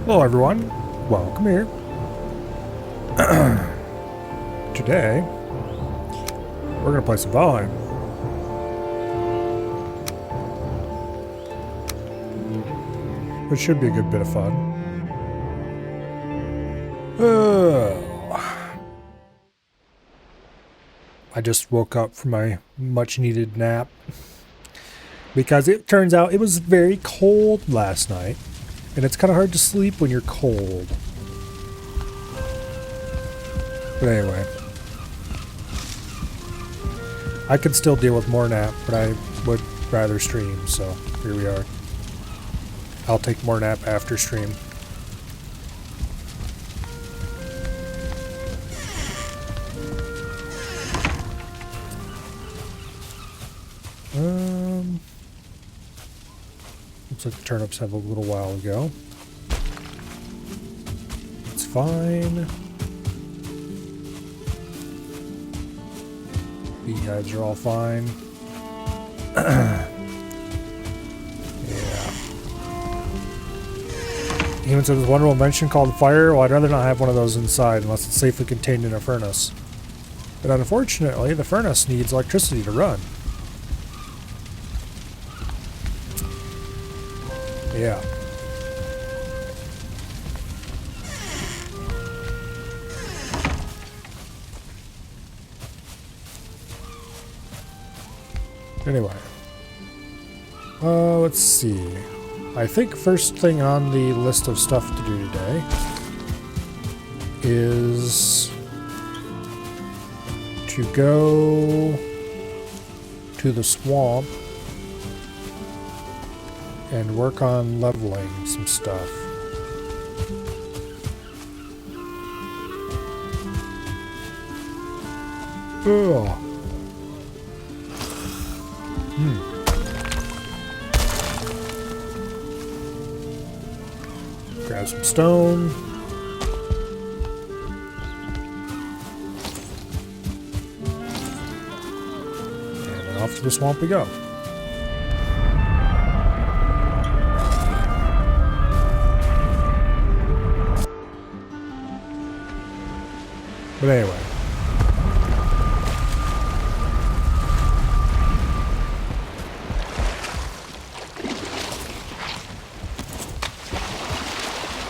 Hello everyone, welcome here. Today, we're going to play some Valheim. Which should be a good bit of fun. I just woke up from my much needed nap. Because it turns out it was very cold last night. And it's kind of hard to sleep when you're cold. But anyway. I could still deal with more nap, but I would rather stream, so here we are. I'll take more nap after stream. Looks like the turnips have a little while ago. It's fine. Beehives are all fine. Yeah. Even said there's one wonderful invention called fire. Well, I'd rather not have one of those inside unless it's safely contained in a furnace. But unfortunately, the furnace needs electricity to run. Yeah. Anyway. Let's see. I think first thing on the list of stuff to do today is to go to the swamp and work on leveling some stuff. Ugh. Grab some stone. And then off to the swamp we go. But anyway.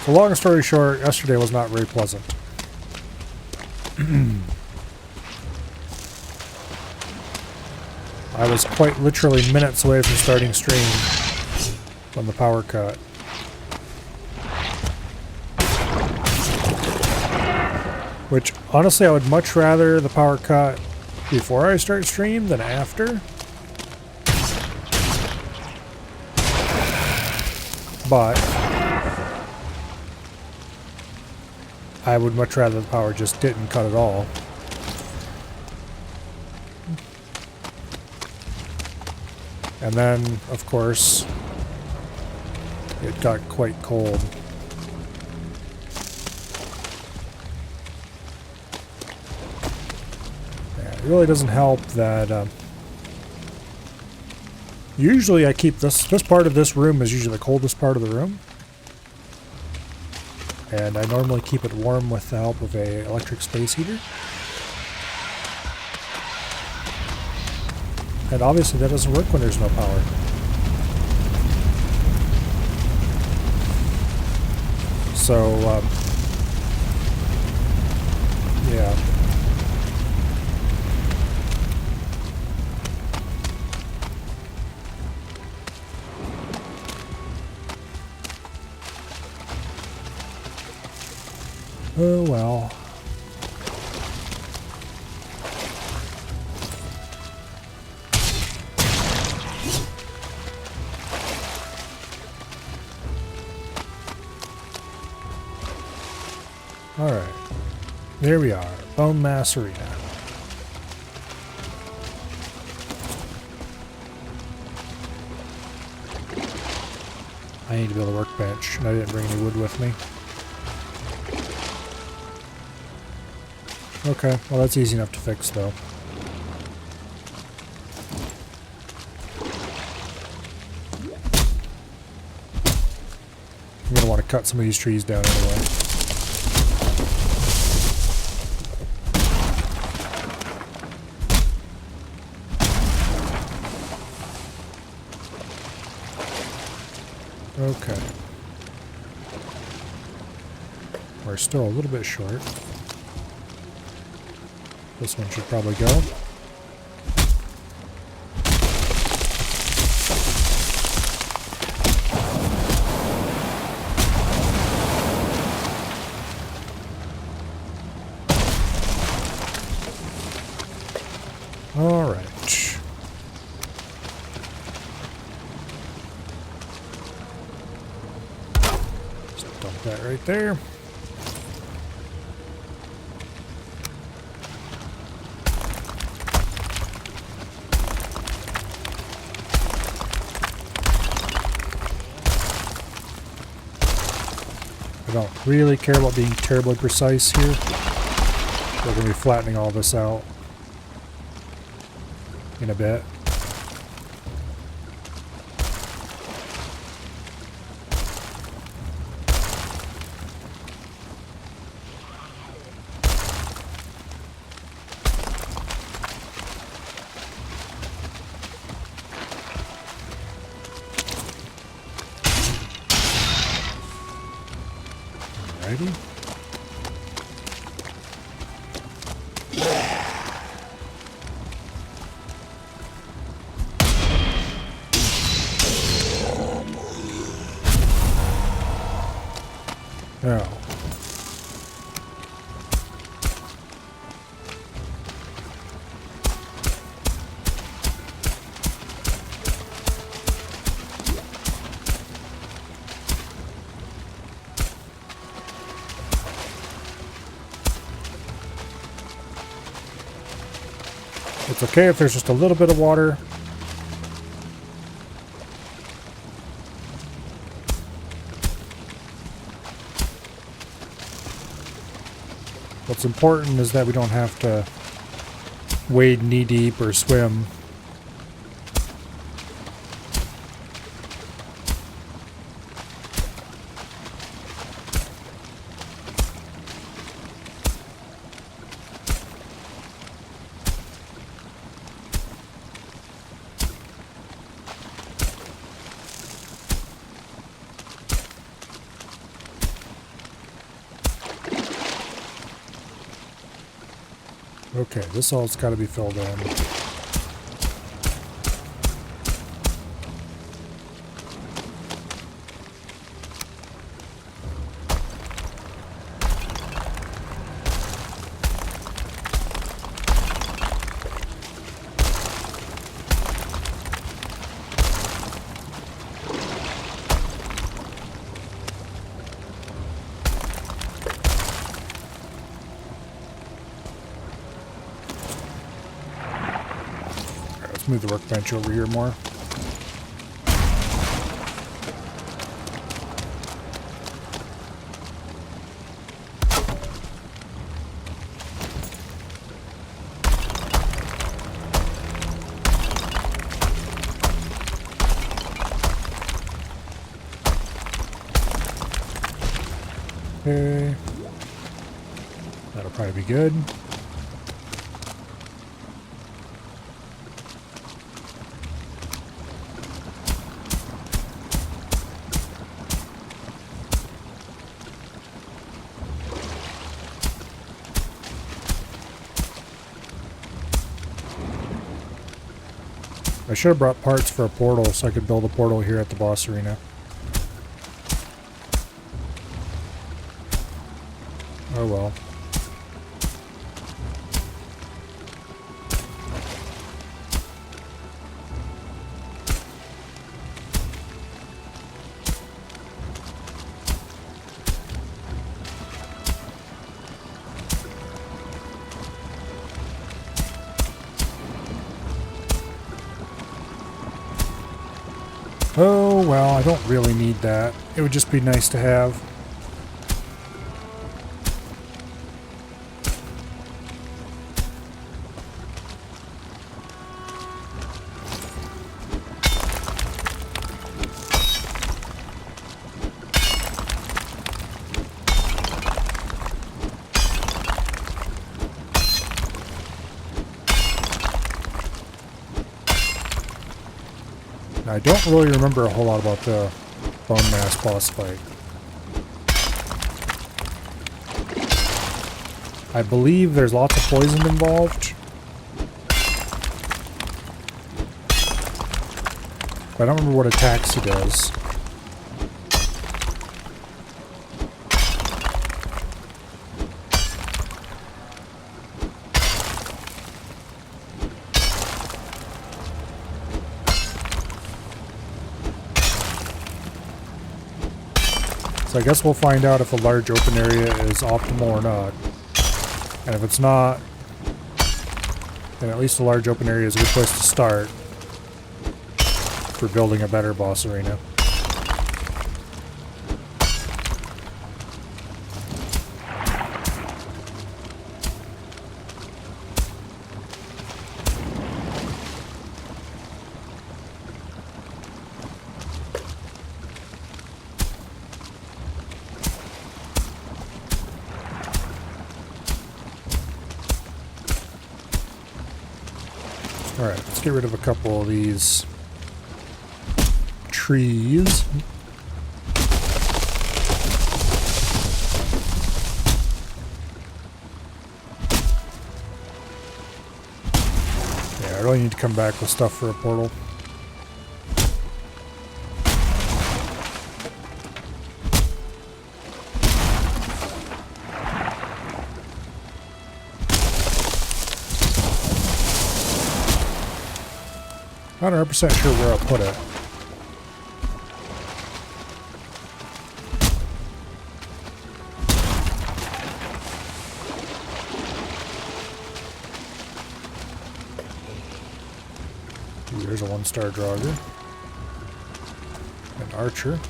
So long story short, yesterday was not very pleasant. I was quite literally minutes away from starting stream when the power cut. Which, honestly, I would much rather the power cut before I start stream than after. But I would much rather the power just didn't cut at all. And then, of course, it got quite cold. It really doesn't help that usually I keep this part of this room is usually the coldest part of the room, and I normally keep it warm with the help of a electric space heater, and obviously that doesn't work when there's no power. So yeah. Oh well. Alright. There we are. Bonemass Arena. I need to build a workbench, and I didn't bring any wood with me. Okay, well that's easy enough to fix though. I'm going to want to cut some of these trees down anyway. Okay. We're still a little bit short. This one should probably go. All right. Just dump that right there. I don't really care about being terribly precise here. We're going to be flattening all this out in a bit. Alrighty. Now, it's okay if there's just a little bit of water. What's important is that we don't have to wade knee deep or swim. Okay, this all's got to be filled in. Move the workbench over here more. Okay. That'll probably be good. I should have brought parts for a portal so I could build a portal here at the boss arena. Oh well. Oh, well, I don't really need that. It would just be nice to have. I don't really remember a whole lot about the Bonemass boss fight. I believe there's lots of poison involved. But I don't remember what attacks he does. So I guess we'll find out if a large open area is optimal or not. And if it's not, then at least a large open area is a good place to start for building a better boss arena. Alright, let's get rid of a couple of these trees. Yeah, I really need to come back with stuff for a portal. Not 100% sure where I'll put it. Ooh, there's a 1-star Draugr. An archer.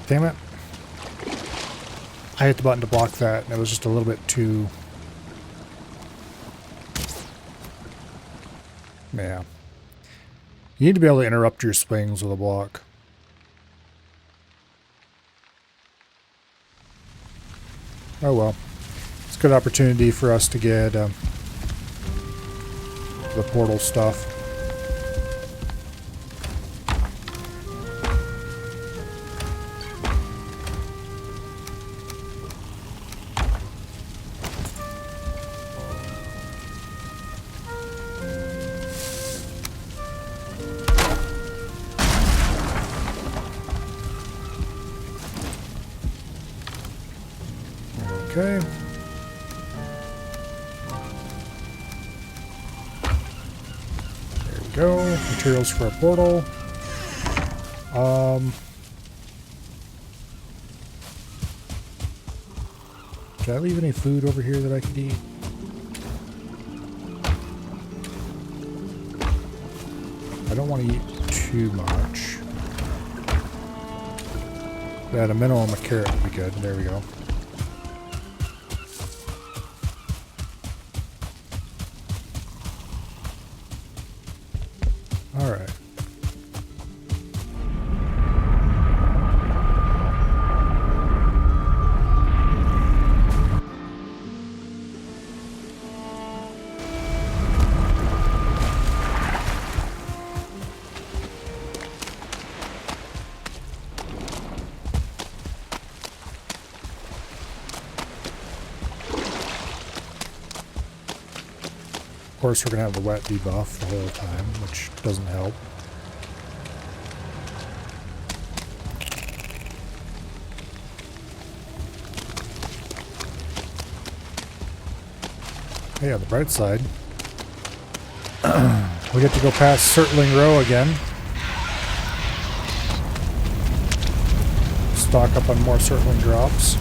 Damn it. I hit the button to block that, and it was just a little bit too... Yeah. You need to be able to interrupt your swings with a block. Oh well. It's a good opportunity for us to get the portal stuff. Okay. There we go. Materials for a portal. Did I leave any food over here that I could eat? I don't want to eat too much. But at a minimum, a carrot would be good. There we go. Alright. Of course, we're going to have the wet debuff the whole time, which doesn't help. Hey, on the bright side, we get to go past Circling Row again. Stock up on more circling drops.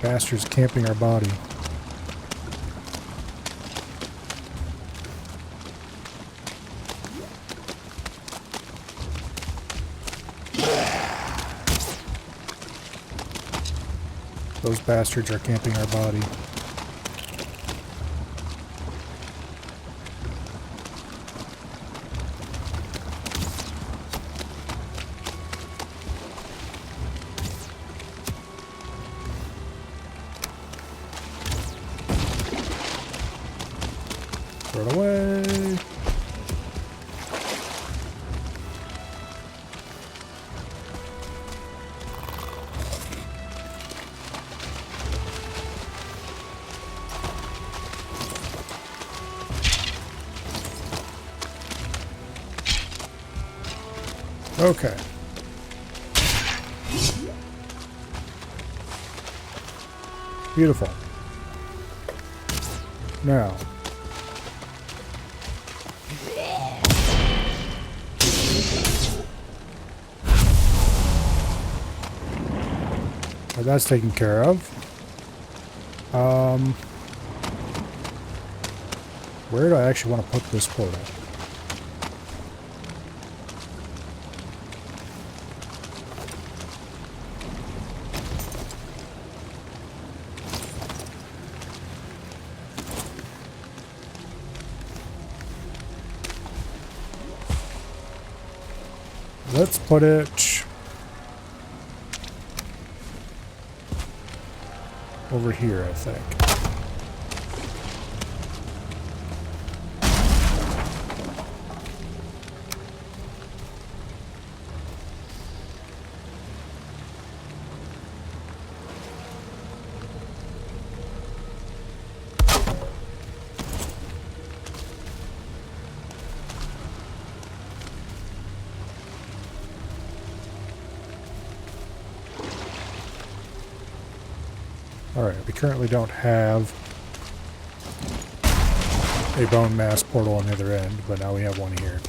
Bastards camping our body. Those bastards are camping our body. Throw it away. Okay. Beautiful. Now. Well, that's taken care of. Where do I actually want to put this portal? Let's put it over here, I think. Alright, we currently don't have a Bonemass portal on the other end, but now we have one here.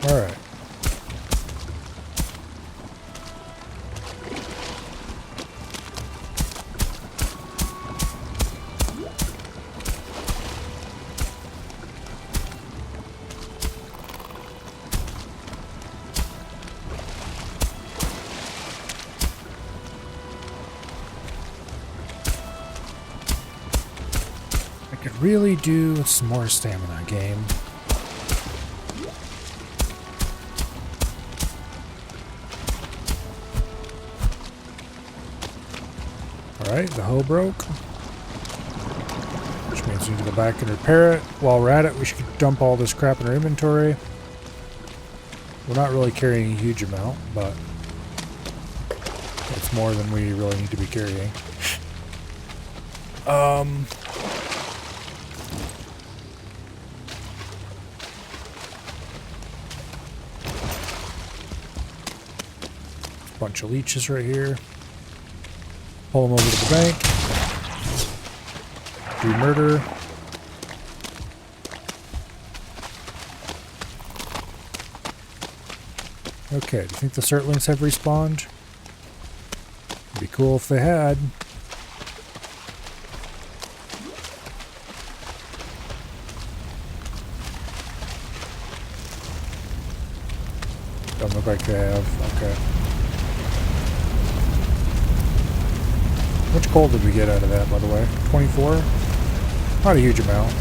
Alright. I could really do some more stamina game. Alright, the hoe broke. Which means we need to go back and repair it. While we're at it, we should dump all this crap in our inventory. We're not really carrying a huge amount, but it's more than we really need to be carrying. Bunch of leeches right here. Pull them over to the bank. Do murder. Okay, do you think the Surtlings have respawned? It'd be cool if they had. Don't look like they have. Okay. How much coal did we get out of that, by the way? 24? Not a huge amount.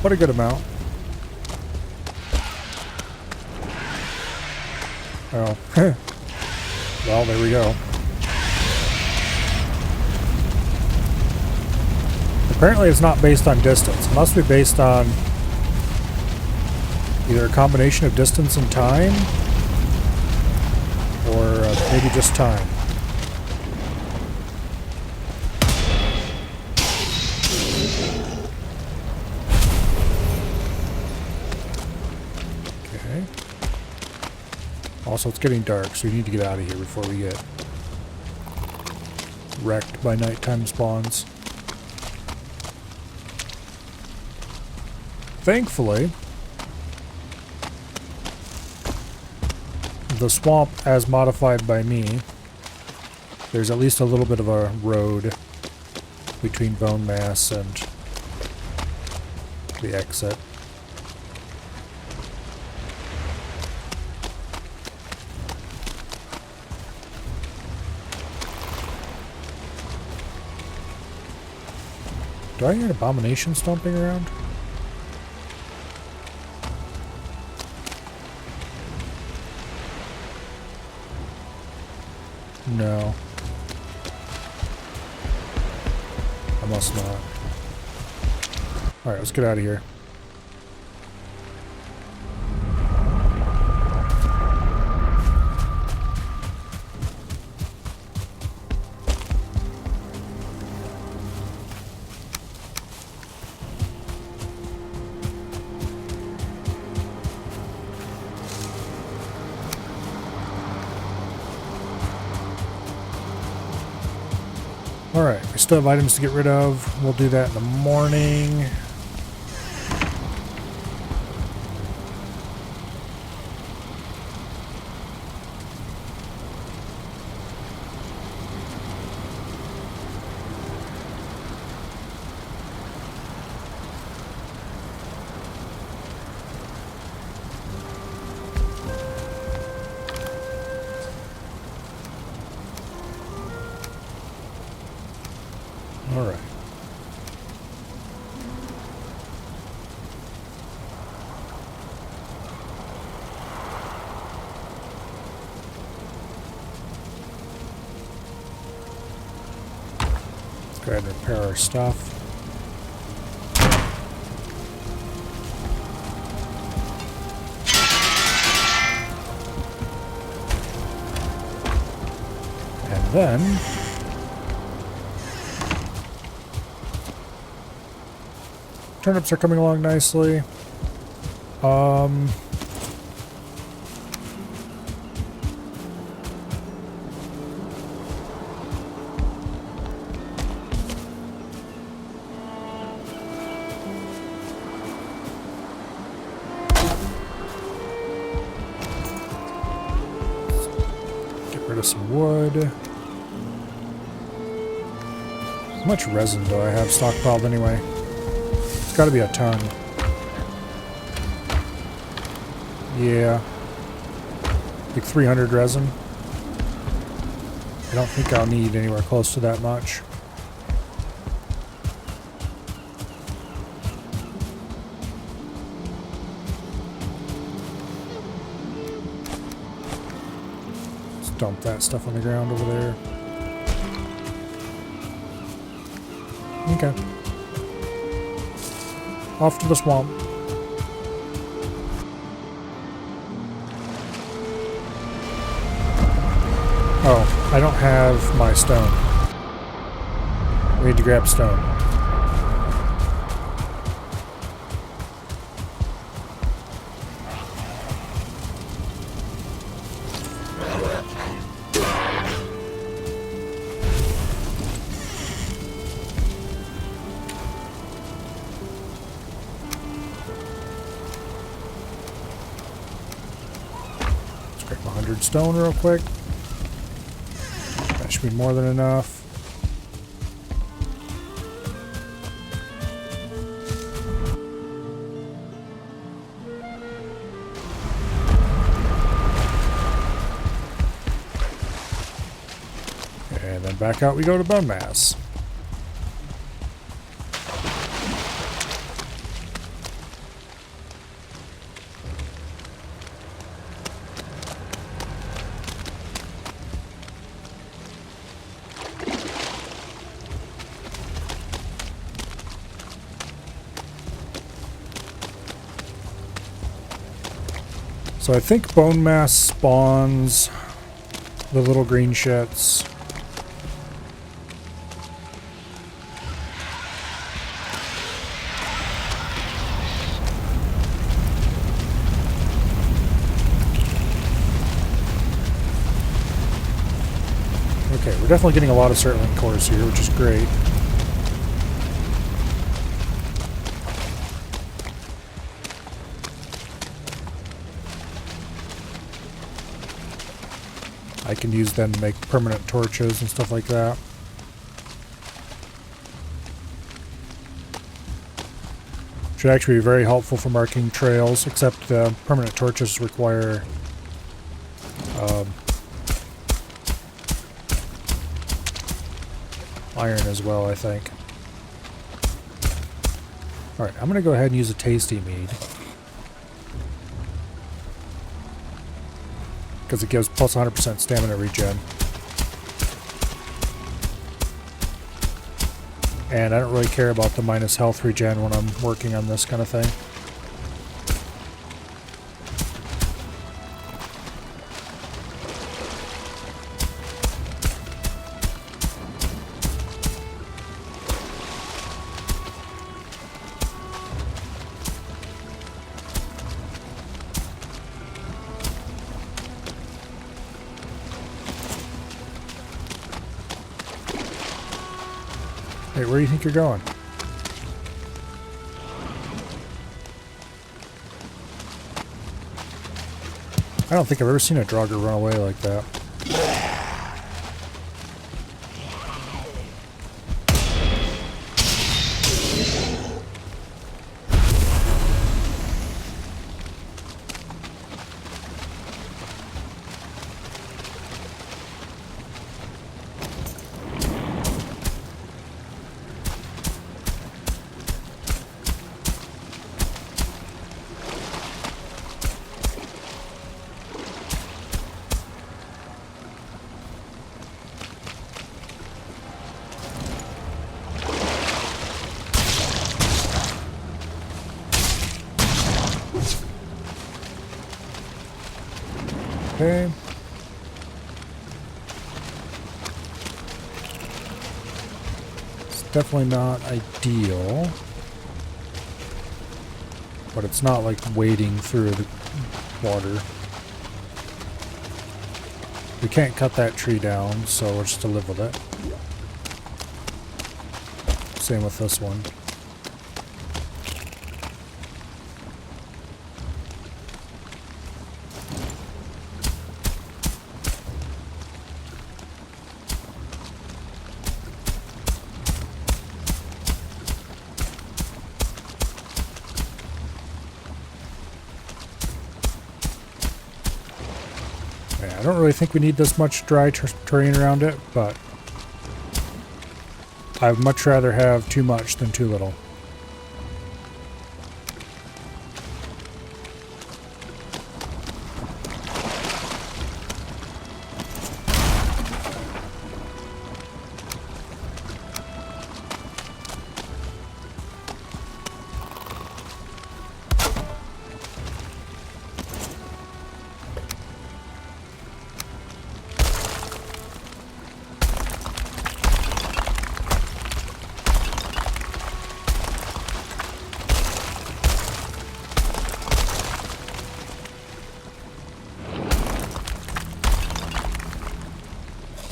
What a good amount. Oh. Well, there we go. Apparently it's not based on distance. It must be based on either a combination of distance and time, or maybe just time. Okay. Also, it's getting dark, so we need to get out of here before we get wrecked by nighttime spawns. Thankfully, the swamp, as modified by me, there's at least a little bit of a road between Bonemass and the exit. Do I hear an abomination stomping around? No. I must not. Alright, let's get out of here. Alright, we still have items to get rid of. We'll do that in the morning. Alright. Let's go ahead and repair our stuff. And then turnips are coming along nicely. Get rid of some wood. How much resin do I have stockpiled anyway? It's gotta be a ton. Yeah. Like 300 resin. I don't think I'll need anywhere close to that much. Let's dump that stuff on the ground over there. Okay. Off to the swamp. Oh, I don't have my stone. We need to grab stone. Grab 100 stone real quick. That should be more than enough. And then back out we go to Bonemass. So I think Bonemass spawns the little green shits. We're definitely getting a lot of Certling cores here, which is great. I can use them to make permanent torches and stuff like that. Should actually be very helpful for marking trails, except permanent torches require iron as well, I think. Alright, I'm going to go ahead and use a tasty mead. Because it gives plus 100% stamina regen. And I don't really care about the minus health regen when I'm working on this kind of thing. Hey, where do you think you're going? I don't think I've ever seen a Draugr run away like that. Okay. It's definitely not ideal. But it's not like wading through the water. We can't cut that tree down, so we'll just have to live with it. Same with this one. I don't really think we need this much dry terrain around it, but I'd much rather have too much than too little.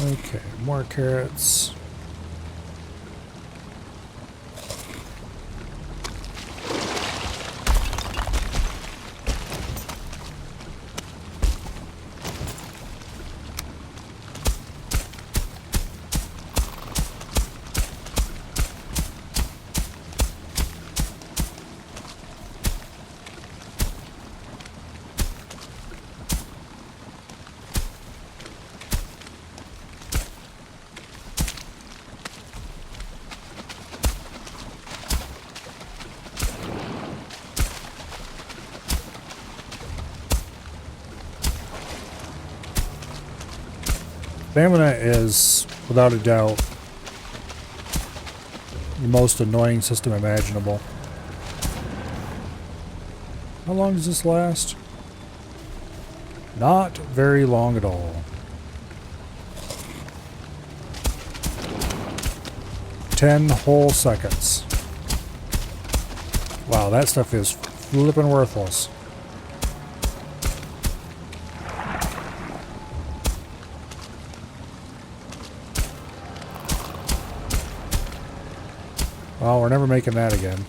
Okay, more carrots. Stamina is, without a doubt, the most annoying system imaginable. How long does this last? Not very long at all. 10 whole seconds. Wow, that stuff is flippin' worthless. Well, we're never making that again.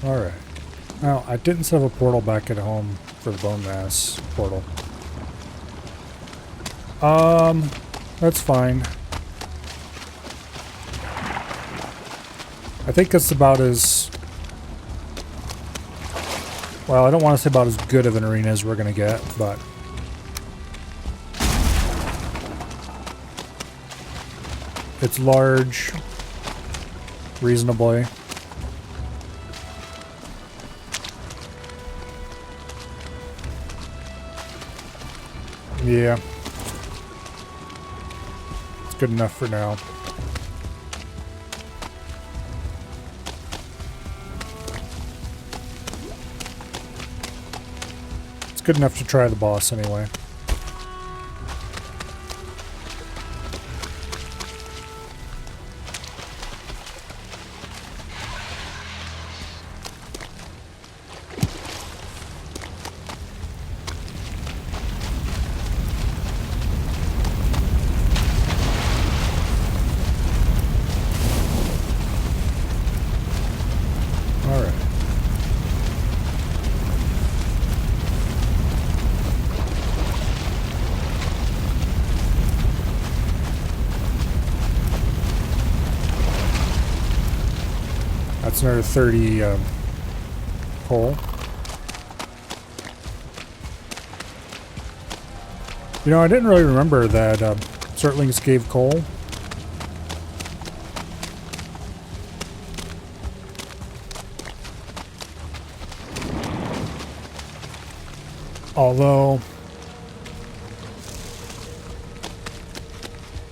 Alright. Now, I didn't set up a portal back at home for the Bonemass portal. That's fine. I think it's about as... Well, I don't want to say about as good of an arena as we're going to get, but... It's large, reasonably. Yeah. It's good enough for now. It's good enough to try the boss anyway. That's another 30 coal. You know, I didn't really remember that Zertlings gave coal. Although,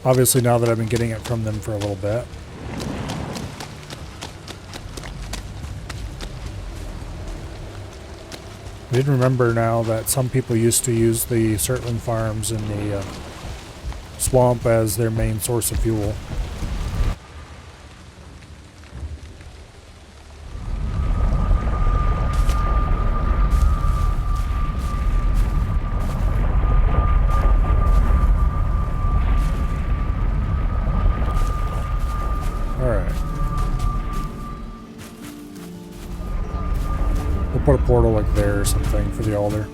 obviously now that I've been getting it from them for a little bit. I did remember now that some people used to use the Zertling farms in the swamp as their main source of fuel. Put a portal like there or something for the altar.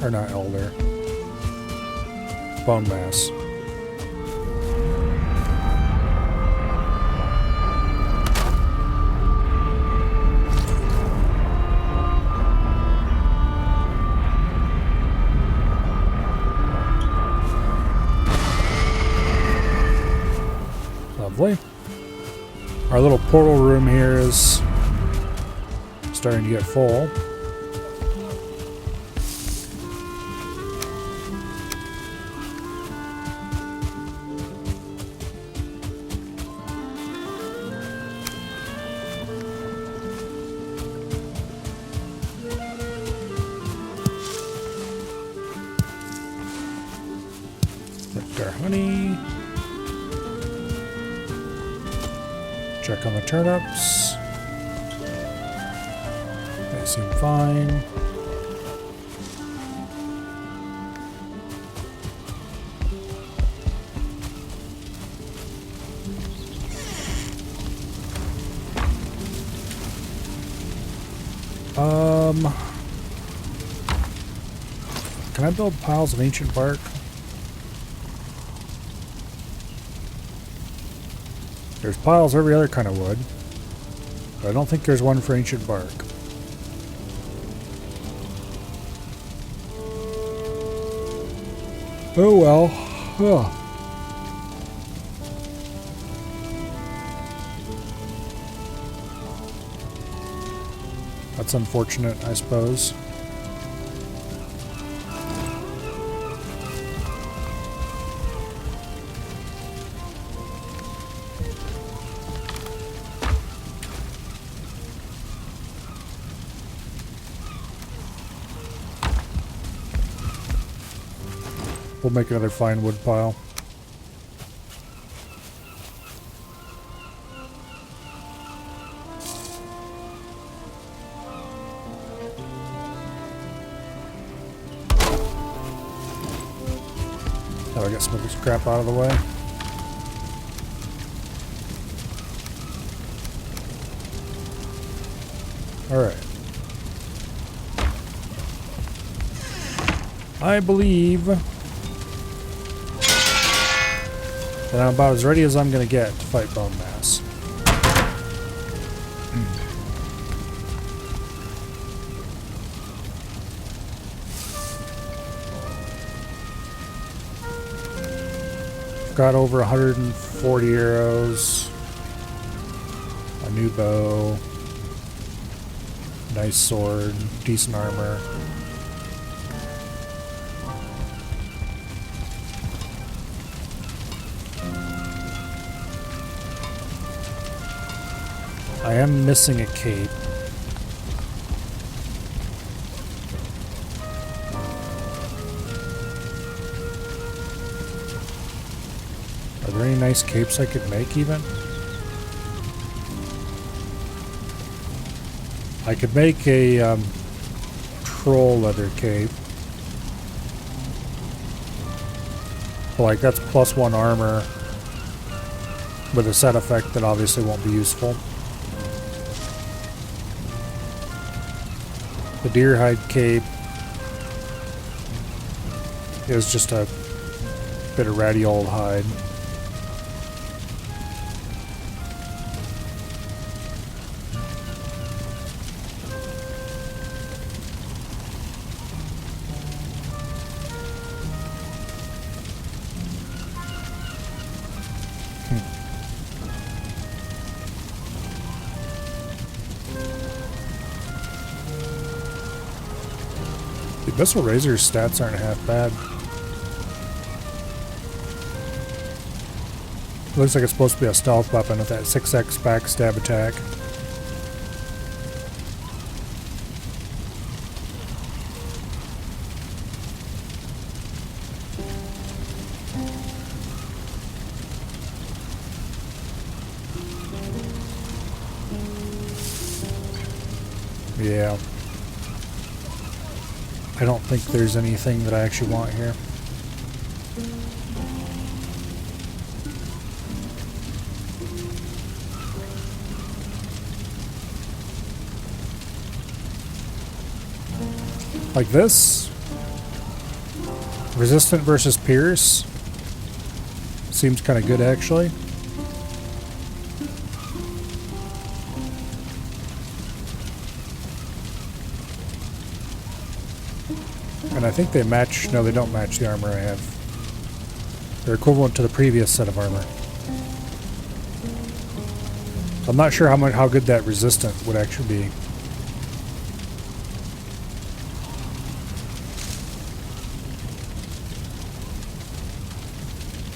Or not elder. Bonemass. Lovely. Our little portal room here is starting to get full. Collect our honey. Check on the turnips. They seem fine. Can I build piles of ancient bark? There's piles of every other kind of wood, but I don't think there's one for ancient bark. Oh well. Huh. That's unfortunate, I suppose. We'll make another fine wood pile. Now I got some of this crap out of the way. Alright. I believe that I'm about as ready as I'm going to get to fight Bonemass. Got over 140 arrows, a new bow, nice sword, decent armor. I am missing a cape. Are there any nice capes I could make even? I could make a troll leather cape. Like that's +1 armor with a set effect that obviously won't be useful. The deer hide cape is just a bit of ratty old hide. The Abyssal Razor's stats aren't half bad. Looks like it's supposed to be a stealth weapon with that 6x backstab attack. Yeah. I don't think there's anything that I actually want here. Like this. Resistant versus Pierce. Seems kind of good actually. And I think they match, no they don't match the armor I have. They're equivalent to the previous set of armor. I'm not sure how good that resistant would actually be.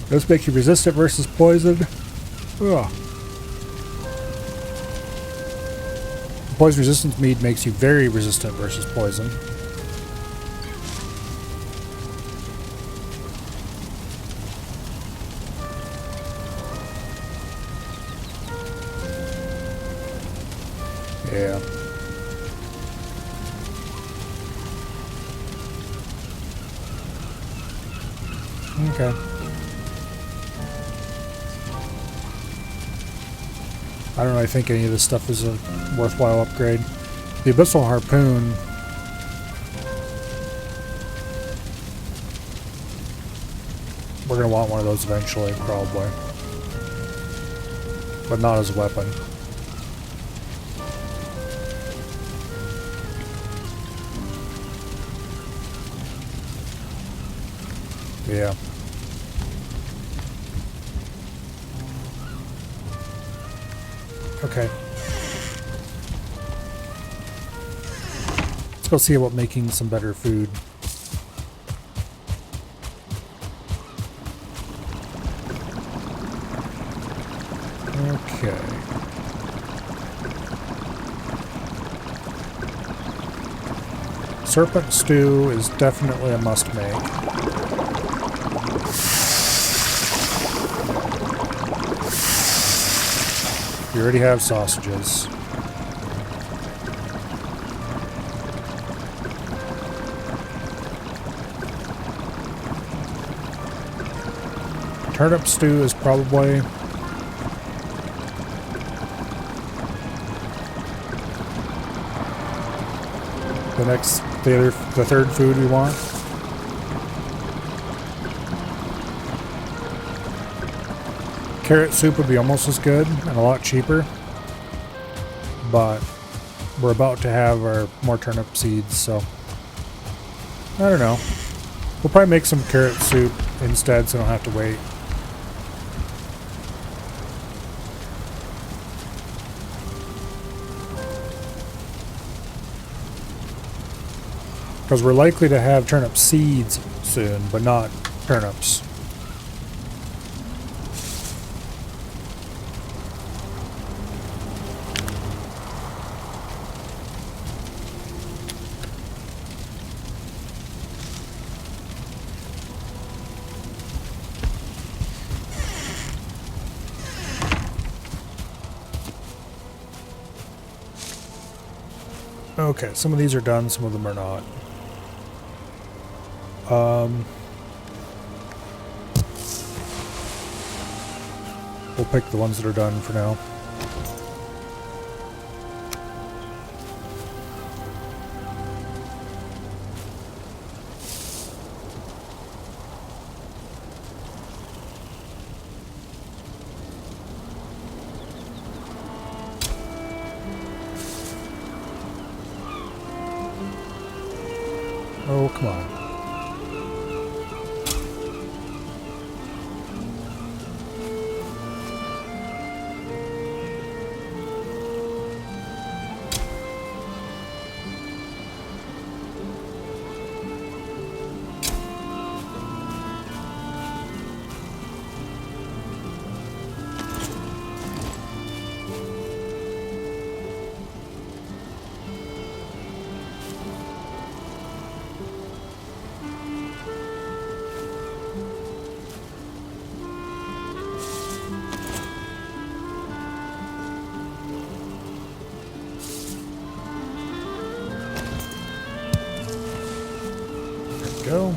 This makes you resistant versus poison. Ugh. Poison resistance mead makes you very resistant versus poison. Yeah. Okay. I don't really think any of this stuff is a worthwhile upgrade. The Abyssal Harpoon. We're going to want one of those eventually, probably. But not as a weapon. Yeah. Okay. Let's go see about making some better food. Okay. Serpent stew is definitely a must make. You already have sausages. Turnip stew is probably the third food we want. Carrot soup would be almost as good and a lot cheaper, but we're about to have our more turnip seeds, so I don't know. We'll probably make some carrot soup instead so I don't have to wait. Because we're likely to have turnip seeds soon, but not turnips. Okay, some of these are done, some of them are not. We'll pick the ones that are done for now. Oh, come on. Go.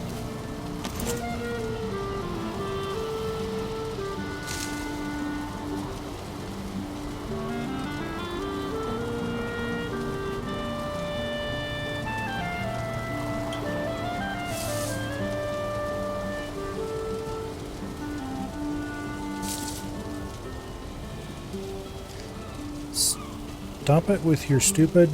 Stop it with your stupid...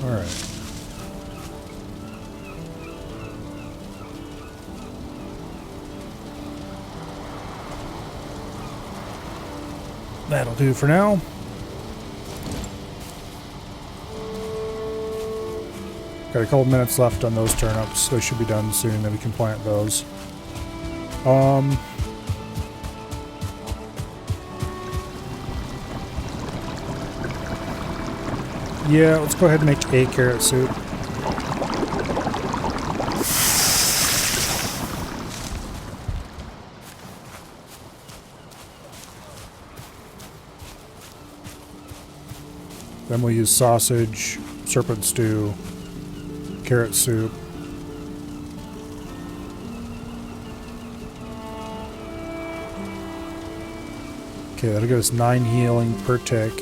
Alright. That'll do for now. Got a couple minutes left on those turnips. They should be done soon, then we can plant those. Yeah, let's go ahead and make a carrot soup. Then we'll use sausage, serpent stew, carrot soup. Okay, that'll give us 9 healing per tick.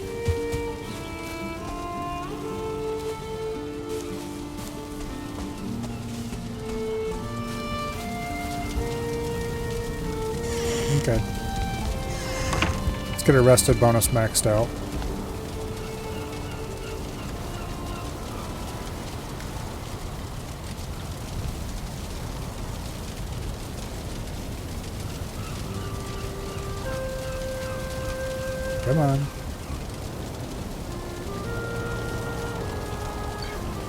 Okay. Let's get a rested bonus maxed out. Come on.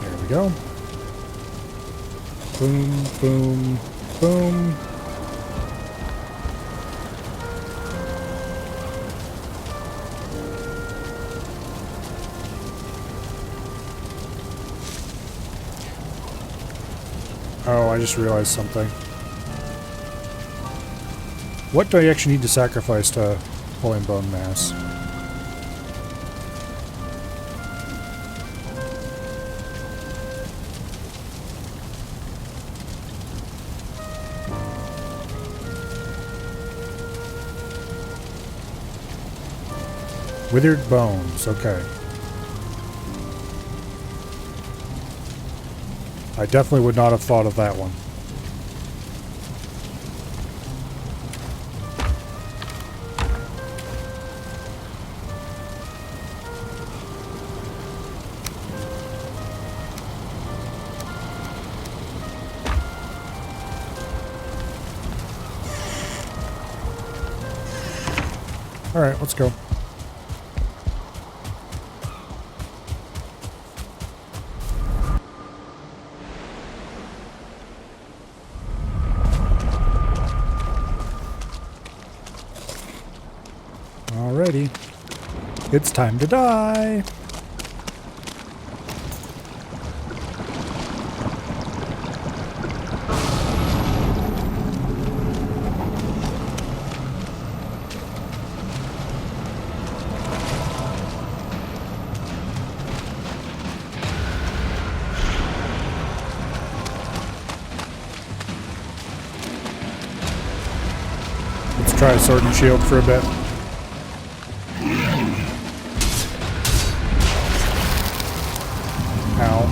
There we go. Boom, boom, boom. Oh, I just realized something. What do I actually need to sacrifice to pull in Bonemass? Withered bones, okay. I definitely would not have thought of that one. Alright, let's go. Alrighty. It's time to die! Let's try Sword and Shield for a bit. Ow.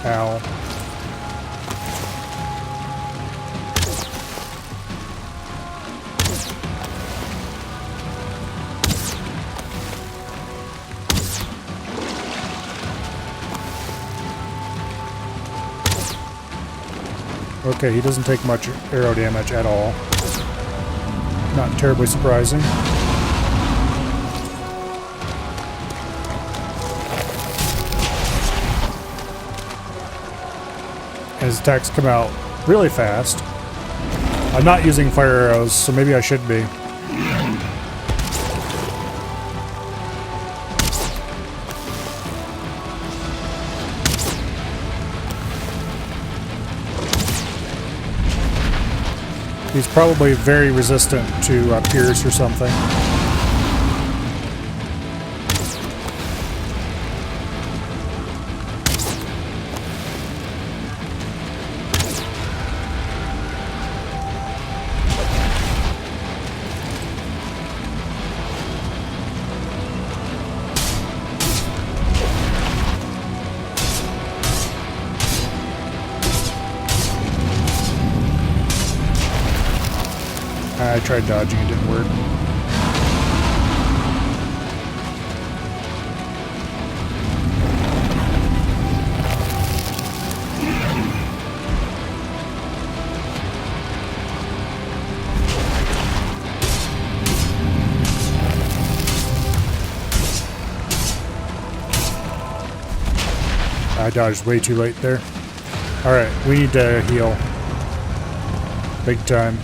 Ow. Okay, he doesn't take much arrow damage at all. Not terribly surprising. His attacks come out really fast. I'm not using fire arrows, so maybe I should be. He's probably very resistant to pierce or something. I tried dodging, it didn't work. I dodged way too late there. Alright, we need to heal. Big time.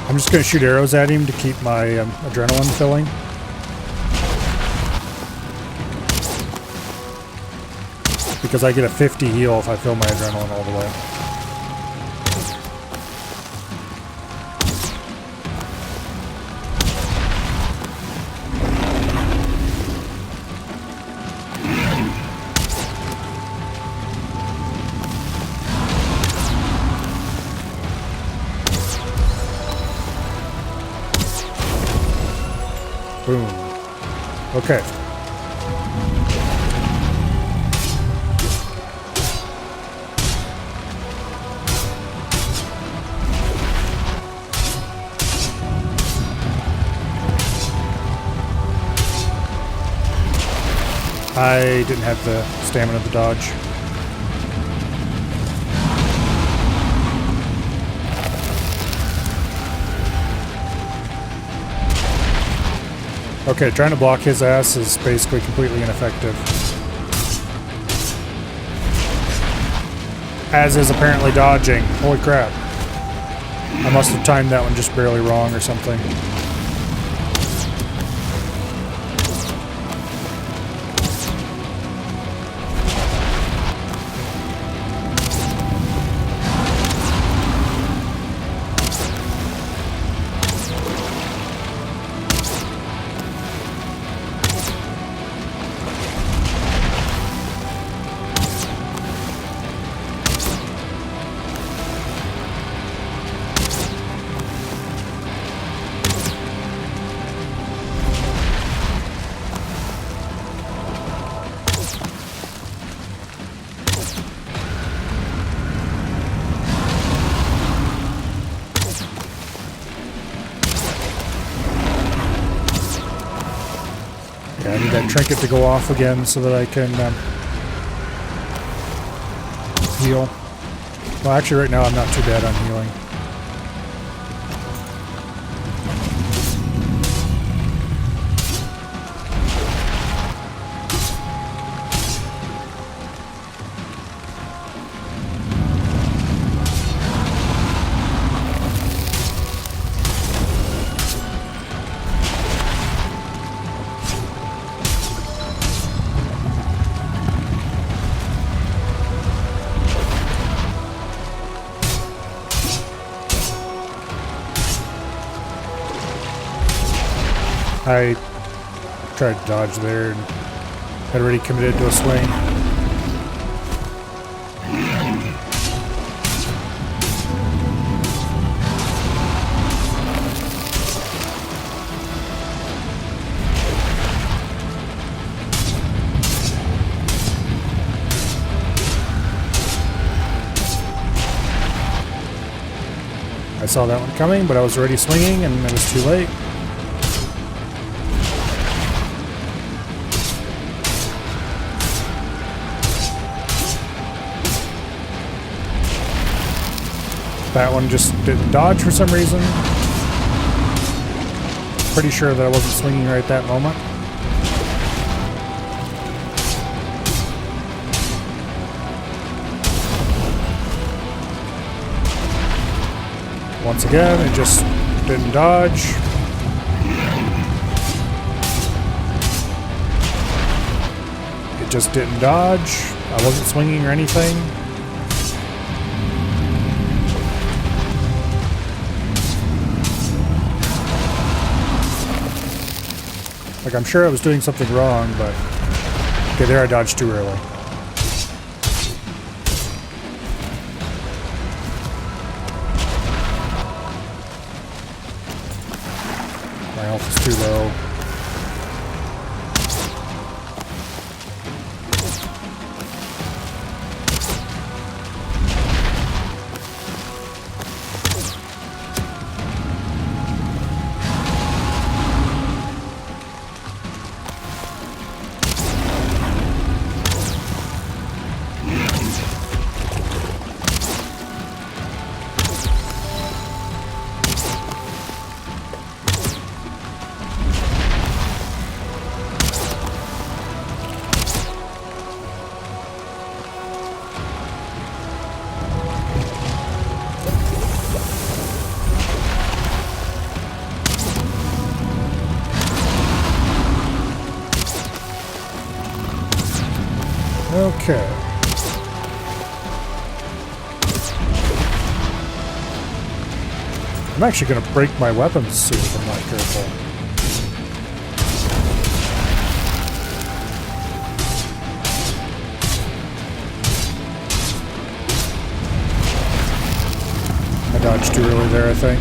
I'm just going to shoot arrows at him to keep my adrenaline filling. Because I get a 50 heal if I fill my adrenaline all the way. Boom. Okay. I didn't have the stamina to dodge. Okay, trying to block his ass is basically completely ineffective. As is apparently dodging. Holy crap. I must have timed that one just barely wrong or something. Yeah, I need that trinket to go off again so that I can heal. Well, actually right now I'm not too bad on healing. I tried to dodge there and had already committed to a swing. I saw that one coming, but I was already swinging and it was too late. That one just didn't dodge for some reason. Pretty sure that I wasn't swinging right that moment. Once again, it just didn't dodge. It just didn't dodge. I wasn't swinging or anything. Like, I'm sure I was doing something wrong, but... Okay, there I dodged too early. My health is too low. Okay. I'm actually going to break my weapons suit if I'm not careful. I dodged too early there, I think.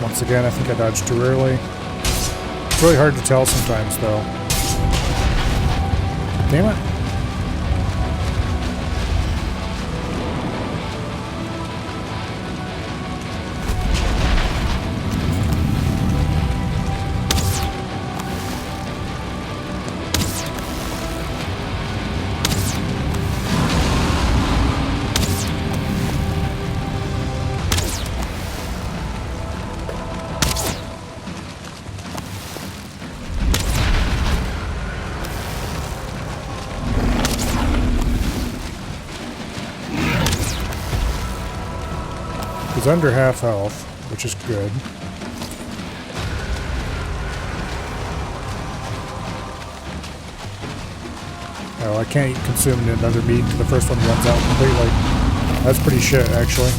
Once again, I think I dodged too early. It's really hard to tell sometimes, though. Damn it. He's under half health, which is good. Oh, I can't consume another meat until the first one runs out completely. That's pretty shit, actually.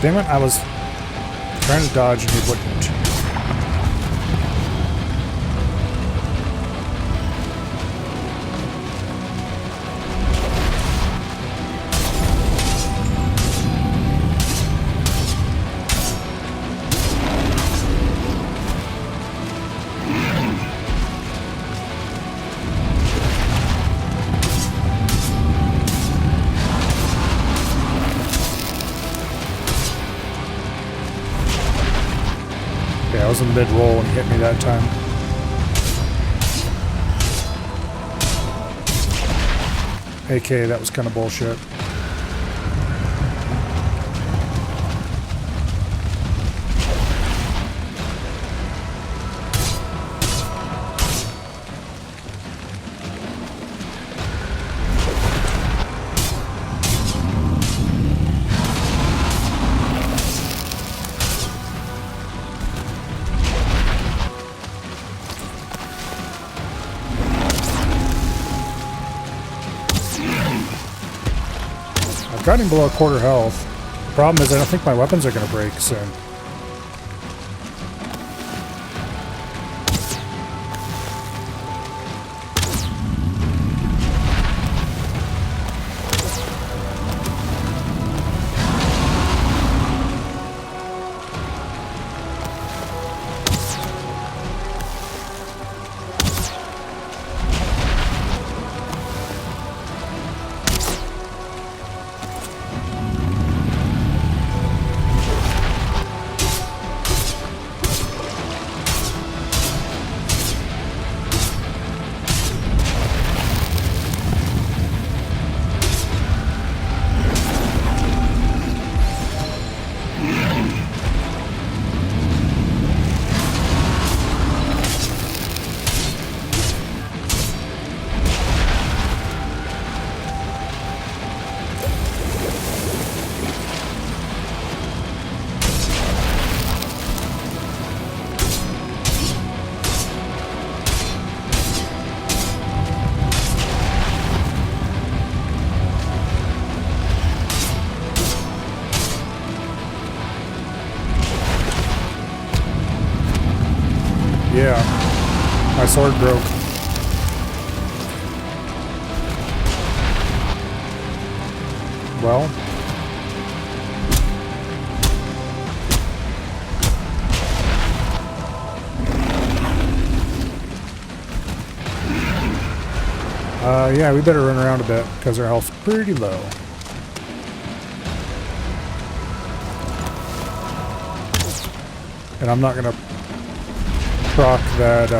Damn it, I was trying to dodge and he wouldn't. I was in mid-roll and he hit me that time. AK, that was kind of bullshit. I've got him below quarter health. The problem is I don't think my weapons are going to break soon. Yeah, my sword broke. Well, yeah, we better run around a bit because our health's pretty low. And I'm not gonna proc that,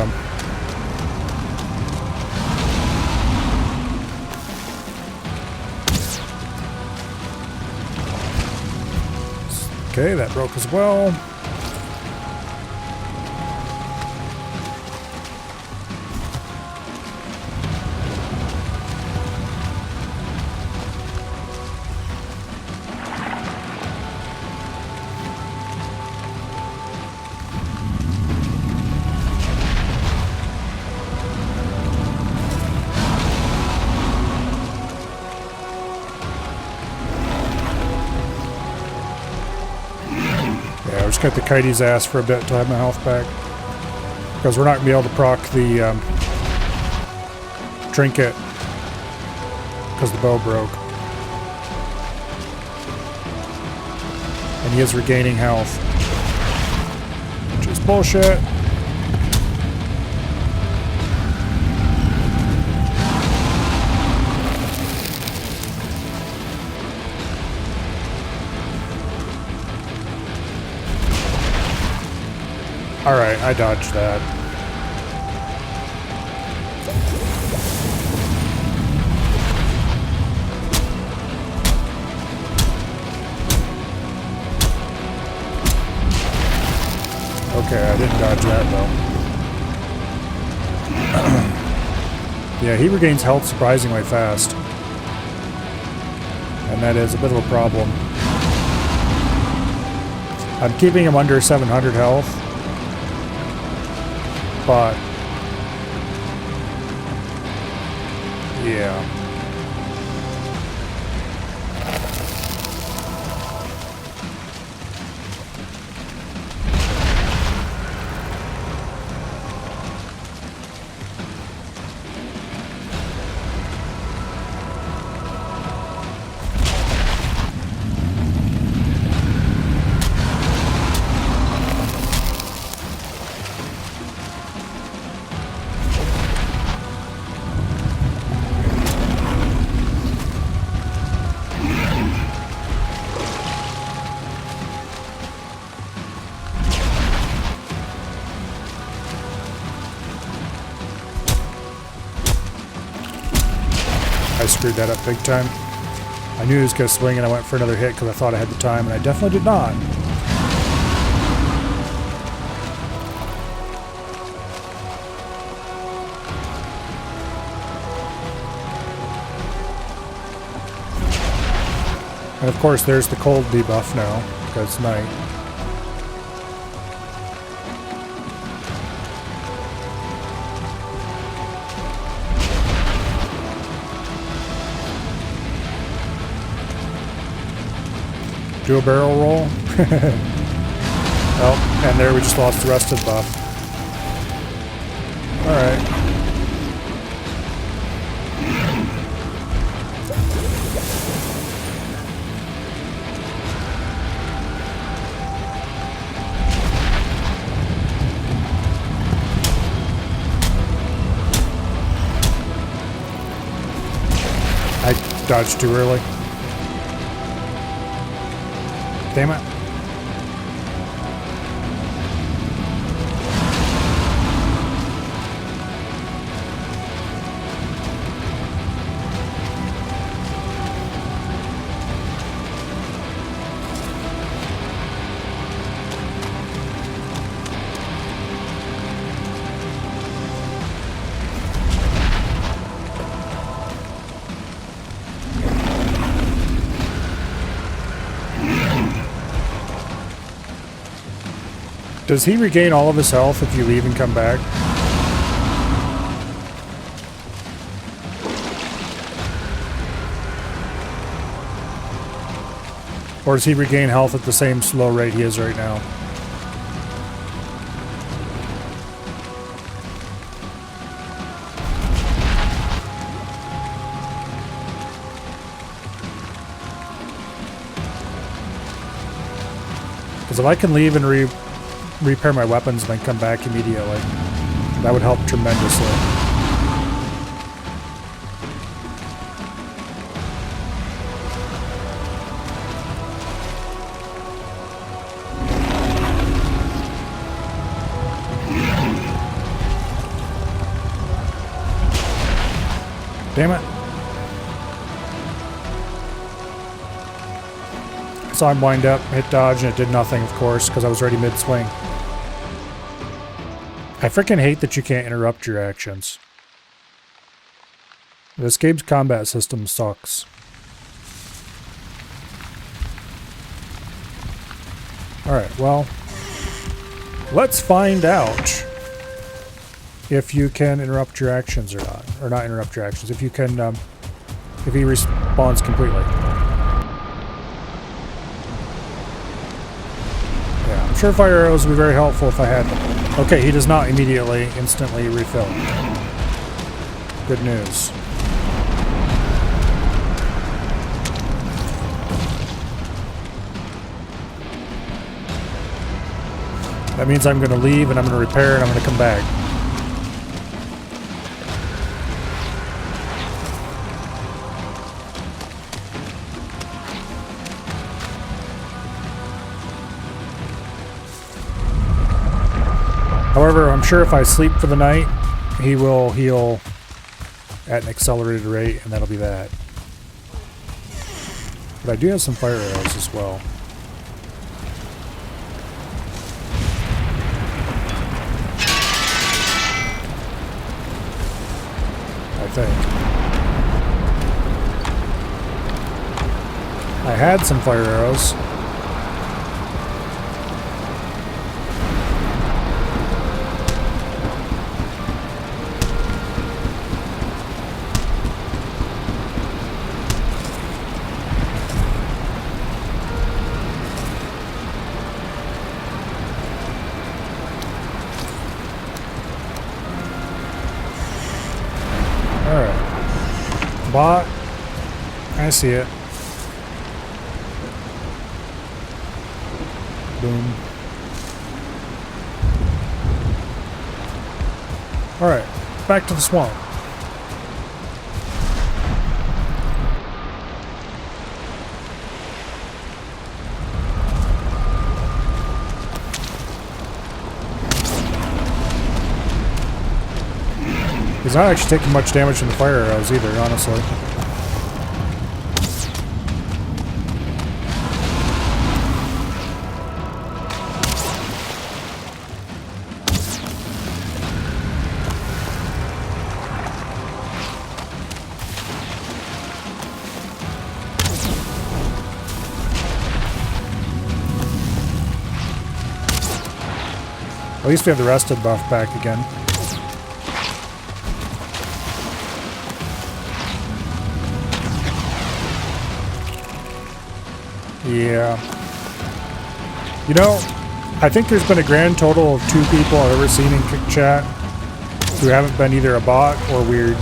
okay, that broke as well. Got the kitey's ass for a bit to have my health back. Because we're not going to be able to proc the trinket. Because the bow broke. And he is regaining health. Which is bullshit. Alright, I dodged that. Okay, I didn't dodge that though. Yeah, he regains health surprisingly fast. And that is a bit of a problem. I'm keeping him under 700 health. But yeah. I screwed that up big time. I knew he was going to swing and I went for another hit because I thought I had the time, and I definitely did not. And of course there's the cold debuff now, because it's night. Do a barrel roll. Oh, and there we just lost the rest of the buff. Alright. I dodged too early. Damn it. Does he regain all of his health if you leave and come back? Or does he regain health at the same slow rate he is right now? Because if I can leave and repair my weapons and then come back immediately, that would help tremendously. Damn it. So I wind up, hit dodge, and it did nothing, of course, because I was already mid-swing. I freaking hate that you can't interrupt your actions. This game's combat system sucks. Alright, well, let's find out if you can interrupt your actions or not. Or not interrupt your actions, if you can, if he respawns completely. Yeah, I'm sure fire arrows would be very helpful if I had them. Okay, he does not immediately, instantly refill. Good news. That means I'm going to leave and I'm going to repair and I'm going to come back. However, I'm sure if I sleep for the night, he will heal at an accelerated rate, and that'll be that. But I do have some fire arrows as well. I think. I had some fire arrows. Bot. I see it. Boom. Alright, back to the swamp. He's not actually taking much damage from the fire arrows either, honestly. At least we have the rested buff back again. Yeah. You know, I think there's been a grand total of 2 people I've ever seen in Kick Chat who haven't been either a bot or weird.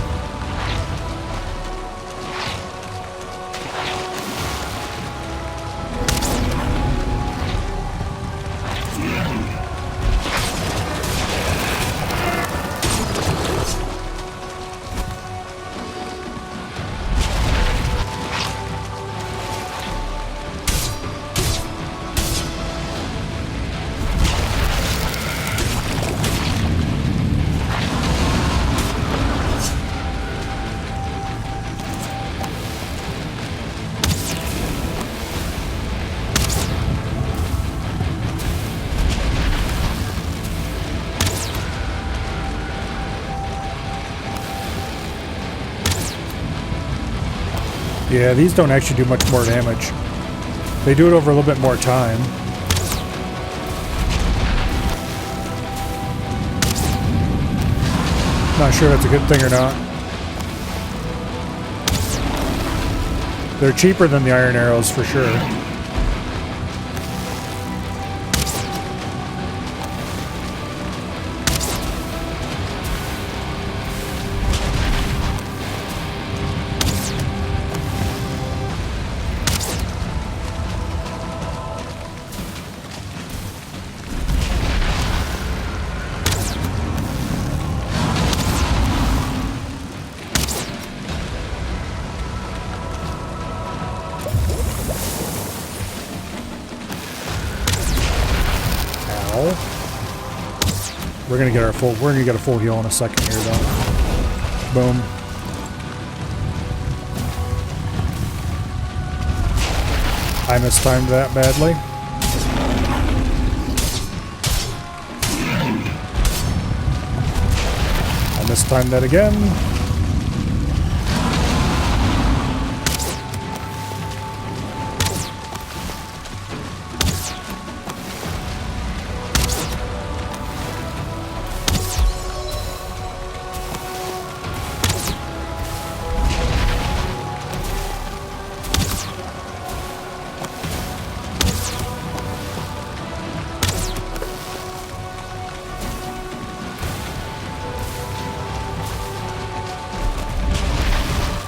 Yeah, these don't actually do much more damage. They do it over a little bit more time. Not sure that's a good thing or not. They're cheaper than the iron arrows for sure. We're gonna get a full heal in a second here though. Boom. I mistimed that badly. I mistimed that again.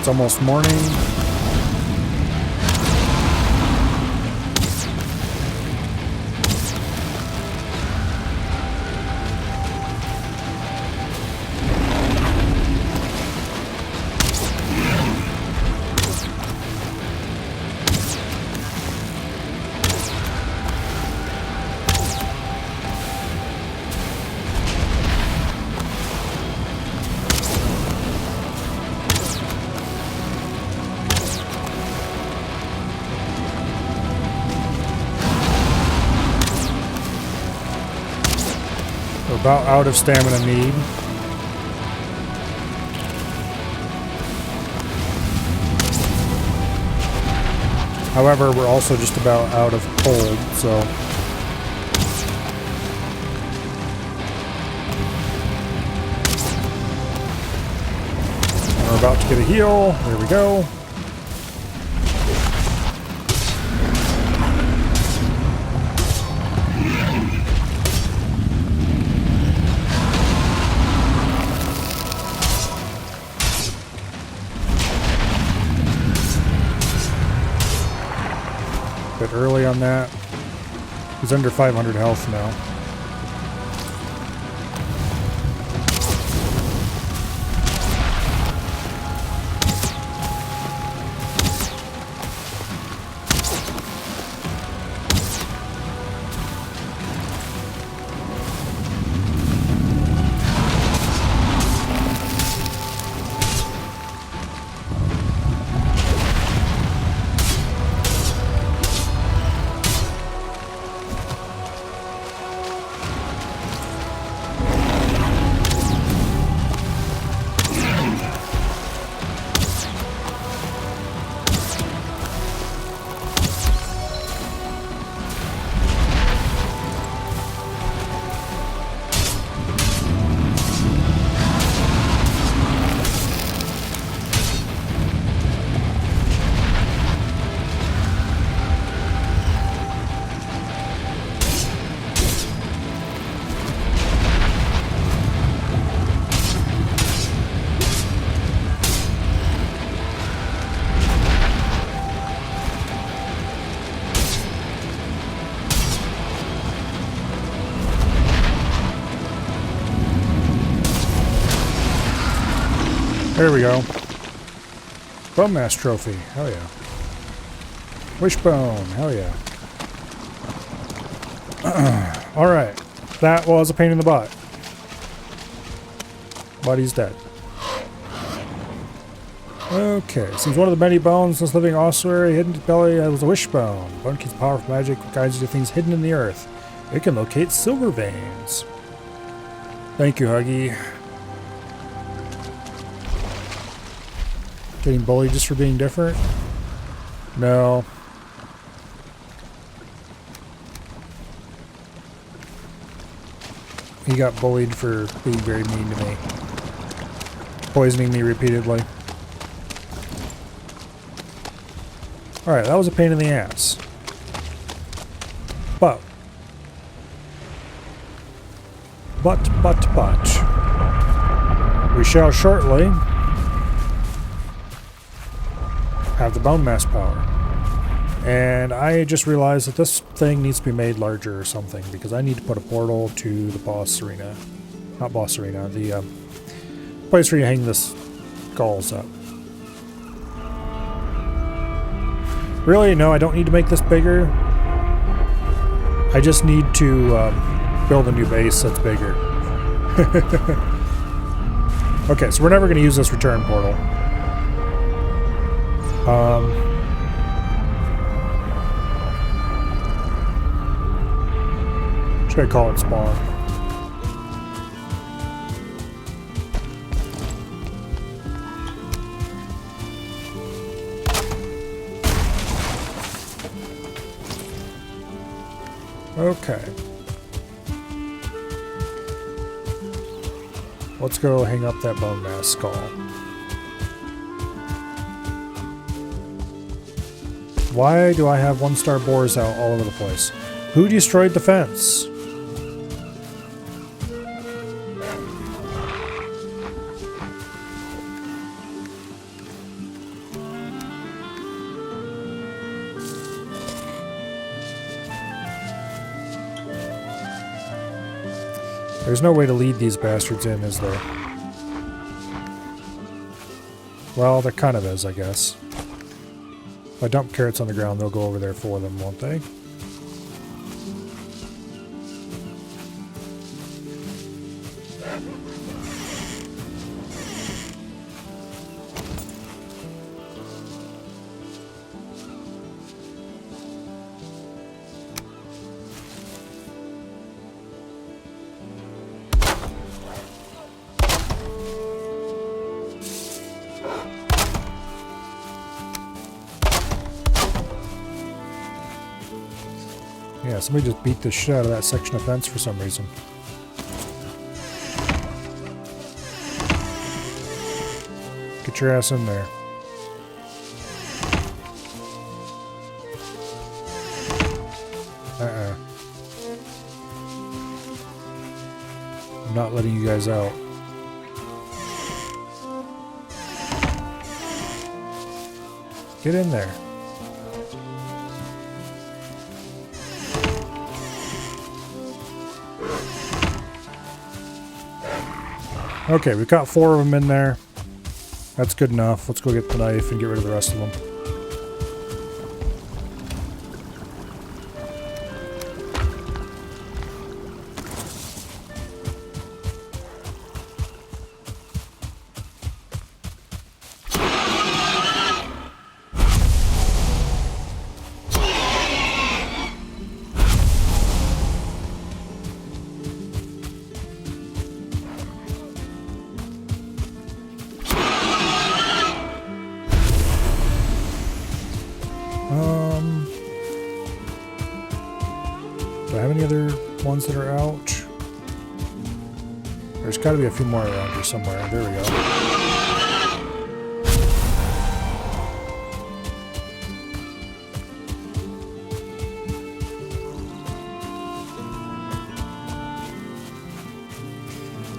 It's almost morning. We're about out of stamina need. However, we're also just about out of cold, so... And we're about to get a heal. There we go. Bit early on that. He's under 500 health now. There we go. Bonemass trophy. Hell yeah. Wishbone. Hell yeah. Alright. That was a pain in the butt. But he's dead. Okay. Seems one of the many bones in this living ossuary hidden in the belly was a wishbone. Bone keeps powerful magic that guides you to things hidden in the earth. It can locate silver veins. Thank you, Huggy. Getting bullied just for being different? No. He got bullied for being very mean to me. Poisoning me repeatedly. Alright, that was a pain in the ass. But. We shall shortly have the Bonemass power. And I just realized that this thing needs to be made larger or something, because I need to put a portal to the boss arena. Not boss arena, the place where you hang the skulls up. Really, no, I don't need to make this bigger. I just need to build a new base that's bigger. Okay, so we're never going to use this return portal. Should I call it spawn? Okay. Let's go hang up that Bonemass skull. Why do I have 1-star boars out all over the place? Who destroyed the fence? There's no way to lead these bastards in, is there? Well, there kind of is, I guess. If I dump carrots on the ground, they'll go over there for them, won't they? Yeah, somebody just beat the shit out of that section of fence for some reason. Get your ass in there. I'm not letting you guys out. Get in there. Okay, we've got 4 of them in there. That's good enough. Let's go get the knife and get rid of the rest of them. Do I have any other ones that are out? There's got to be a few more around here somewhere. There we go.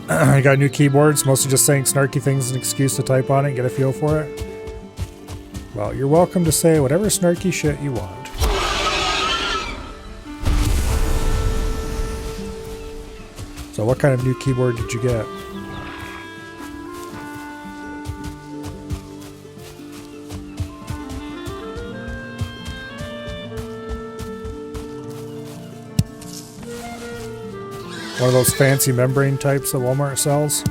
I got new keyboards, mostly just saying snarky things as an excuse to type on it and get a feel for it. Well, you're welcome to say whatever snarky shit you want. So what kind of new keyboard did you get? One of those fancy membrane types that Walmart sells?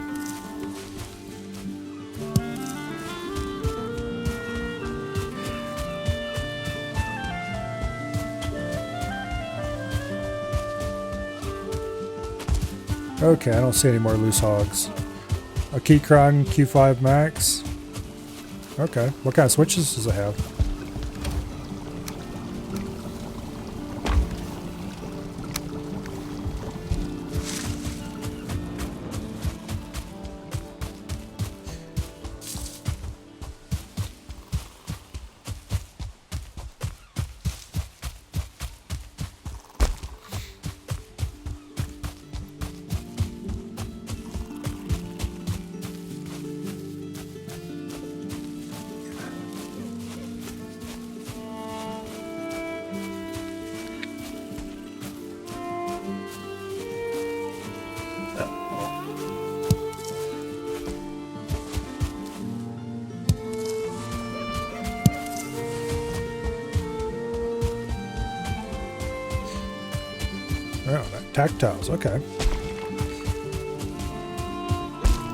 Okay, I don't see any more loose hogs. A Keychron Q5 Max. Okay, what kind of switches does it have? Oh, tactiles, okay.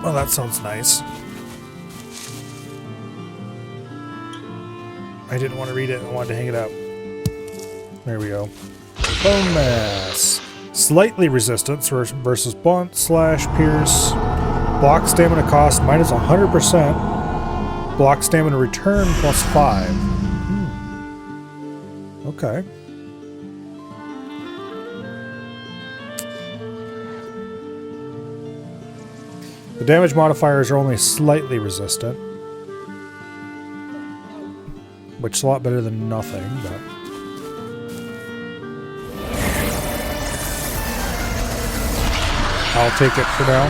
Well, that sounds nice. I didn't want to read it, I wanted to hang it up. There we go. Bonemass. Slightly resistance versus blunt slash pierce. Block stamina cost minus 100%. Block stamina return plus 5. Okay. The damage modifiers are only slightly resistant, which is a lot better than nothing, but... I'll take it for now.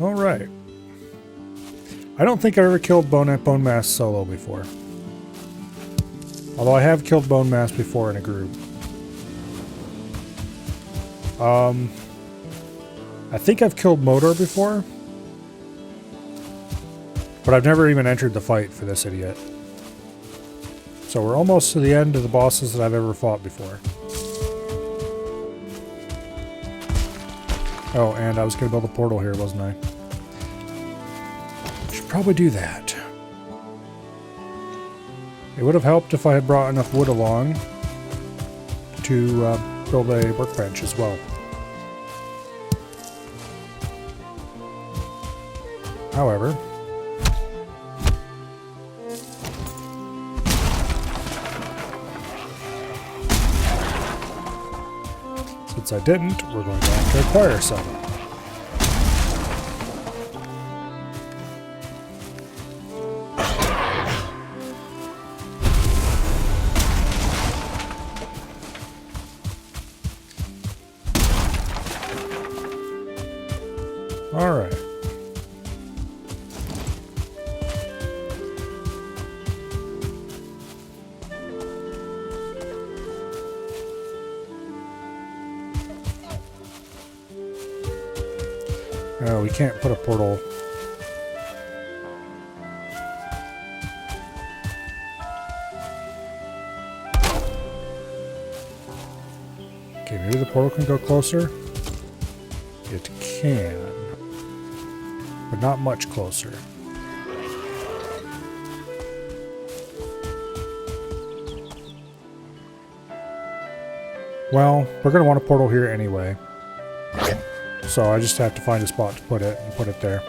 Alright. I don't think I've ever killed Bonemass solo before. Although I have killed Bonemass before in a group. I think I've killed Modor before. But I've never even entered the fight for this idiot. So we're almost to the end of the bosses that I've ever fought before. Oh, and I was going to build a portal here, wasn't I? Should probably do that. It would have helped if I had brought enough wood along to build a workbench as well. However, since I didn't, we're going to have to acquire some. All right. No, we can't put a portal. Okay, maybe the portal can go closer. It can, but not much closer. Well, we're going to want a portal here anyway. So I just have to find a spot to put it and put it there.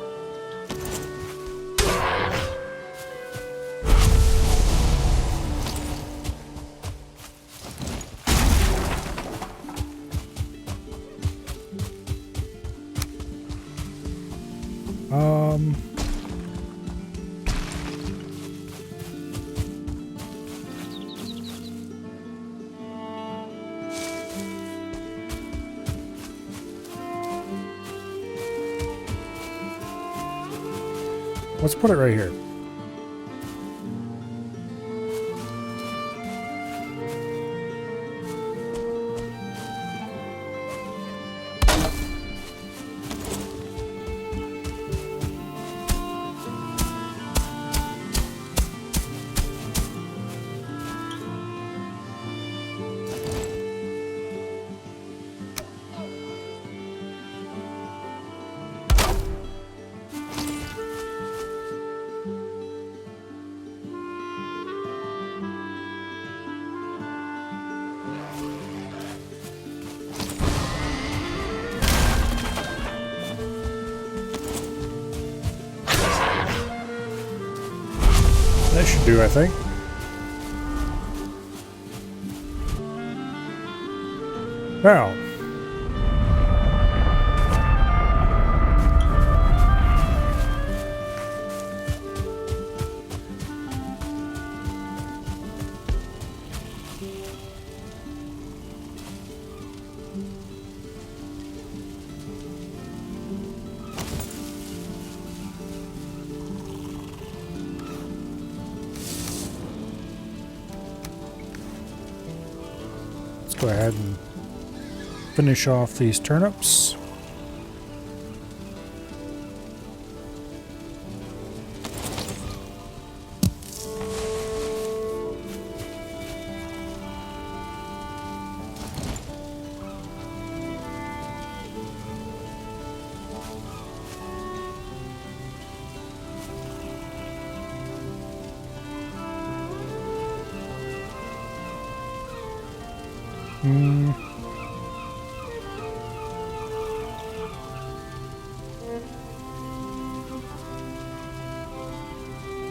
Let's put it right here. That should do, I think. Now. Go ahead and finish off these turnips.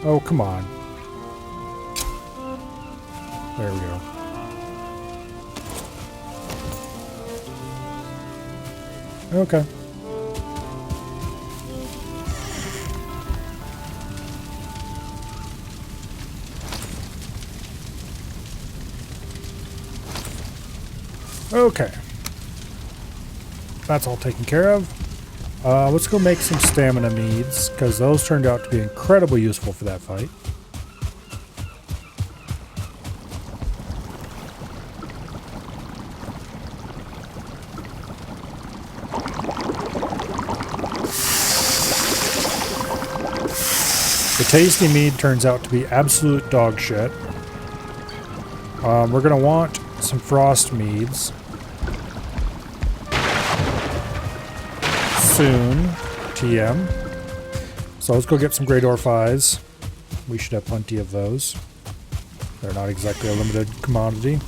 Oh, come on. There we go. Okay. Okay. That's all taken care of. Let's go make some stamina meads, because those turned out to be incredibly useful for that fight. tasty mead turns out to be absolute dog shit, we're going to want some frost meads soon, TM. So let's go get some Great Orphis. We should have plenty of those. They're not exactly a limited commodity.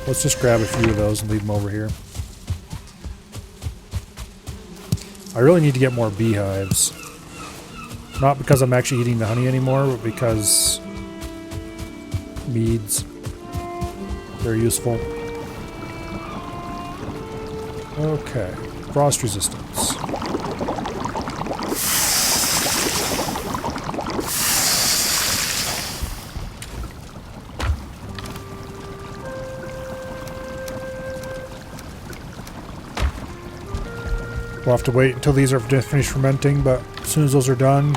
Let's just grab a few of those and leave them over here. I really need to get more beehives. Not because I'm actually eating the honey anymore, but because meads, they're useful. Okay, frost resistance. We'll have to wait until these are finished fermenting, but as soon as those are done,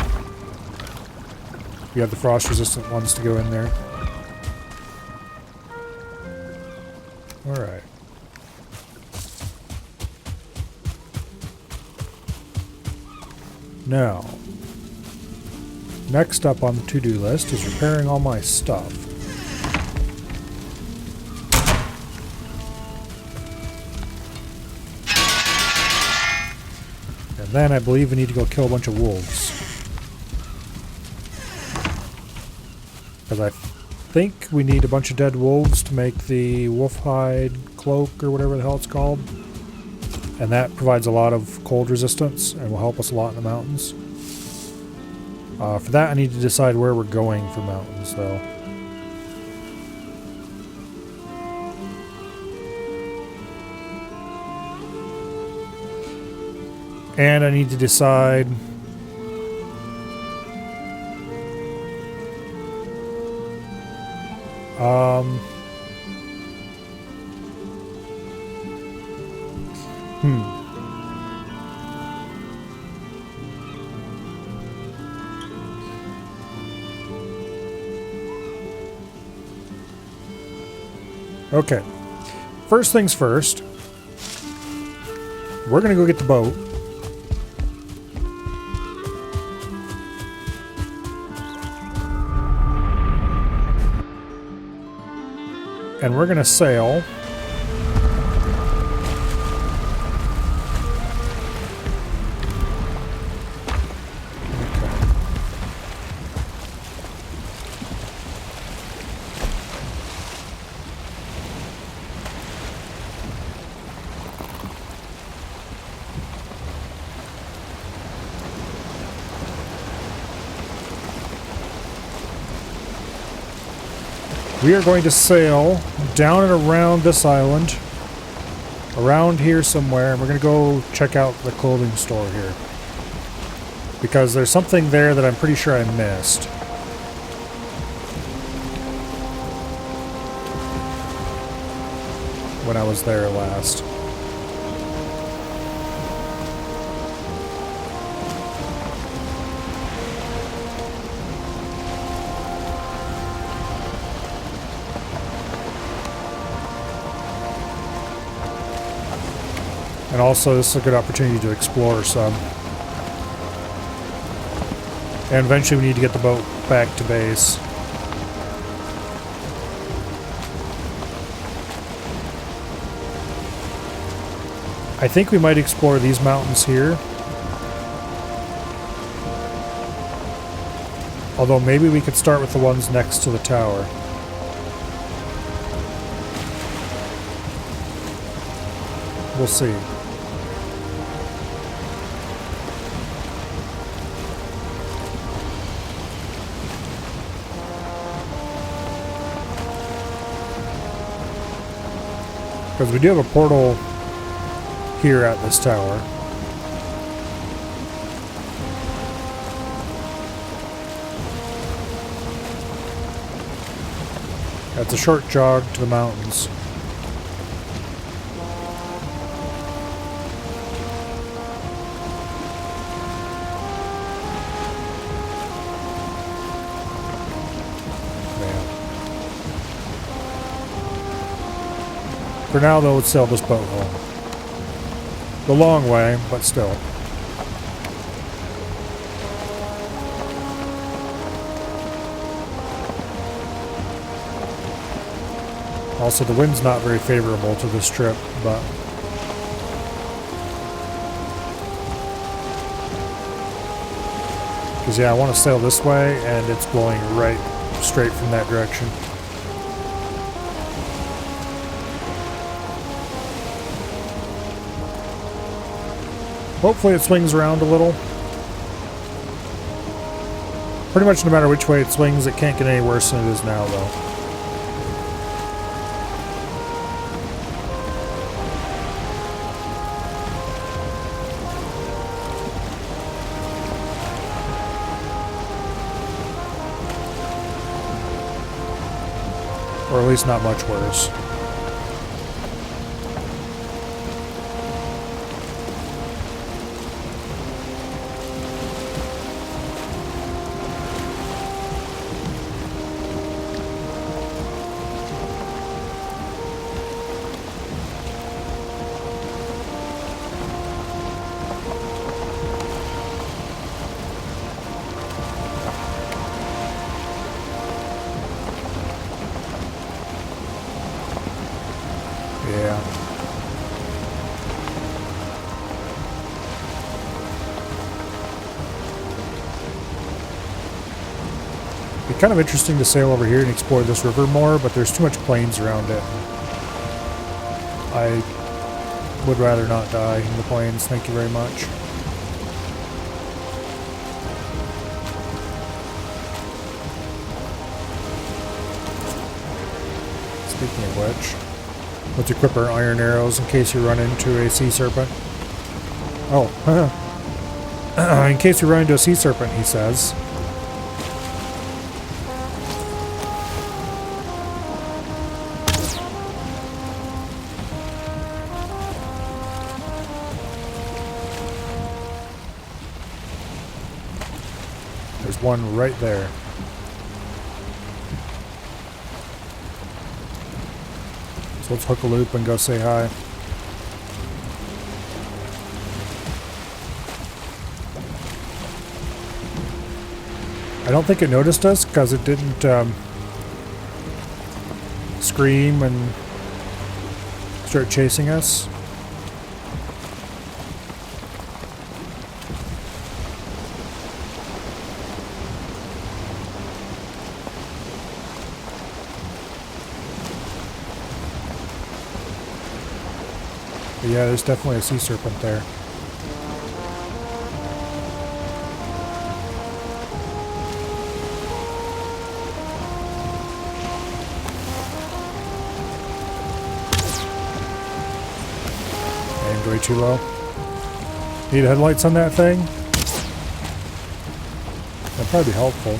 we have the frost-resistant ones to go in there. Alright. Now, next up on the to-do list is repairing all my stuff. Then I believe we need to go kill a bunch of wolves. Because I think we need a bunch of dead wolves to make the wolf hide cloak or whatever the hell it's called. And that provides a lot of cold resistance and will help us a lot in the mountains. For that I need to decide where we're going for mountains though. And I need to decide Okay. First things first. We're gonna go get the boat. And we're going to sail we are going to sail down and around this island, around here somewhere, and we're going to go check out the clothing store here. Because there's something there that I'm pretty sure I missed. When I was there last. And also, this is a good opportunity to explore some. And eventually we need to get the boat back to base. I think we might explore these mountains here. Although maybe we could start with the ones next to the tower. We'll see. Because we do have a portal here at this tower. It's a short jog to the mountains. For now, though, let's sail this boat home. The long way, but still. Also, the wind's not very favorable to this trip, but... Because, yeah, I want to sail this way, and it's blowing right straight from that direction. Hopefully it swings around a little. Pretty much no matter which way it swings, it can't get any worse than it is now, though. Or at least not much worse. Yeah. It'd be kind of interesting to sail over here and explore this river more, but there's too much plains around it. I would rather not die in the plains, thank you very much. Speaking of which, let's equip our iron arrows in case you run into a sea serpent. Oh, in case you run into a sea serpent, he says. There's one right there. So let's hook a loop and go say hi. I don't think it noticed us because it didn't scream and start chasing us. But yeah, there's definitely a sea serpent there. Aimed way too low. Need headlights on that thing? That'd probably be helpful.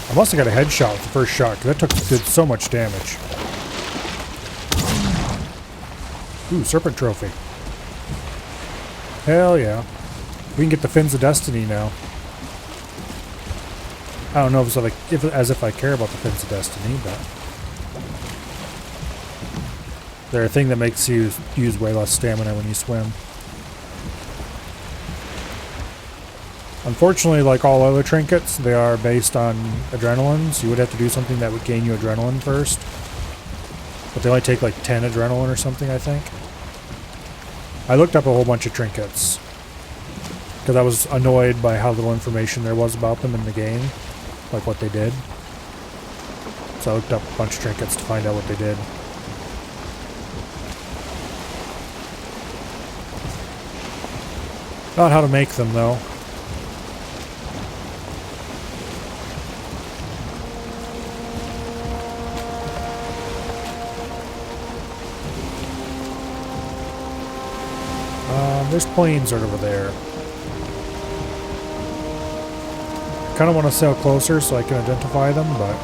I must have got a headshot with the first shot, because that did so much damage. Ooh, Serpent Trophy. Hell yeah. We can get the Fins of Destiny now. I don't know if it's as if I care about the Fins of Destiny, but... they're a thing that makes you use way less stamina when you swim. Unfortunately, like all other trinkets, they are based on adrenalines. You would have to do something that would gain you adrenaline first. But they only take like 10 adrenaline or something, I think. I looked up a whole bunch of trinkets. Because I was annoyed by how little information there was about them in the game. Like what they did. So I looked up a bunch of trinkets to find out what they did. Not how to make them, though. There's planes right over there. I kind of want to sail closer so I can identify them, but...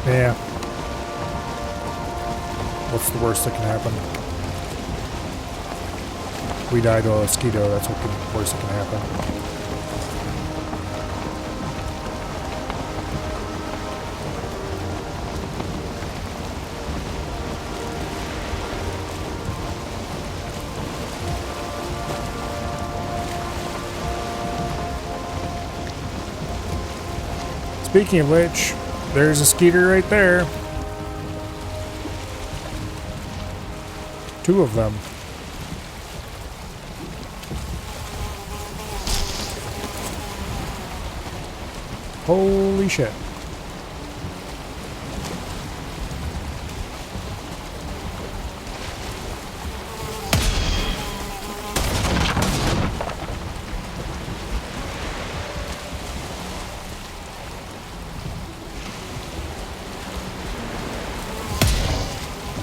yeah. What's the worst that can happen? We die to a mosquito, that's what the worst that can happen. Speaking of which, there's a skeeter right there. 2 of them. Holy shit.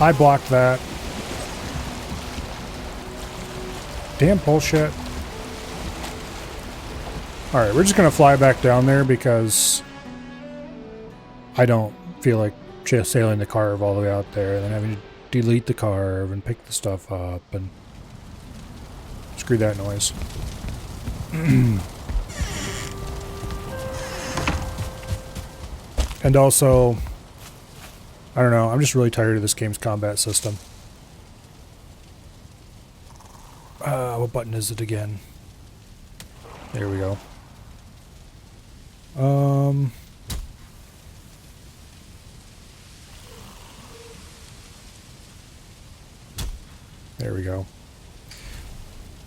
I blocked that. Damn bullshit. Alright, we're just gonna fly back down there because I don't feel like just sailing the carve all the way out there and then having to delete the carve and pick the stuff up and screw that noise. And also, I don't know, I'm just really tired of this game's combat system. What button is it again? There we go. There we go.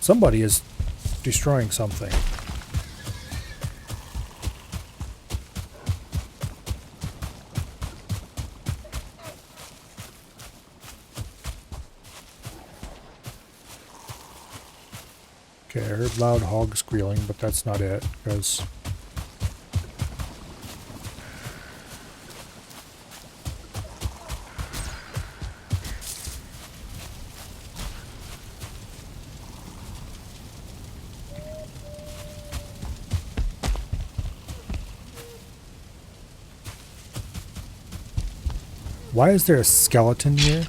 Somebody is destroying something. Okay, I heard loud hog squealing, but that's not it, because... why is there a skeleton here?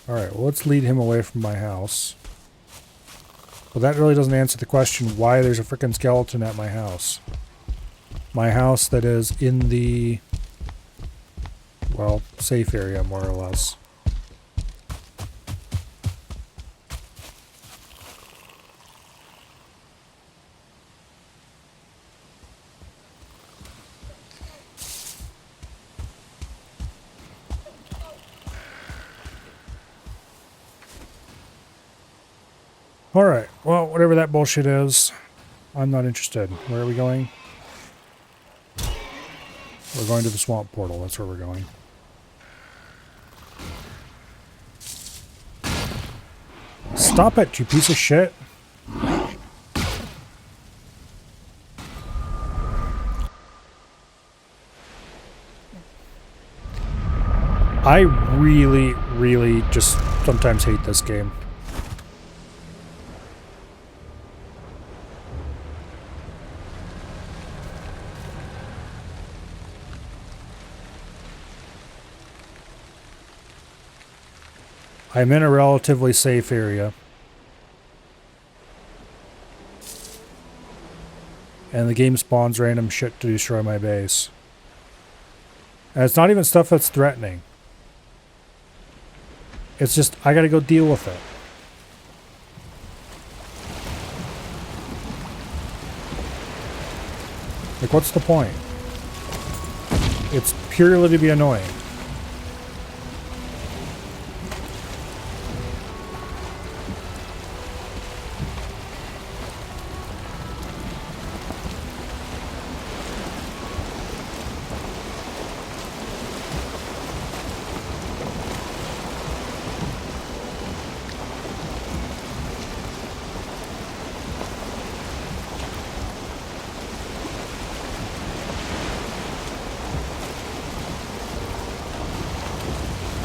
Alright, well, let's lead him away from my house. Well, that really doesn't answer the question why there's a frickin' skeleton at my house. My house that is in the, well, safe area, more or less. Alright, well, whatever that bullshit is, I'm not interested. Where are we going? We're going to the swamp portal, that's where we're going. Stop it, you piece of shit! I really, really just sometimes hate this game. I'm in a relatively safe area. And the game spawns random shit to destroy my base. And it's not even stuff that's threatening. It's just, I gotta go deal with it. Like, what's the point? It's purely to be annoying.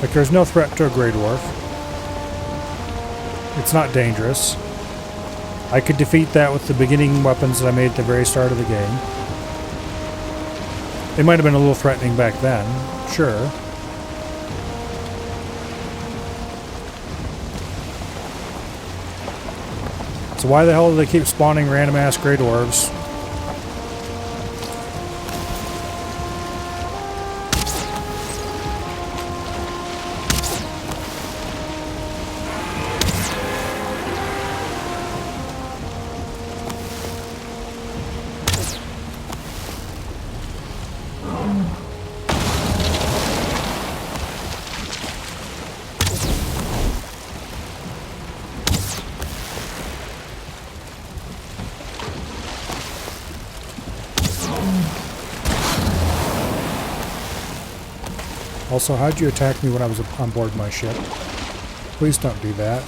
Like, there's no threat to a Grey Dwarf. It's not dangerous. I could defeat that with the beginning weapons that I made at the very start of the game. They might have been a little threatening back then, sure. So why the hell do they keep spawning random ass Grey Dwarves? Also, how'd you attack me when I was on board my ship? Please don't do that.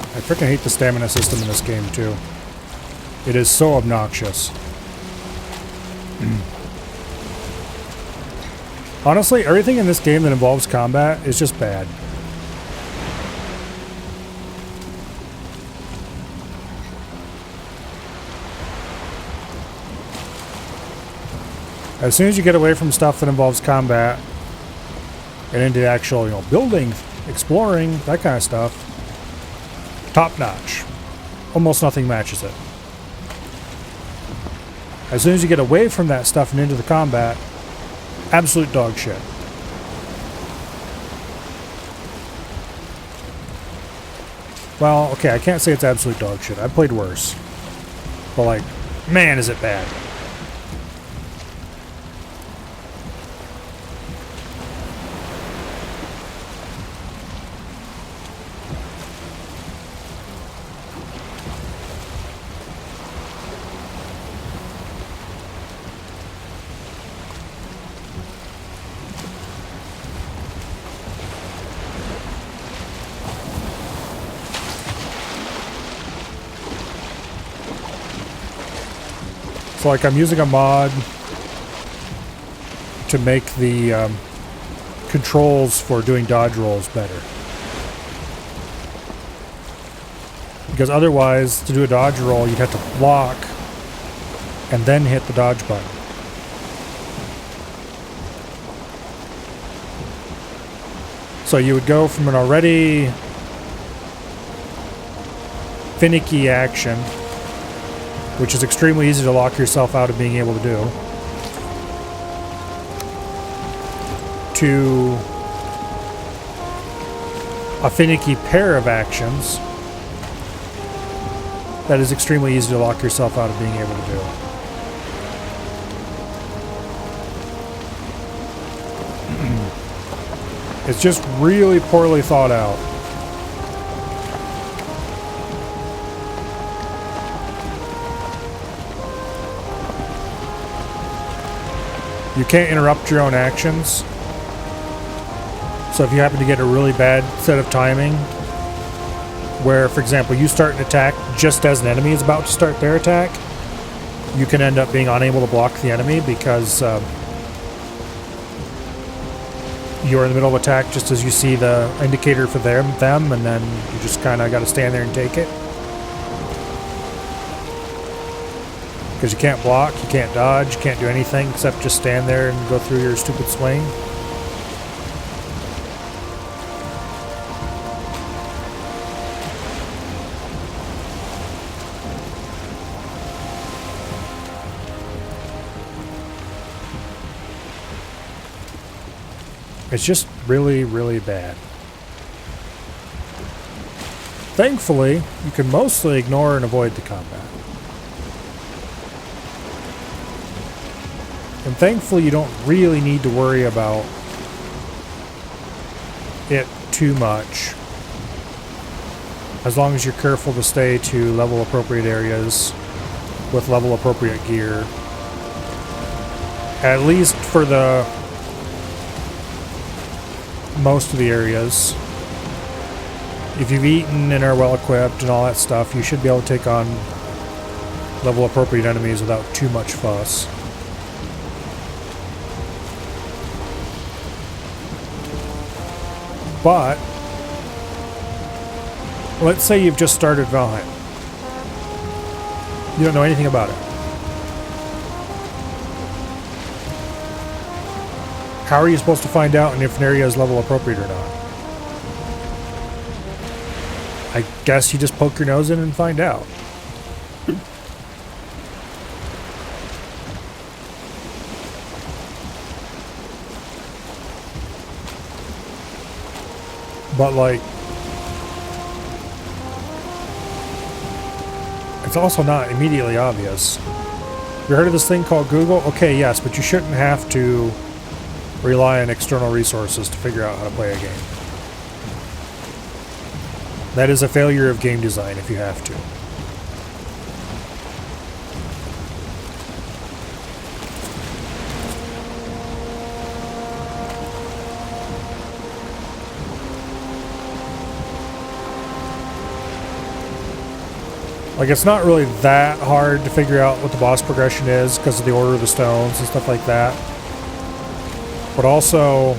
I freaking hate the stamina system in this game, too. It is so obnoxious. Honestly, everything in this game that involves combat is just bad. As soon as you get away from stuff that involves combat and into the actual, you know, building, exploring, that kind of stuff, top notch. Almost nothing matches it. As soon as you get away from that stuff and into the combat, absolute dog shit. Well, okay, I can't say it's absolute dog shit. I played worse. But like, man, is it bad. So like I'm using a mod to make the controls for doing dodge rolls better. Because otherwise, to do a dodge roll, you'd have to block and then hit the dodge button. So you would go from an already finicky action, which is extremely easy to lock yourself out of being able to do, to a finicky pair of actions that is extremely easy to lock yourself out of being able to do. It's just really poorly thought out. You can't interrupt your own actions. So if you happen to get a really bad set of timing, where, for example, you start an attack just as an enemy is about to start their attack, you can end up being unable to block the enemy because you're in the middle of attack just as you see the indicator for them, and then you just kind of got to stand there and take it. Because you can't block, you can't dodge, you can't do anything except just stand there and go through your stupid swing. It's just really, really bad. Thankfully, you can mostly ignore and avoid the combat. And thankfully, you don't really need to worry about it too much. As long as you're careful to stay to level appropriate areas with level appropriate gear. At least for the most of the areas. If you've eaten and are well equipped and all that stuff, you should be able to take on level appropriate enemies without too much fuss. But let's say you've just started Valheim. You don't know anything about it. How are you supposed to find out if an area is level appropriate or not? I guess you just poke your nose in and find out. But like, it's also not immediately obvious. You heard of this thing called Google? Okay, yes, but you shouldn't have to rely on external resources to figure out how to play a game. That is a failure of game design if you have to. Like, it's not really that hard to figure out what the boss progression is because of the order of the stones and stuff like that. But also,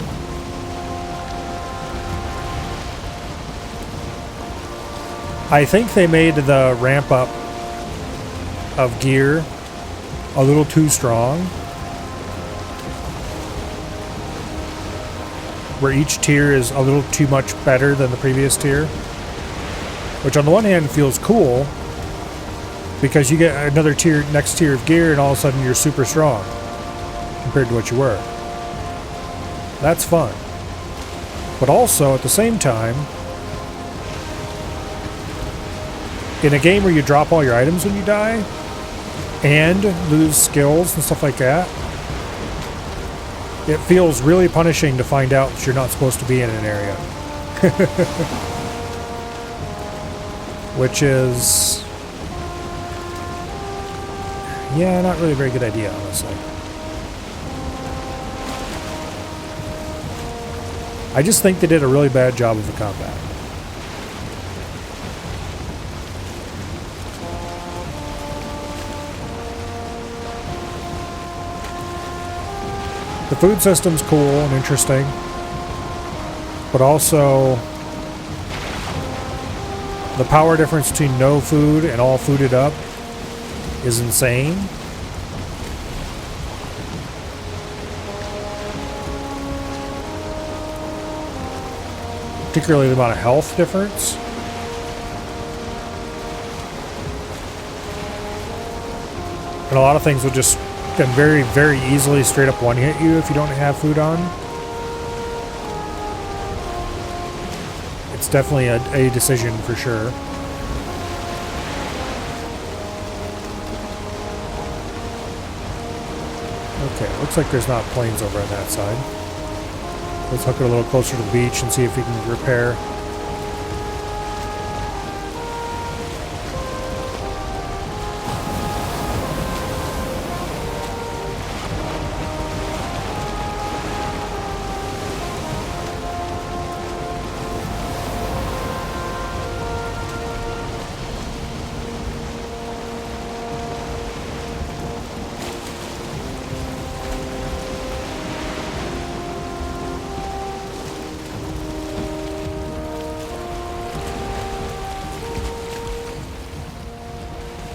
I think they made the ramp up of gear a little too strong, where each tier is a little too much better than the previous tier, which on the one hand feels cool because you get another tier, next tier of gear, and all of a sudden you're super strong compared to what you were. That's fun. But also, at the same time, in a game where you drop all your items when you die and lose skills and stuff like that, it feels really punishing to find out that you're not supposed to be in an area. Which is, yeah, not really a very good idea, honestly. I just think they did a really bad job of the combat. The food system's cool and interesting, but also the power difference between no food and all fooded up is insane. Particularly the amount of health difference. And a lot of things will just can very, very easily straight up one-hit you if you don't have food on. It's definitely a decision for sure. Okay, looks like there's not planes over on that side. Let's hook it a little closer to the beach and see if we can repair.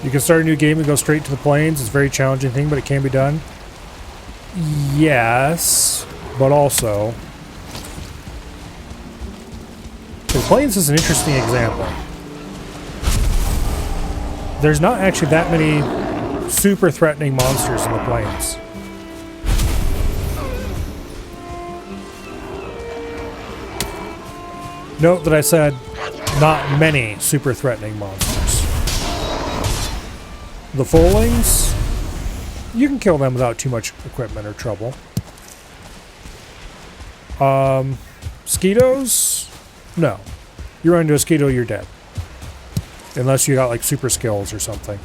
You can start a new game and go straight to the plains. It's a very challenging thing, but it can be done. Yes, but also, the plains is an interesting example. There's not actually that many super threatening monsters in the plains. Note that I said not many super threatening monsters. The Folings, you can kill them without too much equipment or trouble. Skeetos? No. You run into a Skeeto, you're dead. Unless you got like super skills or something.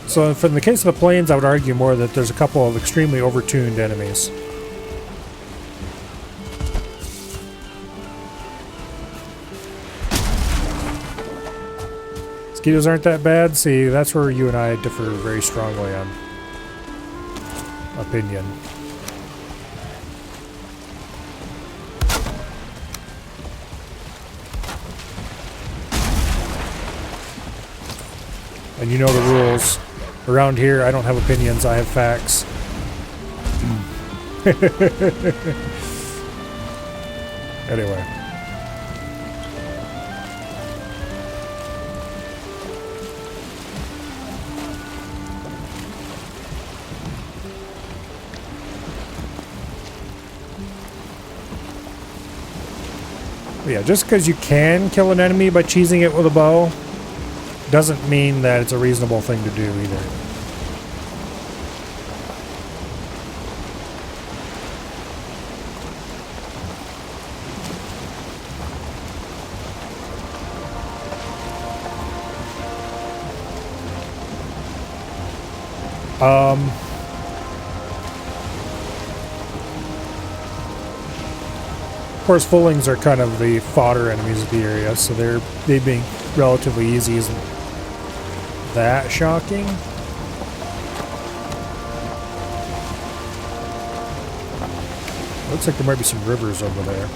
So if in the case of the plains, I would argue more that there's a couple of extremely overtuned enemies. Mosquitoes aren't that bad. See, that's where you and I differ very strongly on opinion. And you know the rules. Around here, I don't have opinions, I have facts. Anyway. Yeah, just because you can kill an enemy by cheesing it with a bow doesn't mean that it's a reasonable thing to do either. Of course, Fullings are kind of the fodder enemies of the area, so they being relatively easy isn't that shocking. Looks like there might be some rivers over there.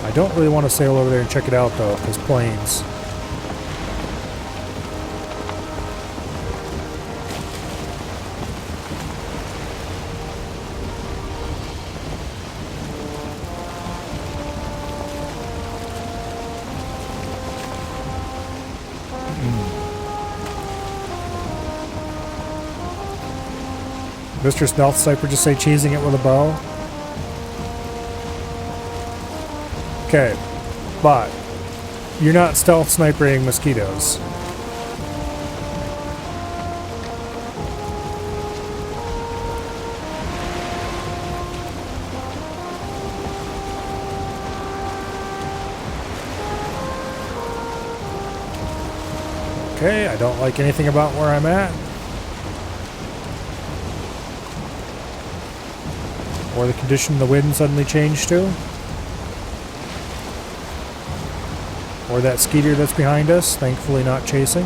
I don't really want to sail over there and check it out though, because plains. Mr. Stealth Sniper just say cheesing it with a bow. Okay, but you're not stealth snipering mosquitoes. Okay, I don't like anything about where I'm at. Or the condition the wind suddenly changed to. Or that skeeter that's behind us, thankfully not chasing.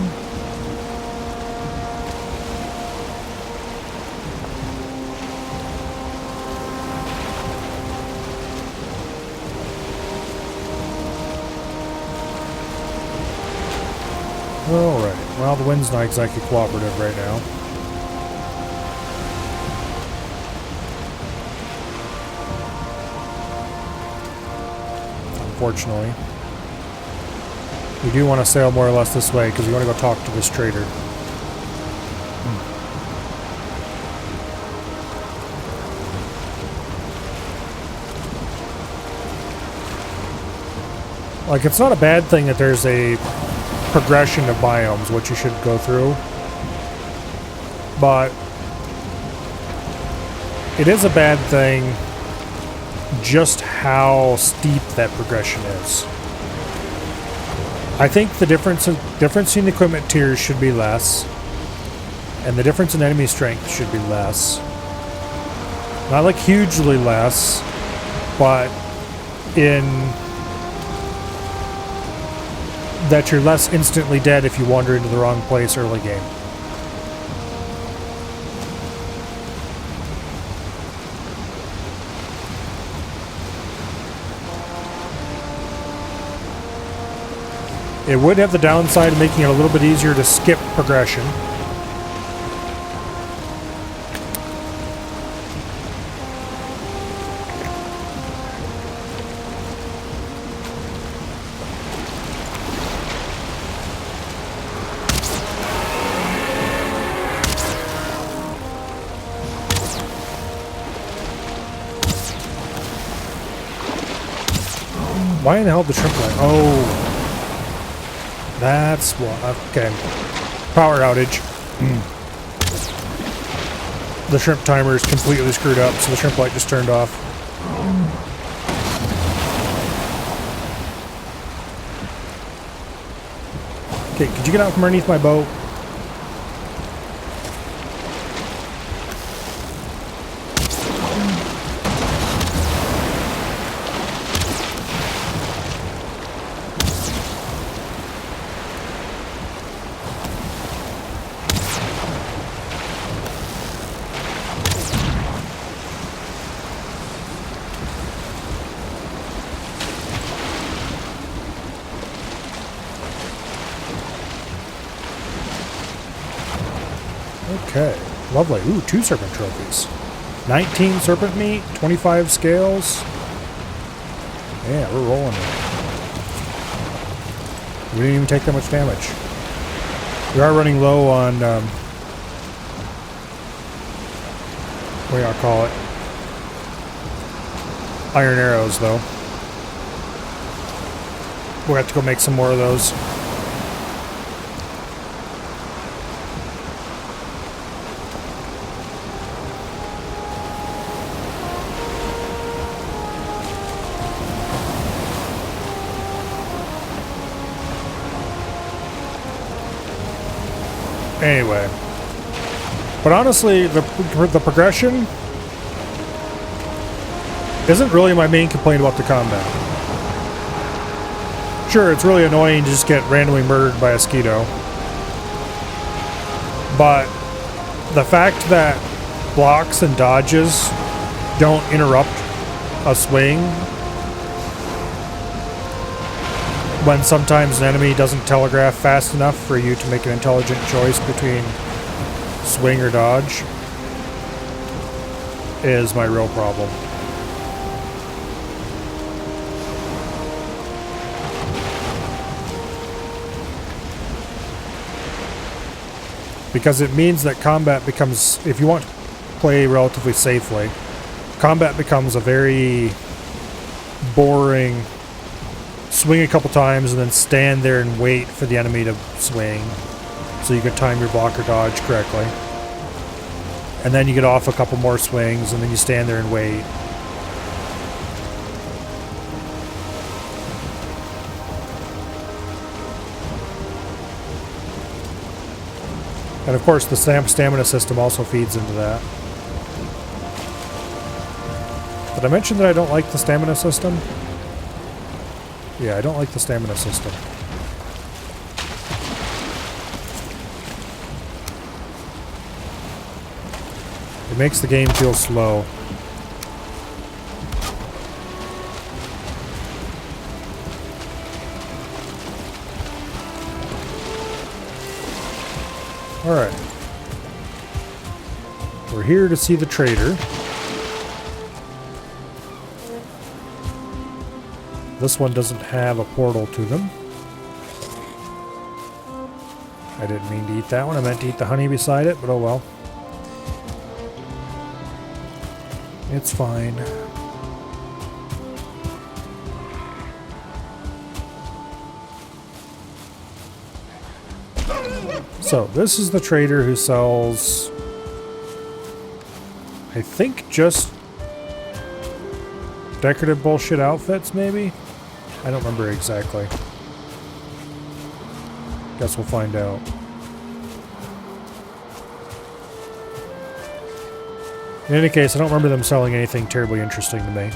Alright, well the wind's not exactly cooperative right now. Unfortunately. We do want to sail more or less this way because we want to go talk to this trader. Like, it's not a bad thing that there's a progression of biomes, which you should go through. But it is a bad thing just how steep that progression is. I think the difference in equipment tiers should be less, and the difference in enemy strength should be less. Not like hugely less, but in that you're less instantly dead if you wander into the wrong place early game. It would have the downside of making it a little bit easier to skip progression. Why in the hell the shrimp light? Oh. That's what. Okay. Power outage. The shrimp timer is completely screwed up, so the shrimp light just turned off. Okay, could you get out from underneath my boat? Okay, lovely. Ooh, 2 serpent trophies. 19 serpent meat, 25 scales. Yeah, we're rolling it. We didn't even take that much damage. We are running low on, what do y'all call it? Iron arrows, though. We'll have to go make some more of those. Anyway, but honestly, the progression isn't really my main complaint about the combat. Sure, it's really annoying to just get randomly murdered by a Skeeto, but the fact that blocks and dodges don't interrupt a swing when sometimes an enemy doesn't telegraph fast enough for you to make an intelligent choice between swing or dodge is my real problem. Because it means that combat becomes, if you want to play relatively safely, combat becomes a very boring swing a couple times and then stand there and wait for the enemy to swing so you can time your block or dodge correctly. And then you get off a couple more swings and then you stand there and wait. And of course the stamina system also feeds into that. Did I mention that I don't like the stamina system? Yeah, I don't like the stamina system. It makes the game feel slow. Alright. We're here to see the trader. This one doesn't have a portal to them. I didn't mean to eat that one. I meant to eat the honey beside it, but oh well. It's fine. So, this is the trader who sells, I think, just decorative bullshit outfits, maybe? I don't remember exactly. Guess we'll find out. In any case, I don't remember them selling anything terribly interesting to me.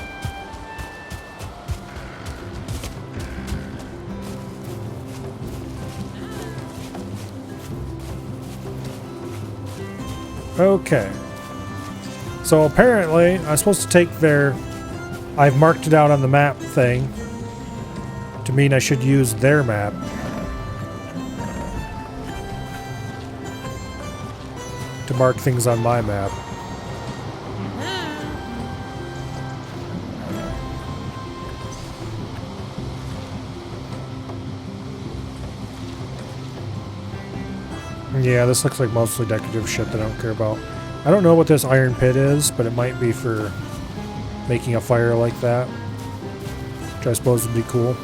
Okay. So apparently, I'm supposed to take their... I've marked it out on the map thing to mean I should use their map. To mark things on my map. Yeah, this looks like mostly decorative shit that I don't care about. I don't know what this iron pit is, but it might be for making a fire like that. Which which I suppose would be cool.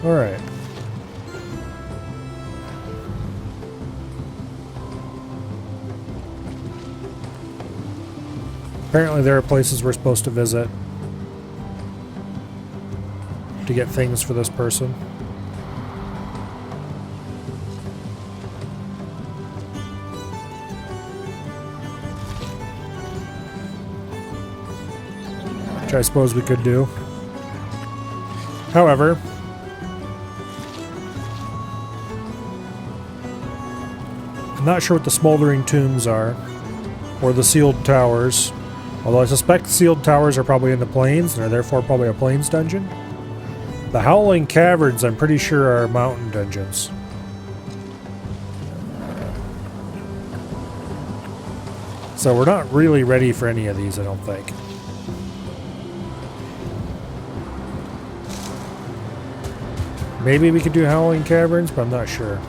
Alright. Apparently there are places we're supposed to visit to get things for this person. Which I suppose we could do. However, I'm not sure what the smoldering tombs are, or the sealed towers. Although I suspect sealed towers are probably in the plains, and are therefore probably a plains dungeon. The Howling Caverns, I'm pretty sure, are mountain dungeons. So we're not really ready for any of these, I don't think. Maybe we could do Howling Caverns, but I'm not sure.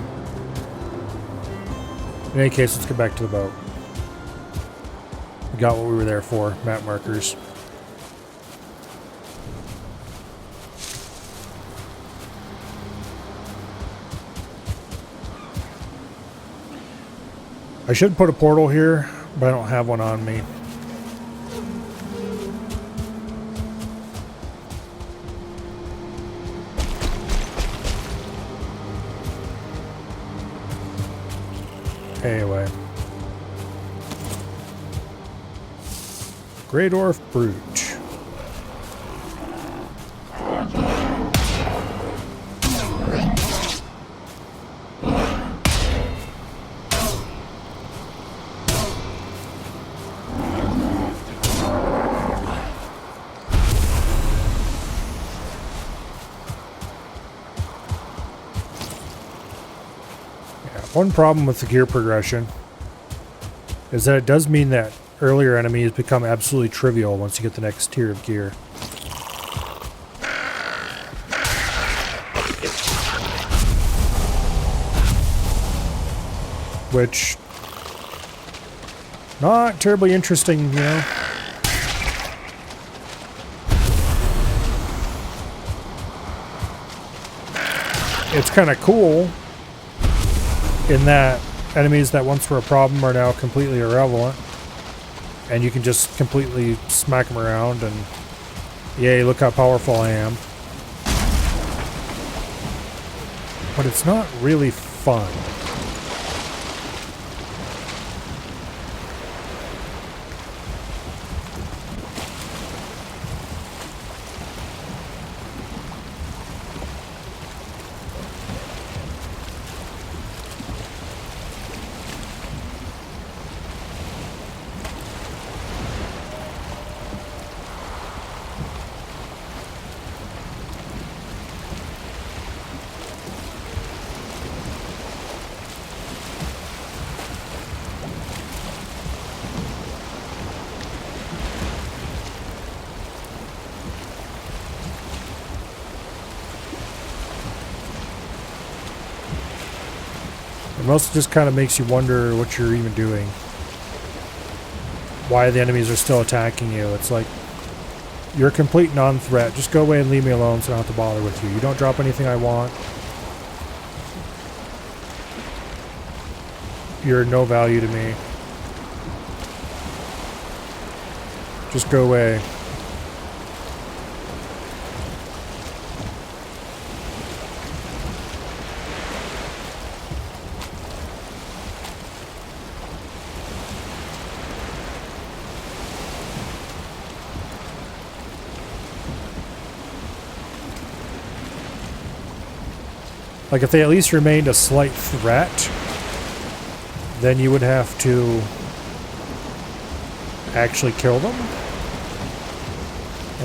In any case, let's get back to the boat. We got what we were there for, map markers. I should put a portal here, but I don't have one on me. Anyway. Grey Dwarf Brute. One problem with the gear progression is that it does mean that earlier enemies become absolutely trivial once you get the next tier of gear. Which, not terribly interesting, you know. It's kind of cool in that enemies that once were a problem are now completely irrelevant, and you can just completely smack them around and yay, look how powerful I am. But it's not really fun. It mostly just kind of makes you wonder what you're even doing. Why the enemies are still attacking you. It's like, you're a complete non-threat. Just go away and leave me alone so I don't have to bother with you. You don't drop anything I want. You're no value to me. Just go away. Like, if they at least remained a slight threat, then you would have to actually kill them.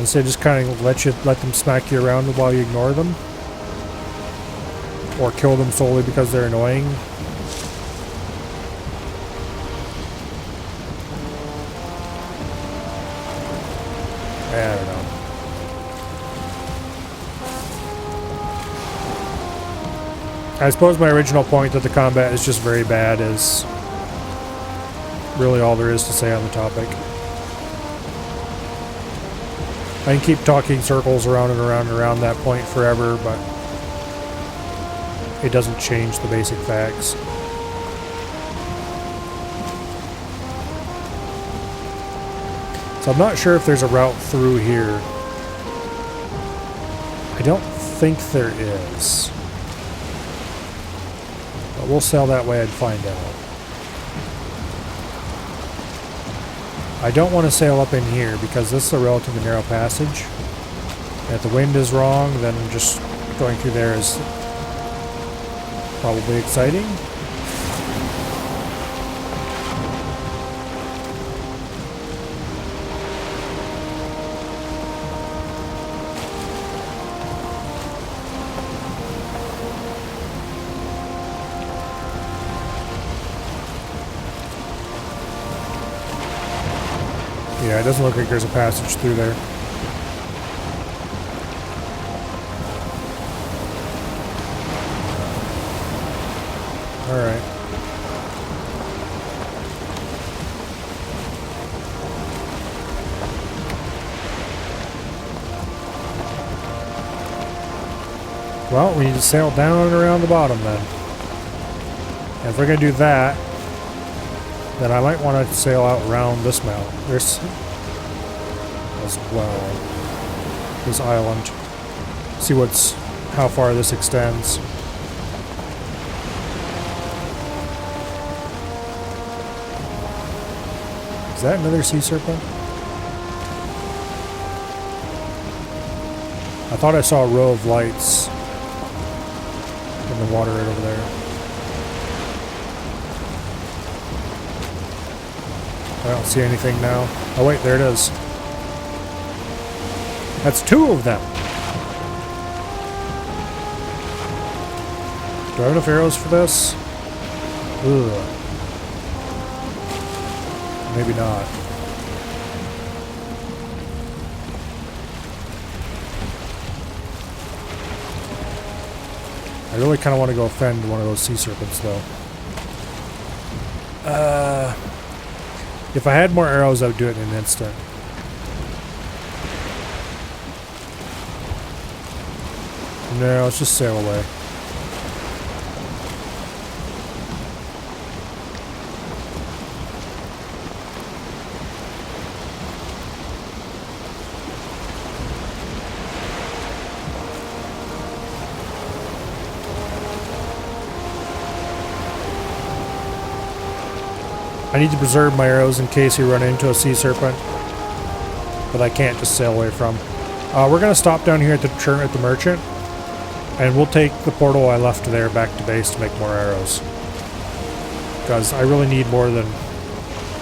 Instead, just kind of let them smack you around while you ignore them. Or kill them solely because they're annoying. I don't know. I suppose my original point that the combat is just very bad is really all there is to say on the topic. I can keep talking circles around and around and around that point forever, but it doesn't change the basic facts. So I'm not sure if there's a route through here. I don't think there is. But we'll sail that way and find out. I don't want to sail up in here because this is a relatively narrow passage. And if the wind is wrong, then just going through there is probably exciting. Yeah, it doesn't look like there's a passage through there. Alright. Well, we need to sail down and around the bottom then. And if we're going to do that, then I might want to sail out around this mountain. There's as well this island. See how far this extends. Is that another sea serpent? I thought I saw a row of lights in the water right over there. I don't see anything now. Oh wait, there it is. That's two of them. Do I have enough arrows for this? Ugh. Maybe not. I really kind of want to go offend one of those sea serpents though. If I had more arrows, I would do it in an instant. No, let's just sail away. I need to preserve my arrows in case we run into a sea serpent that I can't just sail away from. We're going to stop down here at the merchant, and we'll take the portal I left there back to base to make more arrows. Because I really need more than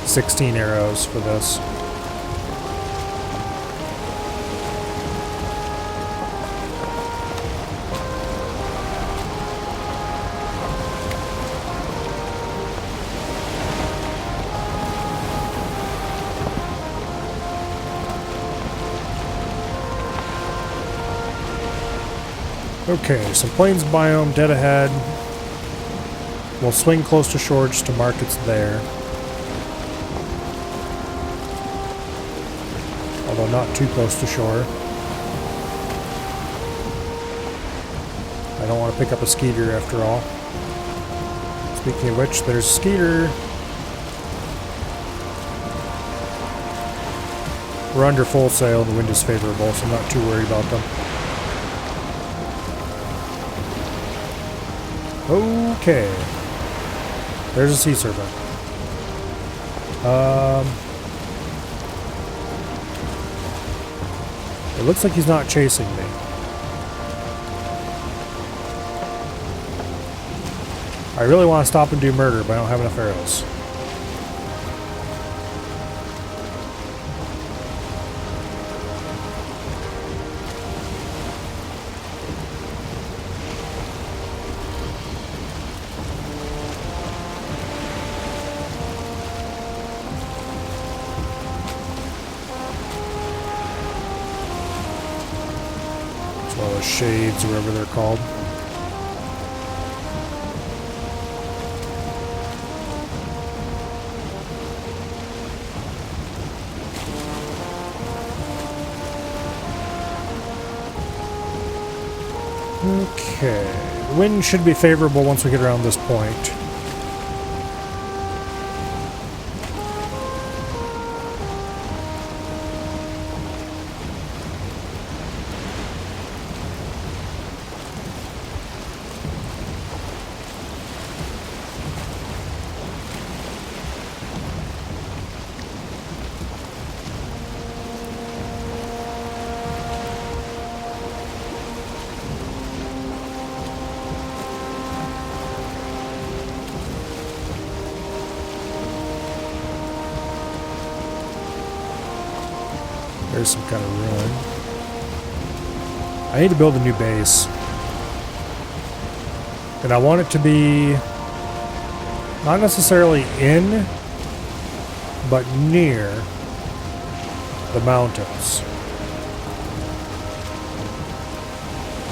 16 arrows for this. Okay, some plains biome dead ahead. We'll swing close to shore just to mark it's there. Although not too close to shore. I don't want to pick up a skeeter after all. Speaking of which, there's a skeeter. We're under full sail, the wind is favorable, so I'm not too worried about them. Okay. There's a sea serpent. It looks like he's not chasing me. I really want to stop and do murder, but I don't have enough arrows. Shades, or whatever they're called. Okay. The wind should be favorable once we get around this point. There's some kind of ruin. I need to build a new base. And I want it to be not necessarily in, but near the mountains.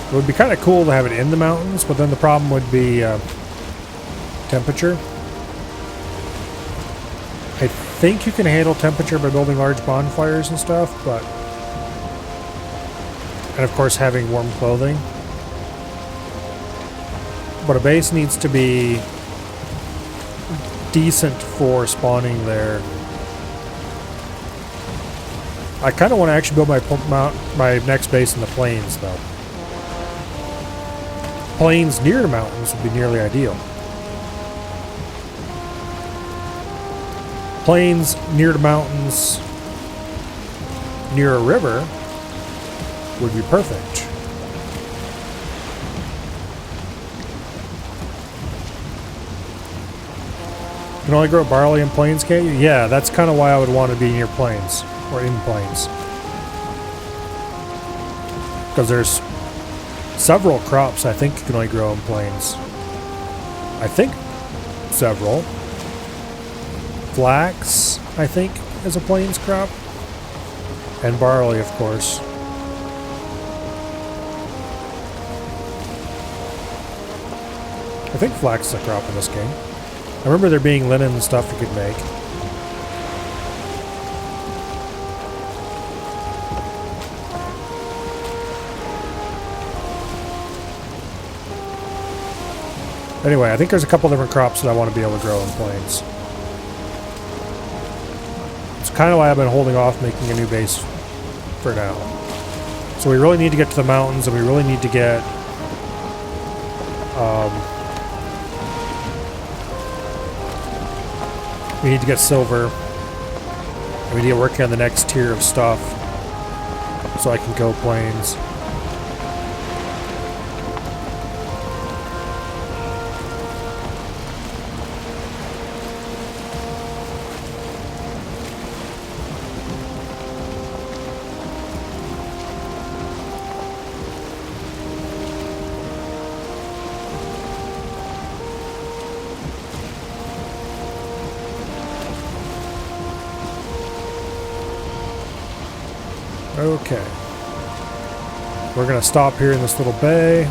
It would be kind of cool to have it in the mountains, but then the problem would be temperature. I think you can handle temperature by building large bonfires and stuff, but... And of course having warm clothing. But a base needs to be decent for spawning there. I kind of want to actually build my next base in the plains, though. Plains near the mountains would be nearly ideal. Plains near the mountains, near a river, would be perfect. You can only grow barley in plains, can't you? Yeah, that's kind of why I would want to be near plains, or in plains. Because there's several crops I think you can only grow in plains. I think several. Flax, I think, is a plains crop. And barley, of course. I think flax is a crop in this game. I remember there being linen and stuff you could make. Anyway, I think there's a couple different crops that I want to be able to grow in plains. Kind of why I've been holding off making a new base for now. So we really need to get to the mountains, and we really need to get silver, and we need to get working on the next tier of stuff so I can go plains. Okay. We're going to stop here in this little bay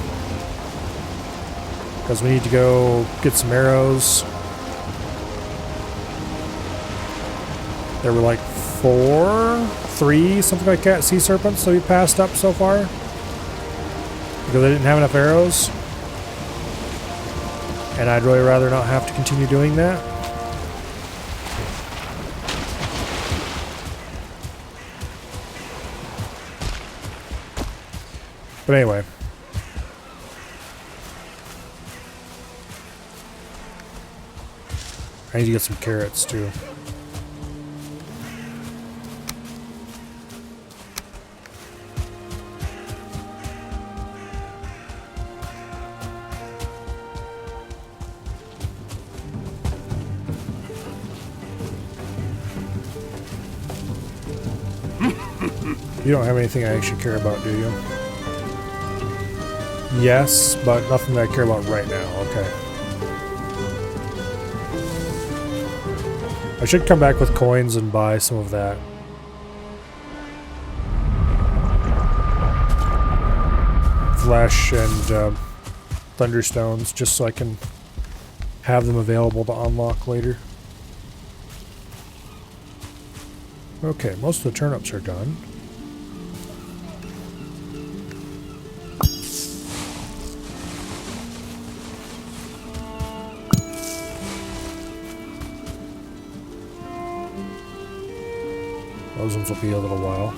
because we need to go get some arrows. There were like 3, something like that, sea serpents that we passed up so far because I didn't have enough arrows. And I'd really rather not have to continue doing that. But anyway. I need to get some carrots too. You don't have anything I actually care about, do you? Yes, but nothing that I care about right now. Okay. I should come back with coins and buy some of that. Flesh and thunderstones, just so I can have them available to unlock later. Okay, most of the turnips are done. Those ones will be a little while.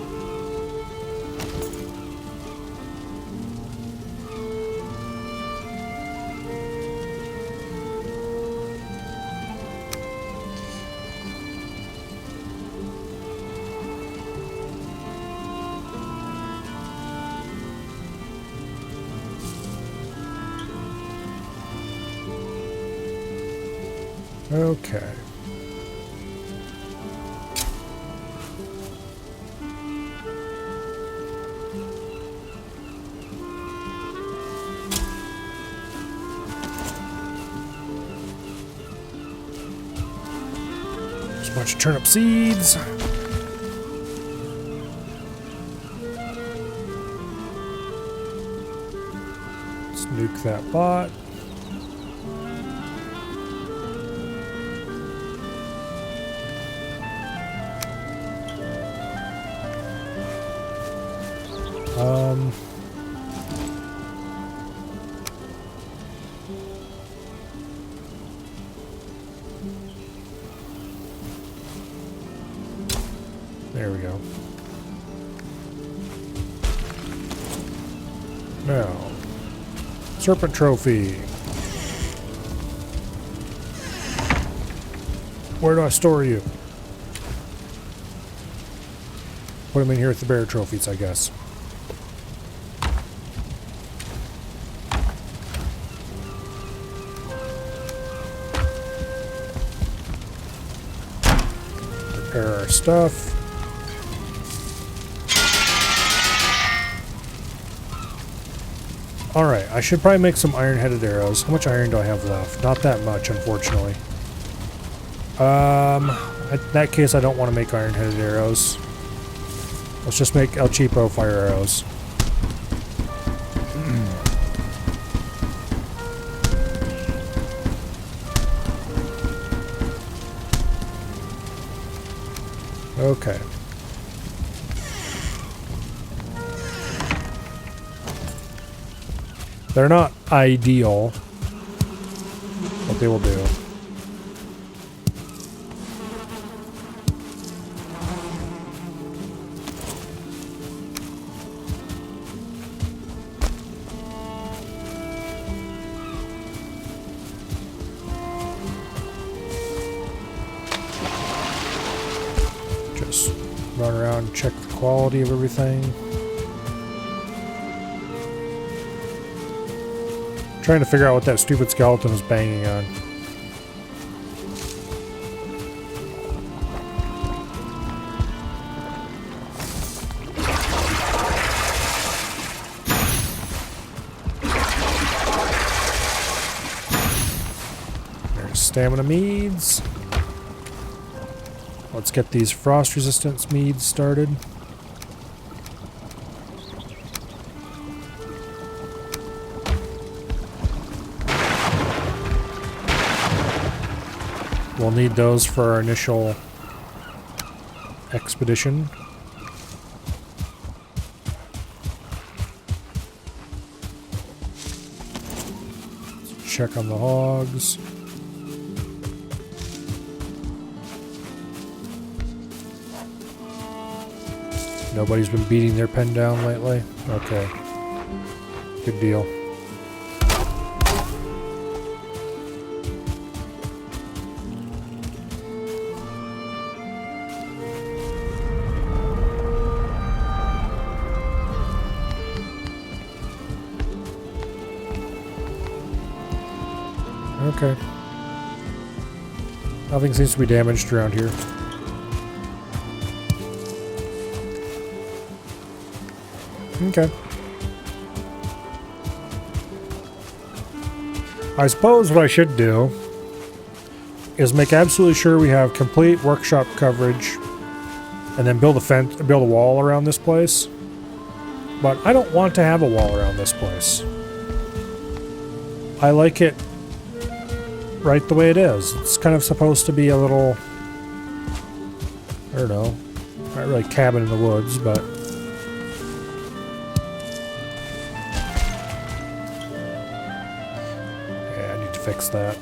Okay. There's a bunch of turnip seeds. Let's nuke that bot. There we go. Now, serpent trophy. Where do I store you? Put them in here with the bear trophies, I guess. Prepare our stuff. Alright, I should probably make some iron-headed arrows. How much iron do I have left? Not that much, unfortunately. In that case, I don't want to make iron-headed arrows. Let's just make El Cheapo fire arrows. Okay. They're not ideal, but they will do. Just run around and check the quality of everything. Trying to figure out what that stupid skeleton is banging on. There's stamina meads. Let's get these frost resistance meads started. We'll need those for our initial expedition. Let's check on the hogs. Nobody's been beating their pen down lately? Okay. Good deal. Okay. Nothing seems to be damaged around here. Okay. I suppose what I should do is make absolutely sure we have complete workshop coverage and then build a wall around this place. But I don't want to have a wall around this place. I like it right the way it is. It's kind of supposed to be a little, I don't know, not really cabin in the woods, but yeah, I need to fix that.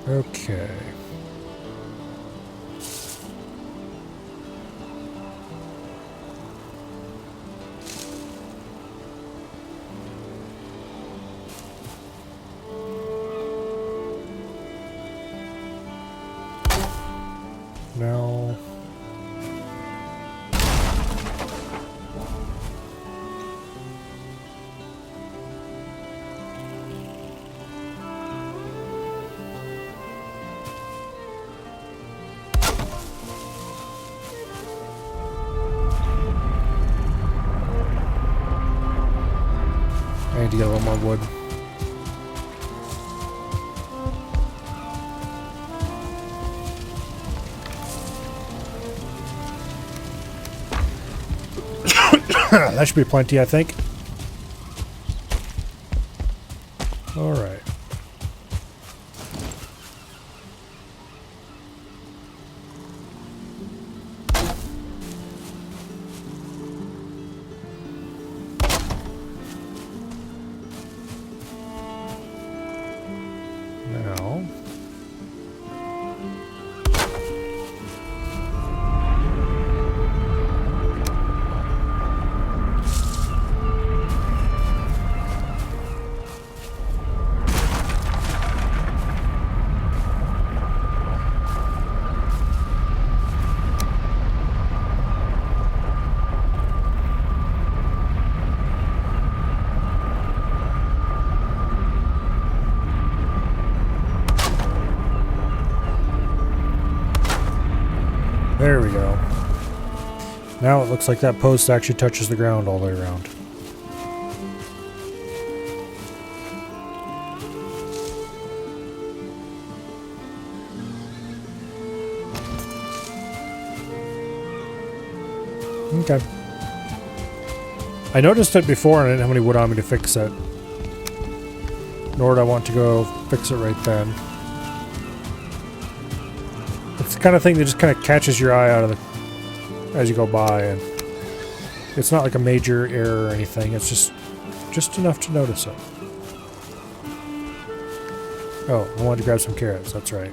Okay. Now... I need to get a little more wood. That should be plenty, I think. All right. Now... There we go. Now it looks like that post actually touches the ground all the way around. Okay. I noticed it before and I didn't have any wood on me to fix it. Nor do I want to go fix it right then. It's the kind of thing that just kind of catches your eye out of the as you go by, and it's not like a major error or anything. It's just enough to notice it. Oh, I wanted to grab some carrots. That's right.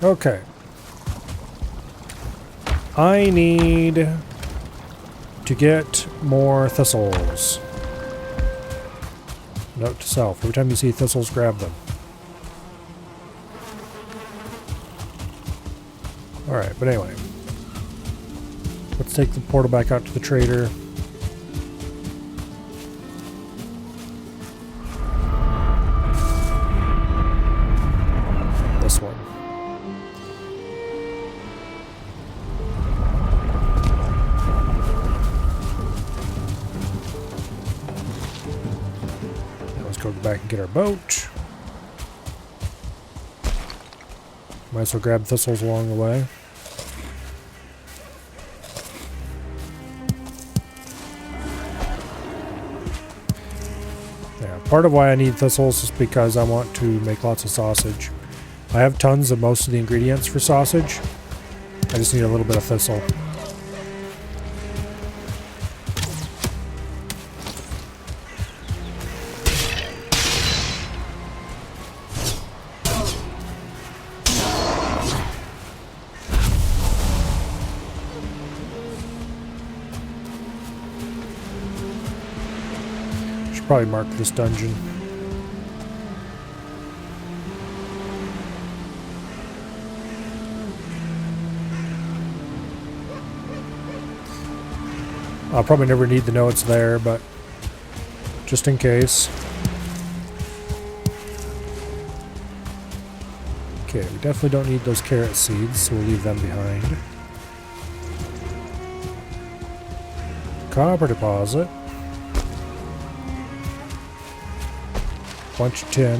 Okay. I need to get more thistles. Note to self, every time you see thistles, grab them. Alright, but anyway. Let's take the portal back out to the trader. This one. Go back and get our boat. Might as well grab thistles along the way. Yeah, part of why I need thistles is because I want to make lots of sausage. I have tons of most of the ingredients for sausage. I just need a little bit of thistle. Probably mark this dungeon. I'll probably never need to know it's there, but just in case. Okay, we definitely don't need those carrot seeds, so we'll leave them behind. Copper deposit. Bunch of tin.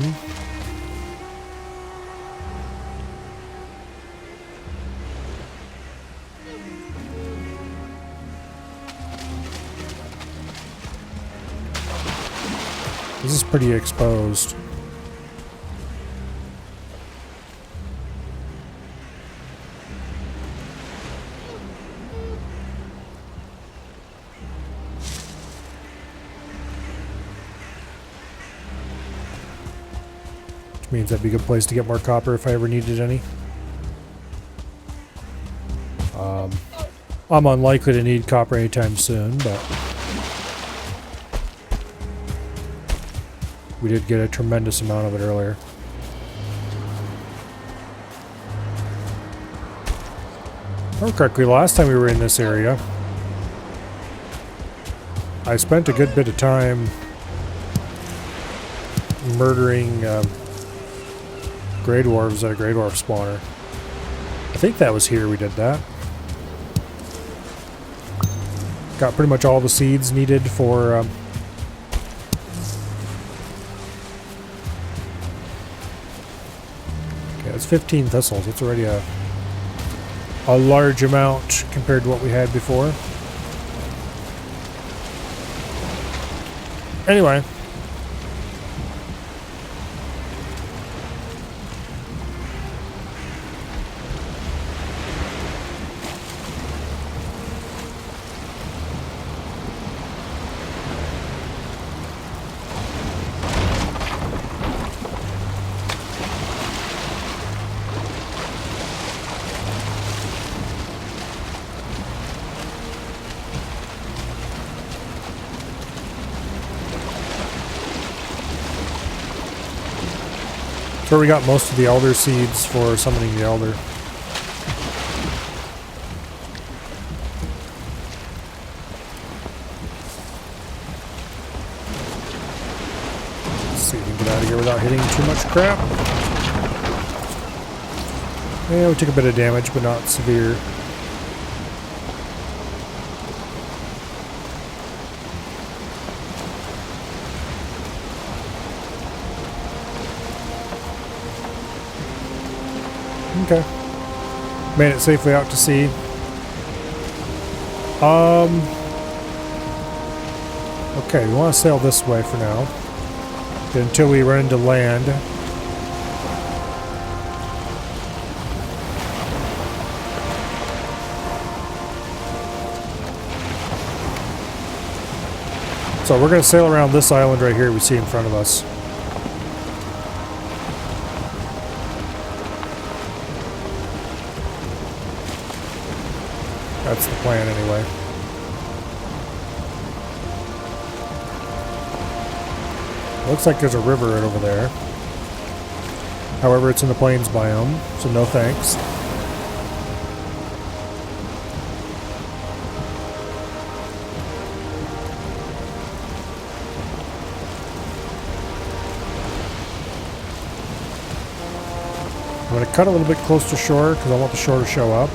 This is pretty exposed. Means that'd be a good place to get more copper if I ever needed any. I'm unlikely to need copper anytime soon, but we did get a tremendous amount of it earlier. If I remember correctly, last time we were in this area, I spent a good bit of time murdering Grey Dwarves at a Grey Dwarf spawner. I think that was here we did that. Got pretty much all the seeds needed for okay, it's 15 thistles. It's already a large amount compared to what we had before. Anyway. Where we got most of the elder seeds for summoning the elder. Let's see if we can get out of here without hitting too much crap. Yeah, we took a bit of damage, but not severe. Okay. Made it safely out to sea. Okay, we want to sail this way for now. Until we run into land. So we're going to sail around this island right here we see in front of us. That's the plan anyway. Looks like there's a river right over there. However, it's in the plains biome, so no thanks. I'm going to cut a little bit close to shore because I want the shore to show up.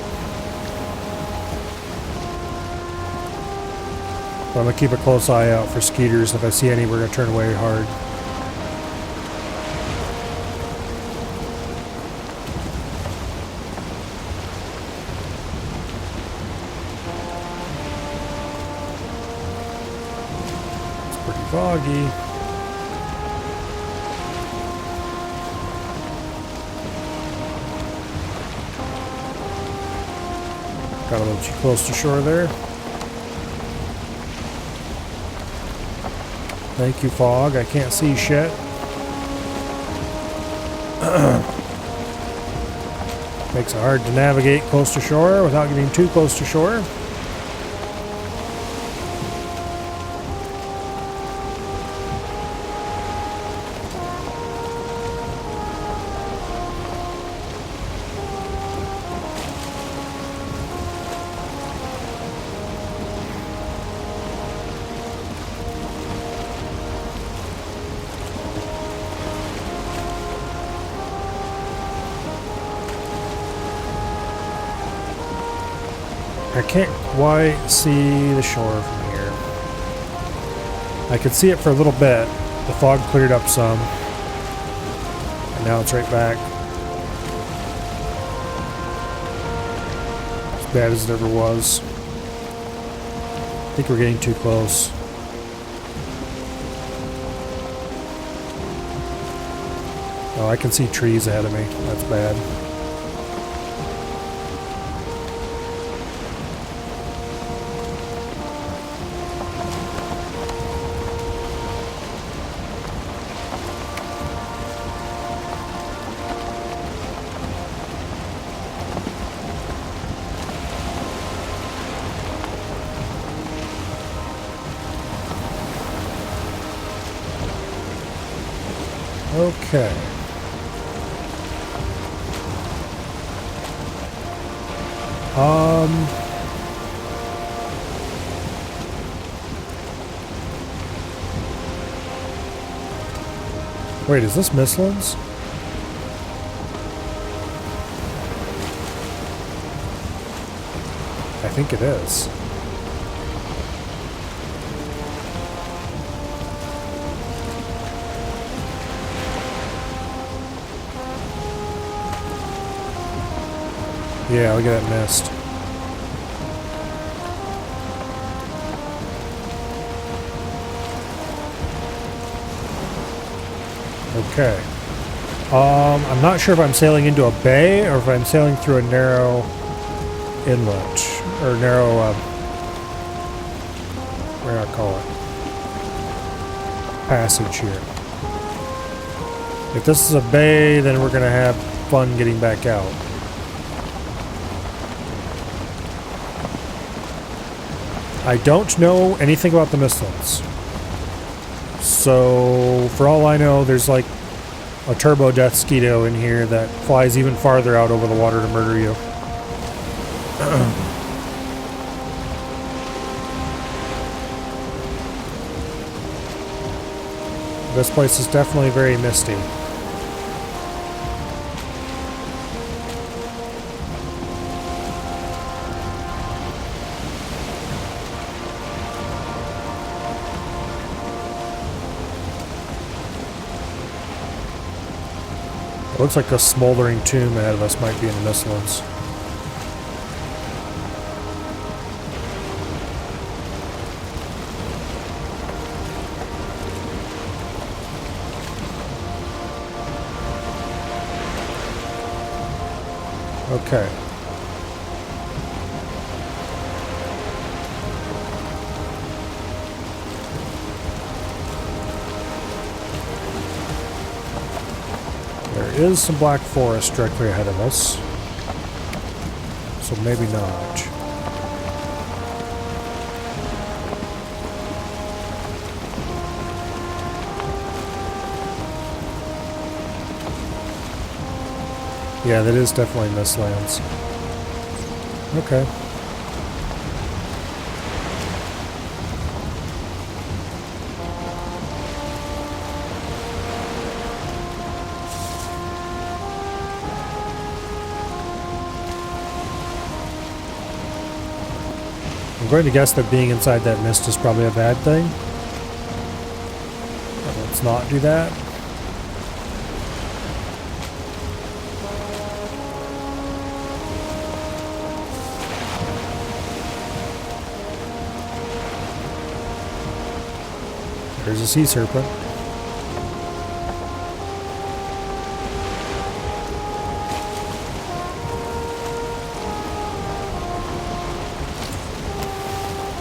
But I'm going to keep a close eye out for skeeters. If I see any, we're going to turn away hard. It's pretty foggy. Got a little too close to shore there. Thank you, fog. I can't see shit. Makes it hard to navigate close to shore without getting too close to shore. I can't quite see the shore from here. I could see it for a little bit. The fog cleared up some. And now it's right back. As bad as it ever was. I think we're getting too close. Oh, I can see trees ahead of me. That's bad. Okay. Wait, is this Mistlands? I think it is. Yeah, look at that mist. Okay. I'm not sure if I'm sailing into a bay or if I'm sailing through a narrow inlet or narrow, what do I call it? Passage here. If this is a bay, then we're gonna have fun getting back out. I don't know anything about the Mistlands. So, for all I know, there's like a turbo death skeeto in here that flies even farther out over the water to murder you. This place is definitely very misty. It looks like a smoldering tomb ahead of us might be in the Mistlands. Okay. There is some black forest directly ahead of us, so maybe not. Yeah, that is definitely Mistlands. Okay. I'm going to guess that being inside that mist is probably a bad thing. But let's not do that. There's a sea serpent.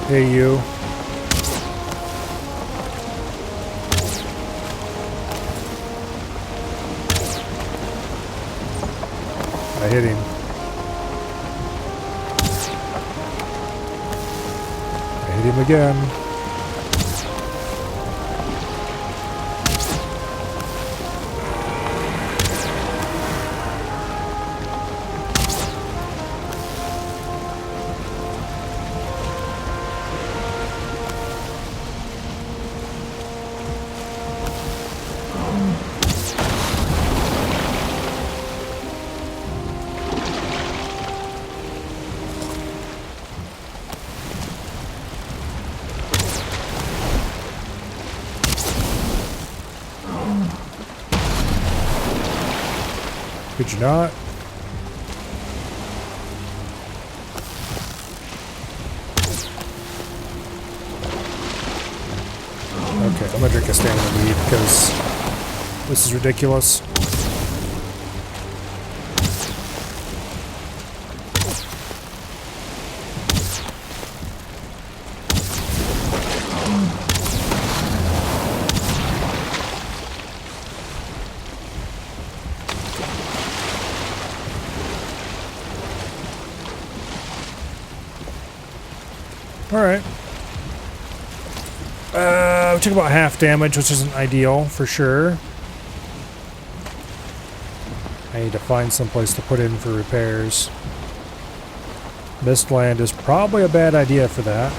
Hey, you. I hit him. I hit him again. Could you not? Okay, I'm gonna drink a stamina mead because this is ridiculous. Alright. We took about half damage, which isn't ideal, for sure. I need to find some place to put in for repairs. Mistland is probably a bad idea for that.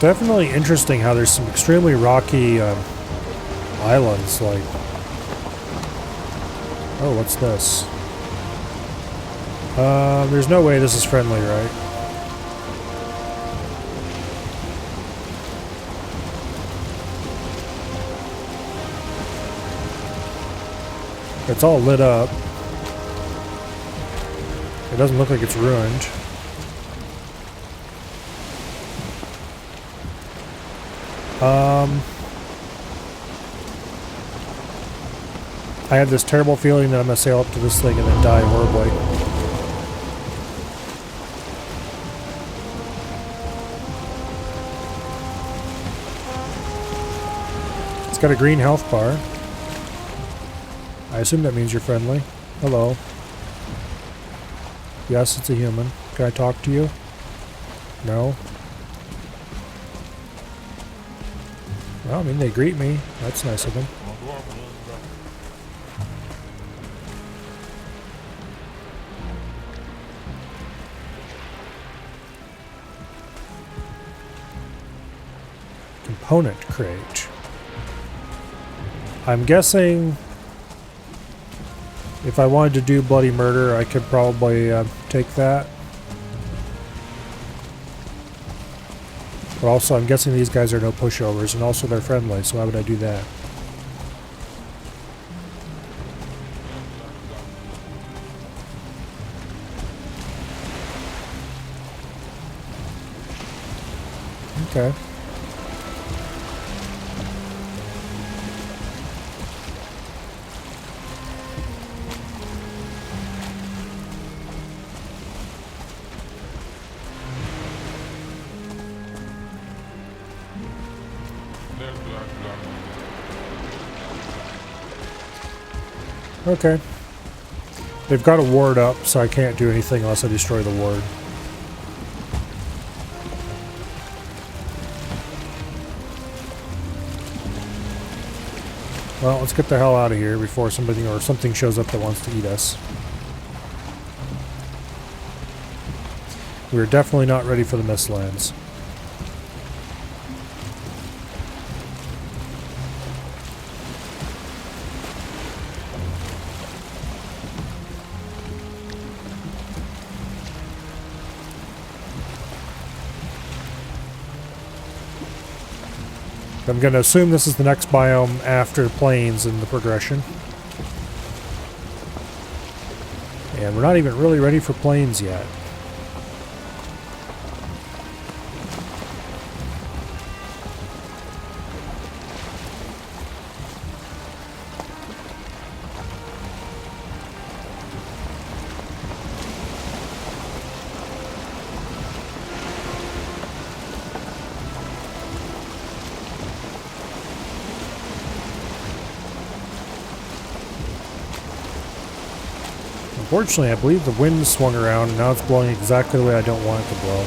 Definitely interesting how there's some extremely rocky islands, like... Oh, what's this? There's no way this is friendly, right? It's all lit up. It doesn't look like it's ruined. I have this terrible feeling that I'm going to sail up to this thing and then die horribly. It's got a green health bar. I assume that means you're friendly. Hello. Yes, it's a human. Can I talk to you? No? Well, I mean, they greet me. That's nice of them. Component crate. I'm guessing if I wanted to do bloody murder, I could probably take that. But also, I'm guessing these guys are no pushovers, and also they're friendly, so why would I do that? Okay. Okay. They've got a ward up, so I can't do anything unless I destroy the ward. Well, let's get the hell out of here before somebody or something shows up that wants to eat us. We're definitely not ready for the Mistlands. I'm going to assume this is the next biome after plains in the progression. And we're not even really ready for plains yet. Unfortunately, I believe the wind swung around and now it's blowing exactly the way I don't want it to blow.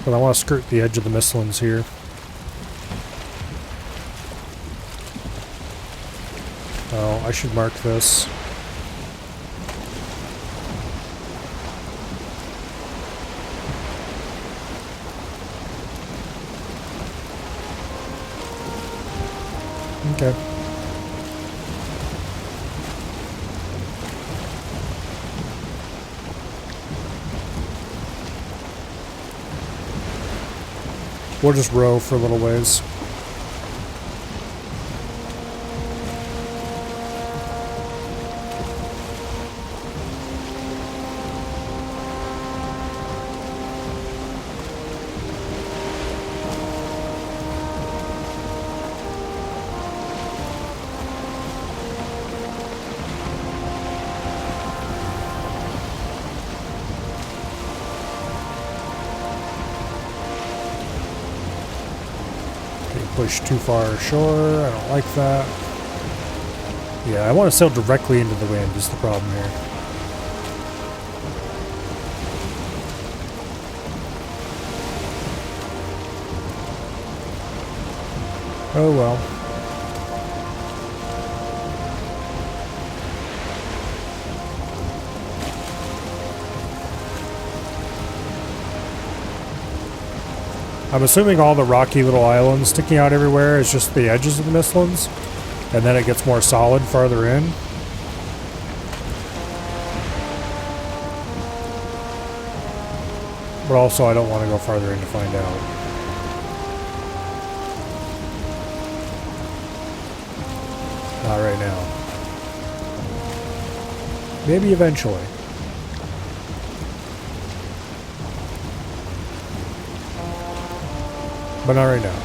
But I want to skirt the edge of the Mistlands here. Oh, I should mark this. Okay. We'll just row for a little ways. push too far ashore. I don't like that. Yeah, I want to sail directly into the wind is the problem here. Oh well. I'm assuming all the rocky little islands sticking out everywhere is just the edges of the mistlands, and then it gets more solid farther in. But also I don't want to go farther in to find out. Not right now. Maybe eventually. But not right now.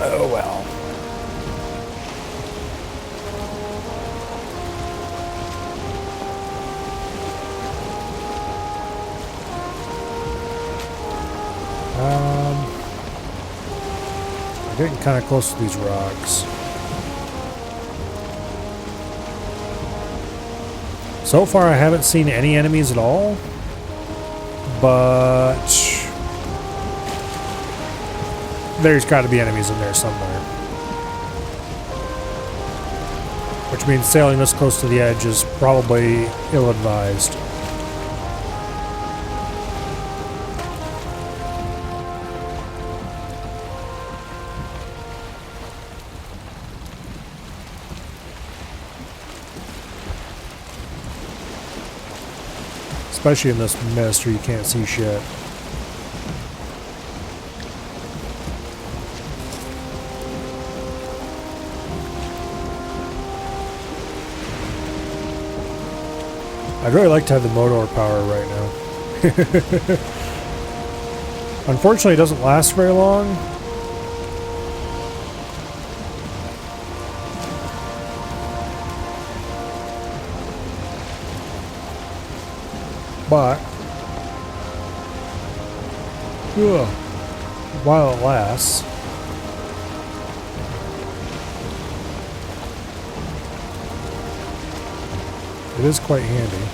Oh well. I'm getting kind of close to these rocks. So far I haven't seen any enemies at all, but there's got to be enemies in there somewhere. Which means sailing this close to the edge is probably ill-advised. Especially in this mist where you can't see shit. I'd really like to have the motor power right now. Unfortunately, it doesn't last very long. But while it lasts, it is quite handy.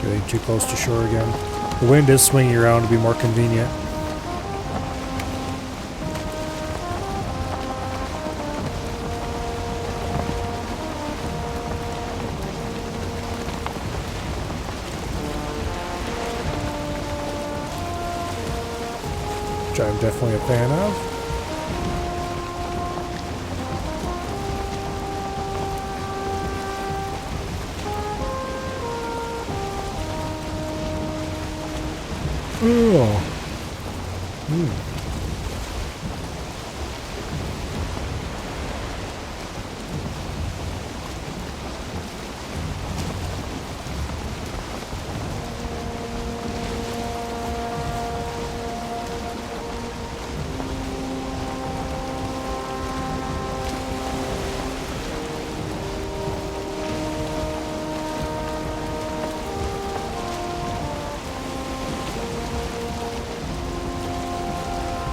Getting too close to shore again. The wind is swinging around to be more convenient. Which I'm definitely a fan of. Oh.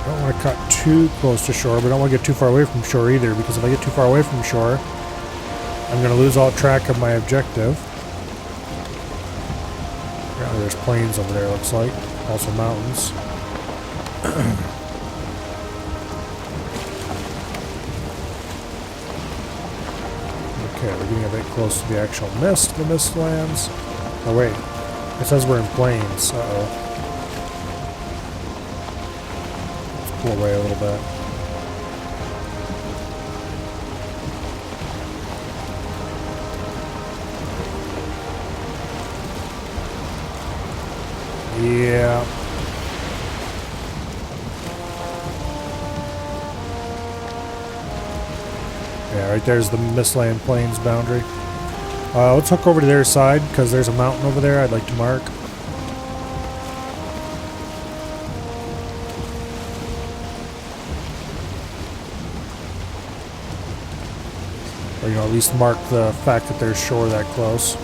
I don't want to cut too close to shore, but I don't want to get too far away from shore either, because if I get too far away from shore, I'm going to lose all track of my objective. Apparently there's plains over there, looks like. Also mountains. Okay, we're getting a bit close to the actual mist, the mist lands. Oh wait, It says we're in plains. Uh-oh. Let's pull away a little bit. Yeah. Yeah, right there's the Mistland Plains boundary. Let's hook over to their side, because there's a mountain over there I'd like to mark. Or, you know, at least mark the fact that there's shore that close.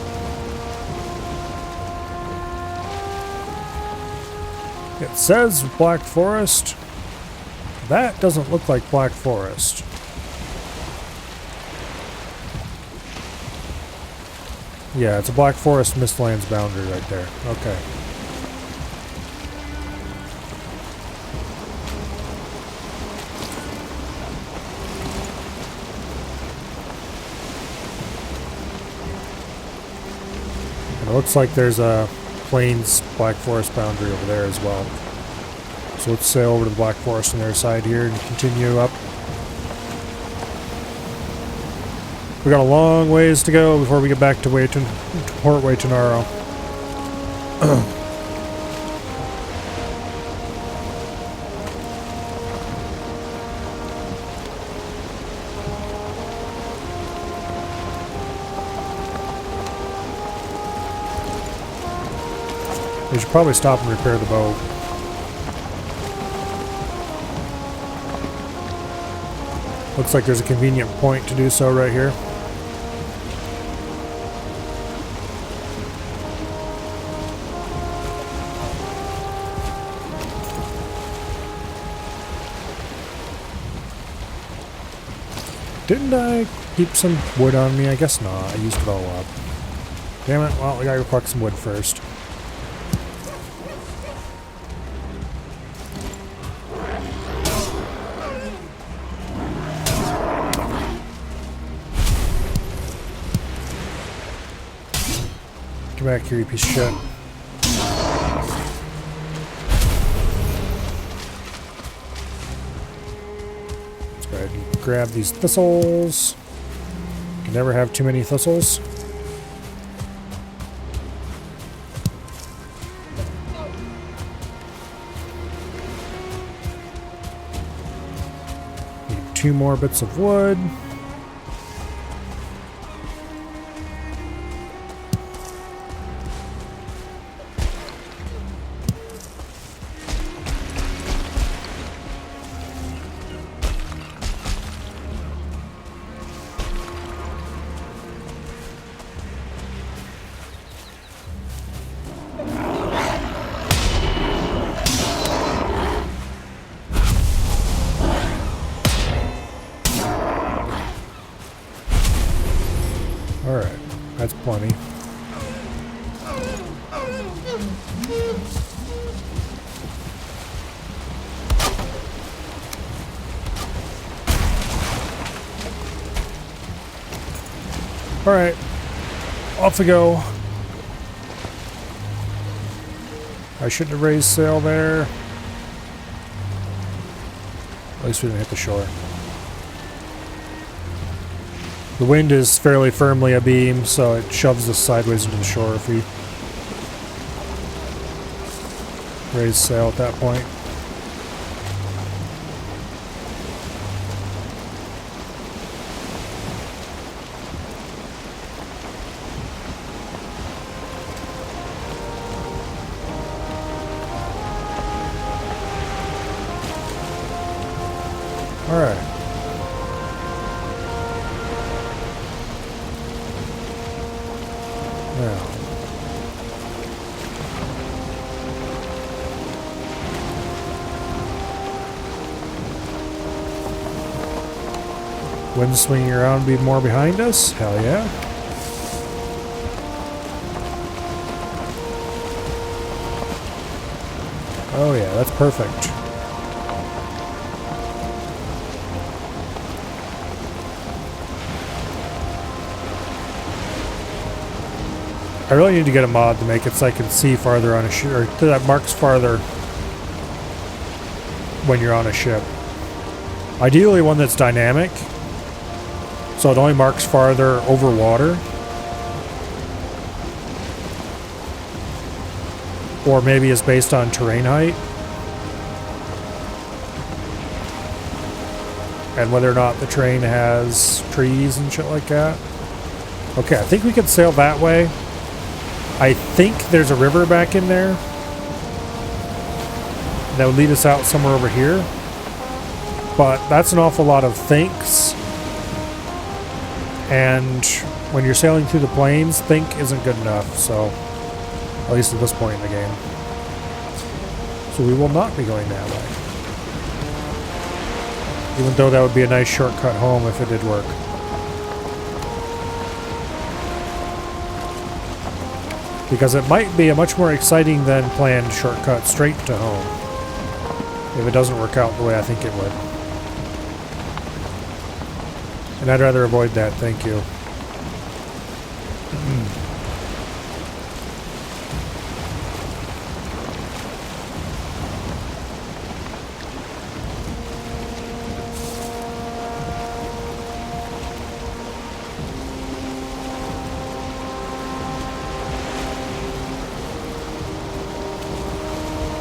It says Black Forest. That doesn't look like Black Forest. Yeah, it's a Black Forest Mistlands boundary right there. Okay. And it looks like there's a Plains Black Forest boundary over there as well. So let's sail over to the Black Forest on their side here and continue up. We got a long ways to go before we get back to Port Waitanaro. We should probably stop and repair the boat. Looks like there's a convenient point to do so right here. Didn't I keep some wood on me? I guess not. I used it all up. Damn it. Well, we gotta go collect some wood first. Get back here, you piece of shit. Let's go ahead and grab these thistles. You can never have too many thistles. Need 2 more bits of wood. Alright, that's plenty. Alright, off we go. I shouldn't have raised sail there. At least we didn't hit the shore. The wind is fairly firmly abeam, so it shoves us sideways into the shore if we raise sail at that point. All right. Now, wind swinging around be more behind us? Hell yeah. Oh yeah, that's perfect. I really need to get a mod to make it so I can see farther on a ship, or that marks farther when you're on a ship. Ideally one that's dynamic, so it only marks farther over water. Or maybe it's based on terrain height. And whether or not the terrain has trees and shit like that. Okay, I think we can sail that way. I think there's a river back in there that would lead us out somewhere over here. But that's an awful lot of thinks. And when you're sailing through the plains, think isn't good enough, so at least at this point in the game. So we will not be going that way. Even though that would be a nice shortcut home if it did work. Because it might be a much more exciting than planned shortcut straight to home. If it doesn't work out the way I think it would. And I'd rather avoid that, thank you.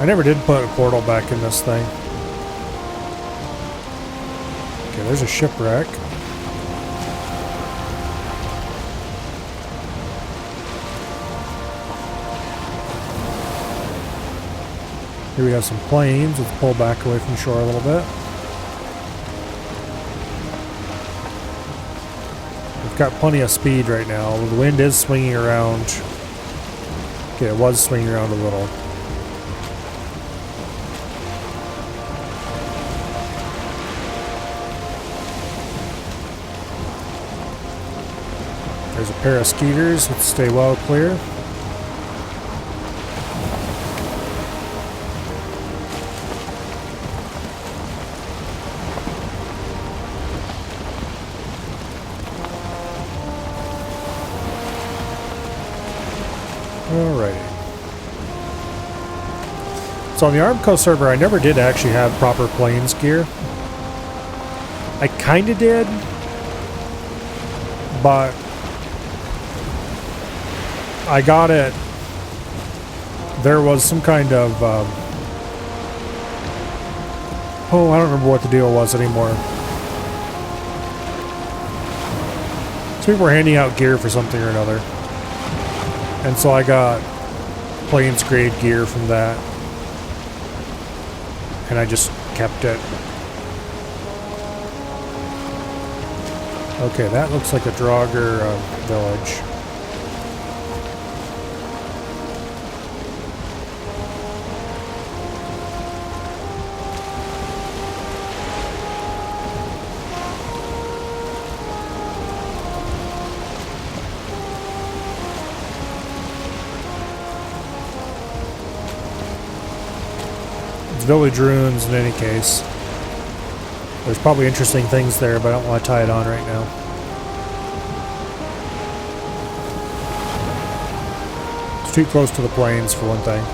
I never did put a portal back in this thing. Okay, there's a shipwreck. Here we have some planes. Let's pull back away from shore a little bit. We've got plenty of speed right now. The wind is swinging around. Okay, it was swinging around a little. There's a pair of skeeters. Let's stay well clear. Alrighty. So on the Armco server, I never did actually have proper planes gear. I kinda did, but I got it. There was some kind of oh, I don't remember what the deal was anymore. So people were handing out gear for something or another. And so I got planes grade gear from that. And I just kept it. Okay, that looks like a Draugr village. Village ruins in any case. There's probably interesting things there, but I don't want to tie it on right now. It's too close to the plains for one thing.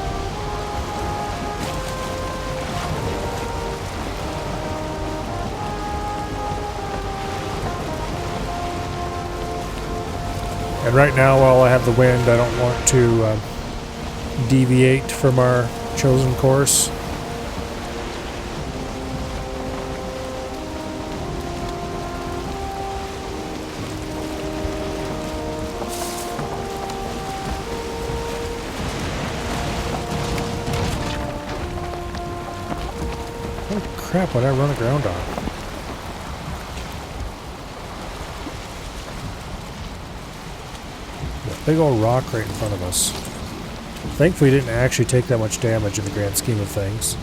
And right now, while I have the wind, I don't want to deviate from our chosen course. Crap, what'd I run aground on? That big old rock right in front of us. Thankfully, didn't actually take that much damage in the grand scheme of things.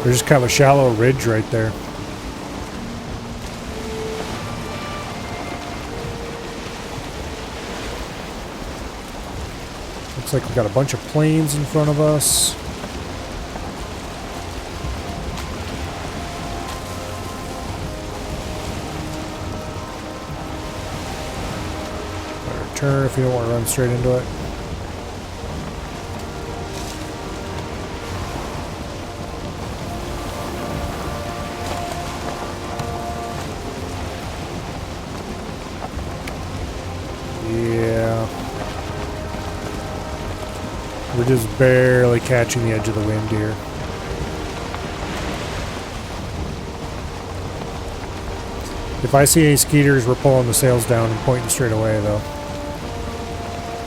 There's just kind of a shallow ridge right there. Looks like we've got a bunch of planes in front of us. turn if you don't want to run straight into it. Yeah. We're just barely catching the edge of the wind here. If I see any skeeters, we're pulling the sails down and pointing straight away, though.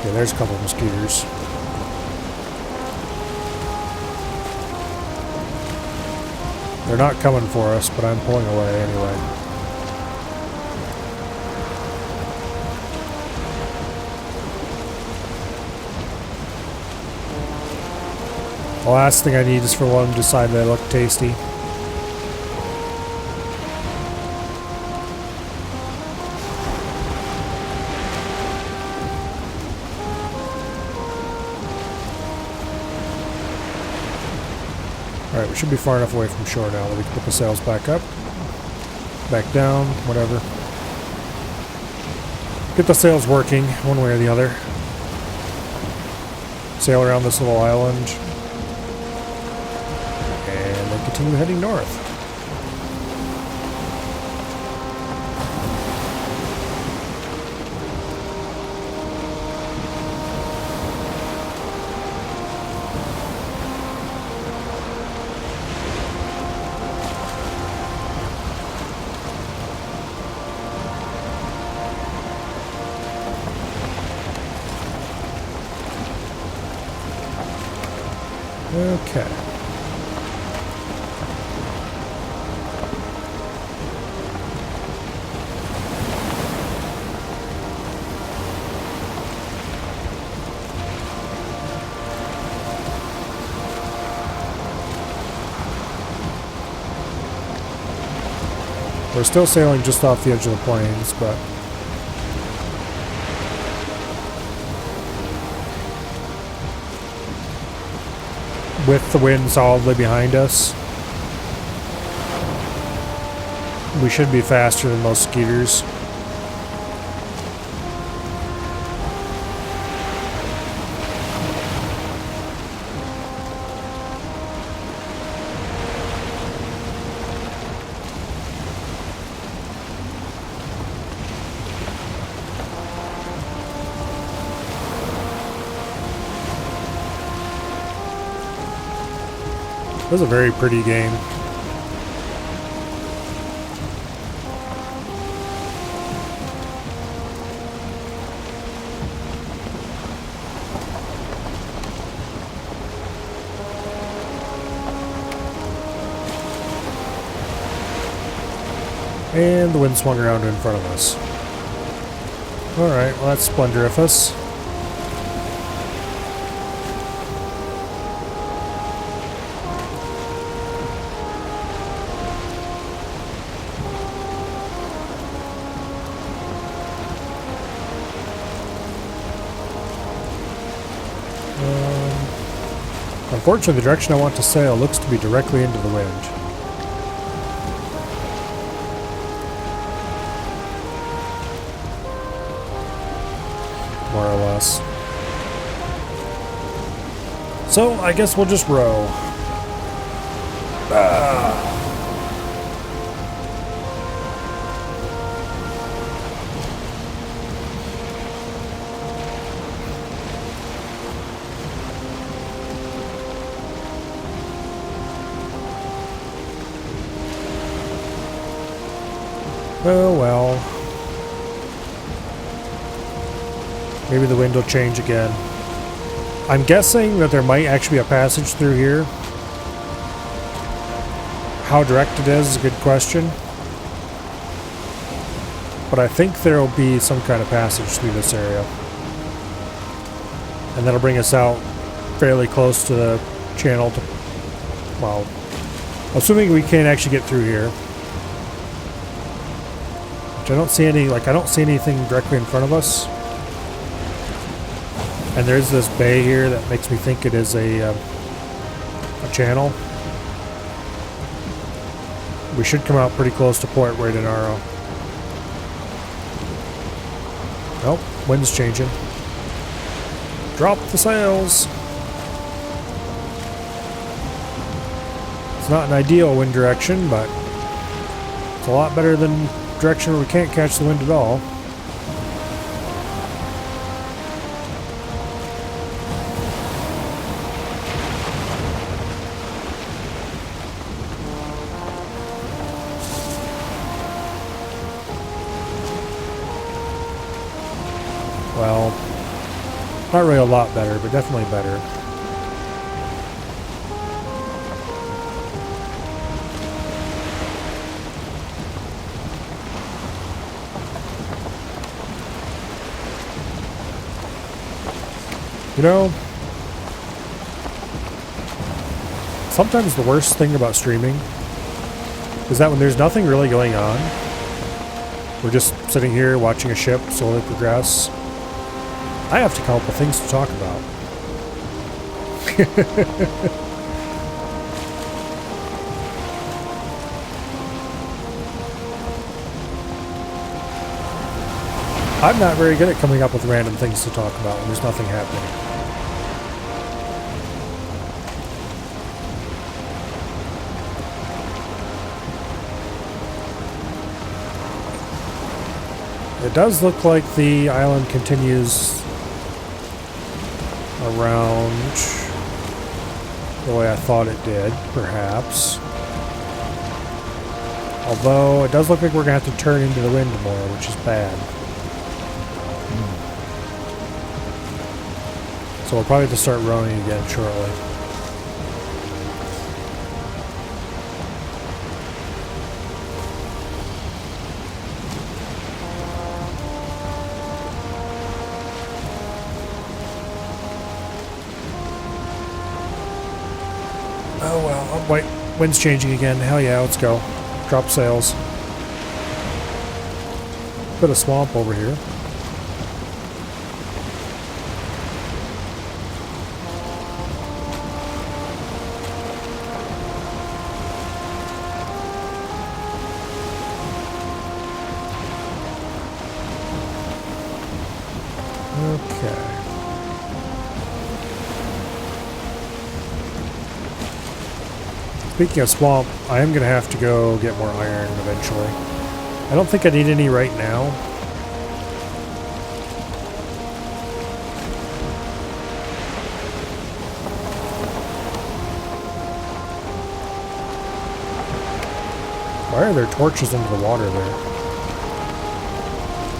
Okay, there's a couple of mosquitoes. They're not coming for us, but I'm pulling away anyway. The last thing I need is for one to decide they look tasty. Alright, we should be far enough away from shore now that we can put the sails back up, back down, whatever. Get the sails working, one way or the other. Sail around this little island. And then continue heading north. Okay. We're still sailing just off the edge of the plains, but with the wind solidly behind us, we should be faster than most skeeters. It was a very pretty game. And the wind swung around in front of us. Alright, well that's splendoriferous. Unfortunately, the direction I want to sail looks to be directly into the wind. More or less. So, I guess we'll just row. Oh well. Maybe the wind will change again. I'm guessing that there might actually be a passage through here. How direct it is a good question. But I think there will be some kind of passage through this area. And that'll bring us out fairly close to the channel to, well, assuming we can actually get through here. Which I don't see any, like, I don't see anything directly in front of us. And there's this bay here that makes me think it is a channel. We should come out pretty close to Port Redenaro. Nope, wind's changing. Drop the sails. It's not an ideal wind direction, but it's a lot better than direction where we can't catch the wind at all. Well, not really a lot better, but definitely better. You know, sometimes the worst thing about streaming is that when there's nothing really going on, we're just sitting here watching a ship slowly progress. I have to come up with things to talk about. I'm not very good at coming up with random things to talk about when there's nothing happening. It does look like the island continues around the way I thought it did, perhaps. Although, it does look like we're going to have to turn into the wind more, which is bad. So we'll probably have to start rowing again shortly. Oh well, oh, wait, wind's changing again. Hell yeah, let's go. Drop sails. Bit of swamp over here. Okay. Speaking of swamp, I am going to have to go get more iron eventually. I don't think I need any right now. Why are there torches under the water there?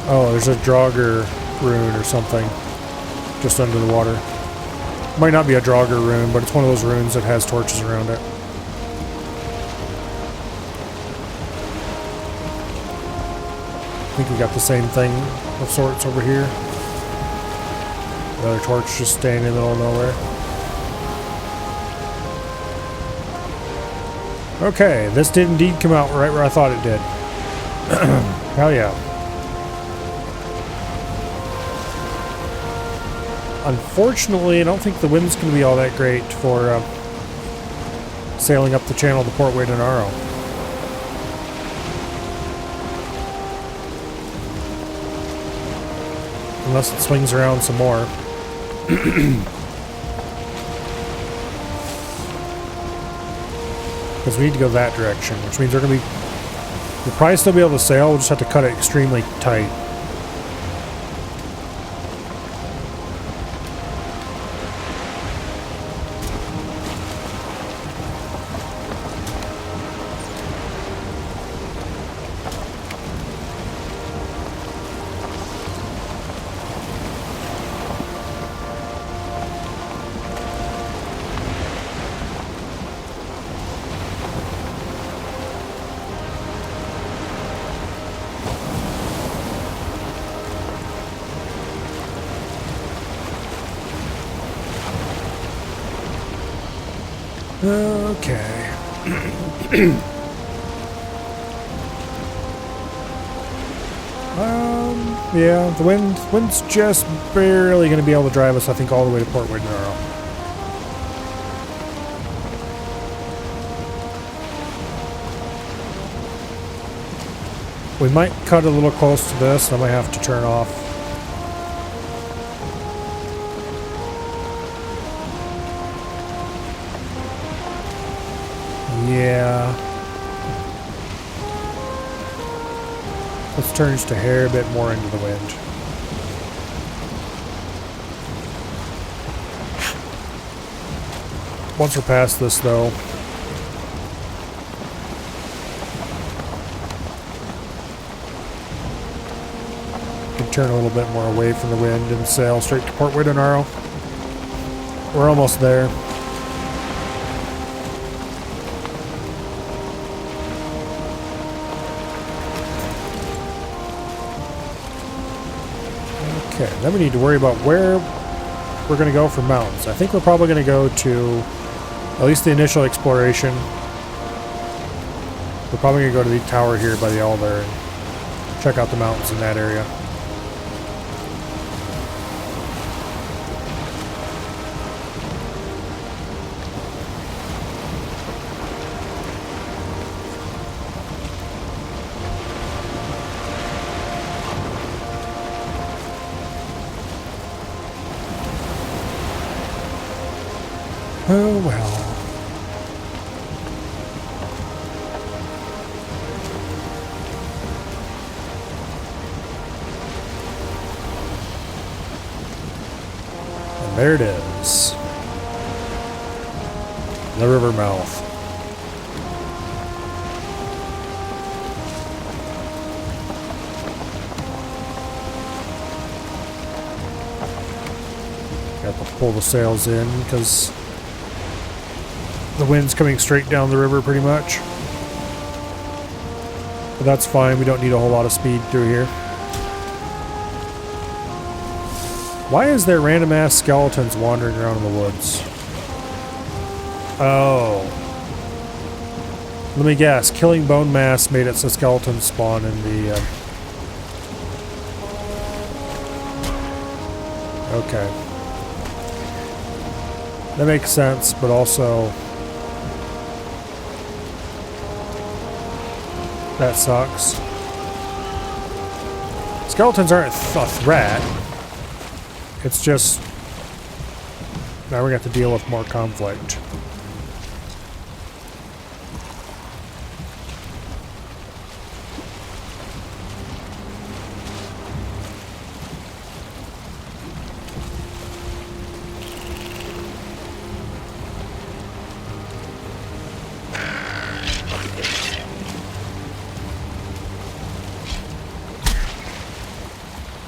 Oh, there's a Draugr rune or something just under the water. Might not be a Draugr rune, but it's one of those runes that has torches around it. I think we got the same thing of sorts over here. Another torch just staying in the middle of nowhere. Okay, this did indeed come out right where I thought it did. Hell yeah. Unfortunately, I don't think the wind's going to be all that great for sailing up the channel to Port Wadenaro. Unless it swings around some more. Because we need to go that direction, which means we'll probably still be able to sail, we'll just have to cut it extremely tight. Okay. Yeah, the wind's just barely going to be able to drive us, I think, all the way to Port Wadenaro. We might cut a little close to this, and I might have to turn off Yeah. This turns to hair a bit more into the wind. Once we're past this, though, we can turn a little bit more away from the wind and sail straight to Port Widenaro. We're almost there. Okay, then we need to worry about where we're going to go for mountains. I think we're probably going to go to at least the initial exploration. We're probably going to go to the tower here by the alder and check out the mountains in that area. Oh well. And there it is. The river mouth. Got to pull the sails in because the wind's coming straight down the river pretty much. But that's fine, we don't need a whole lot of speed through here. Why is there random ass skeletons wandering around in the woods? Oh. Let me guess, killing Bonemass made it so skeletons spawn in the... Okay. That makes sense, but also... that sucks. Skeletons aren't a threat. It's just... now we have to deal with more conflict.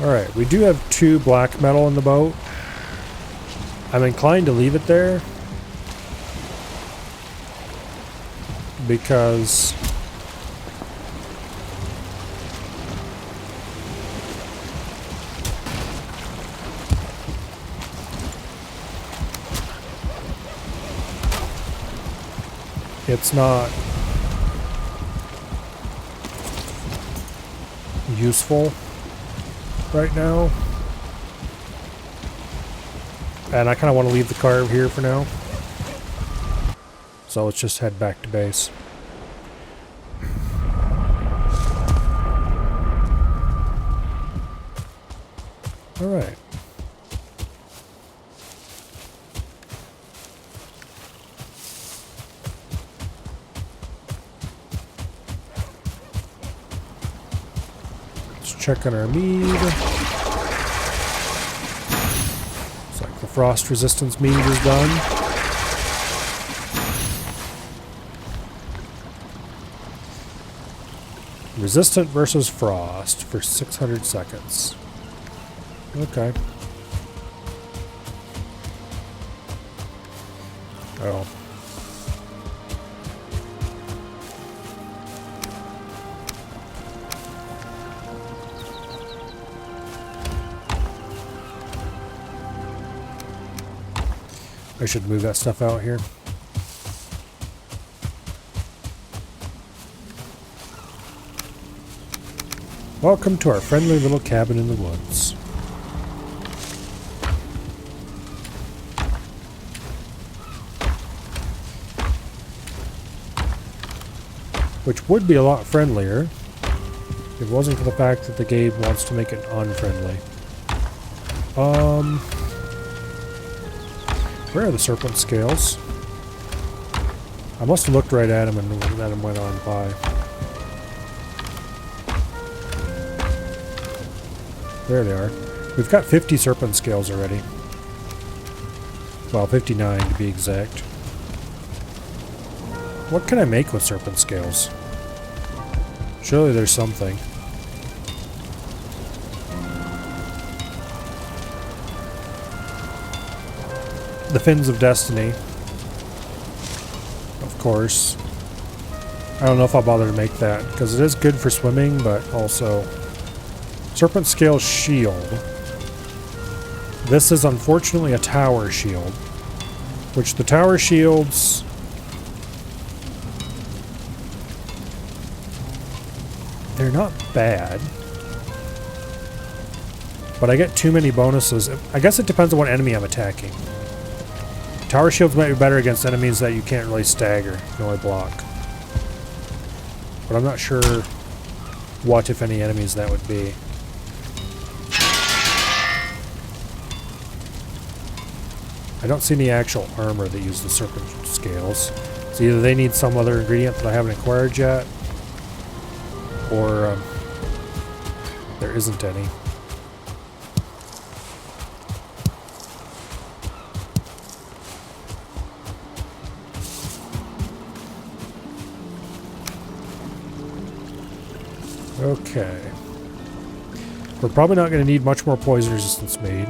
Alright, we do have 2 black metal in the boat. I'm inclined to leave it there because it's not useful right now. And I kind of want to leave the car here for now. So let's just head back to base. Alright. Let's check on our mead. Frost resistance mead is done. Resistant versus frost for 600 seconds. Okay. Oh. I should move that stuff out here. Welcome to our friendly little cabin in the woods. Which would be a lot friendlier if it wasn't for the fact that the game wants to make it unfriendly. Where are the serpent scales? I must have looked right at him and let him went on by. There they are. We've got 50 serpent scales already. Well, 59 to be exact. What can I make with serpent scales? Surely there's something. The fins of destiny. Of course. I don't know if I'll bother to make that, because it is good for swimming, but also... Serpent scale shield. This is unfortunately a tower shield. Which the tower shields... They're not bad. But I get too many bonuses. I guess it depends on what enemy I'm attacking. Tower shields might be better against enemies that you can't really stagger. You can only block. But I'm not sure what, if any, enemies that would be. I don't see any actual armor that use the serpent scales. So either they need some other ingredient that I haven't acquired yet, or there isn't any. Okay. We're probably not going to need much more poison resistance made,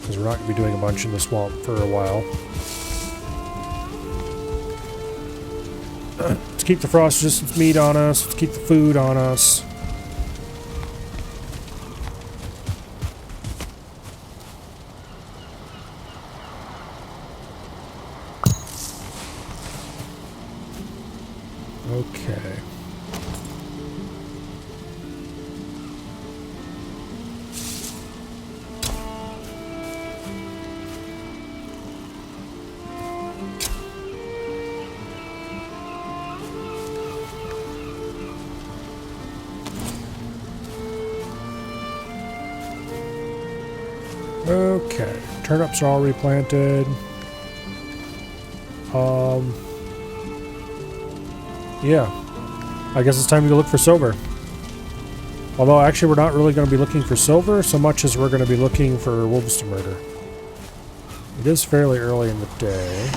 because we're not going to be doing a bunch in the swamp for a while. Let's keep the frost resistance meat on us. Let's keep the food on us. Okay. Okay, turnips are all replanted. Yeah. I guess it's time to go look for silver. Although, actually, we're not really going to be looking for silver so much as we're going to be looking for wolves to murder. It is fairly early in the day.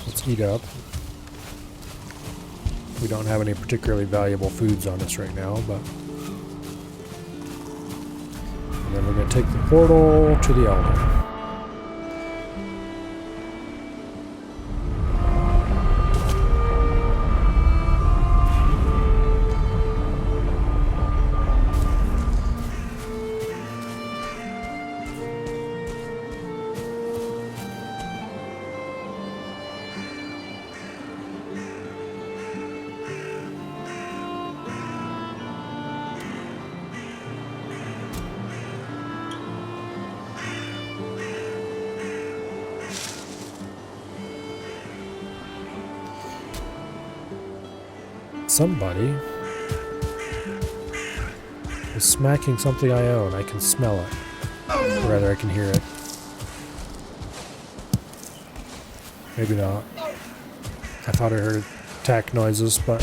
Let's eat up. We don't have any particularly valuable foods on us right now, but... And then we're going to take the portal to the Elder. Somebody is smacking something I own. I can smell it. Or rather, I can hear it. Maybe not. I thought I heard attack noises, but...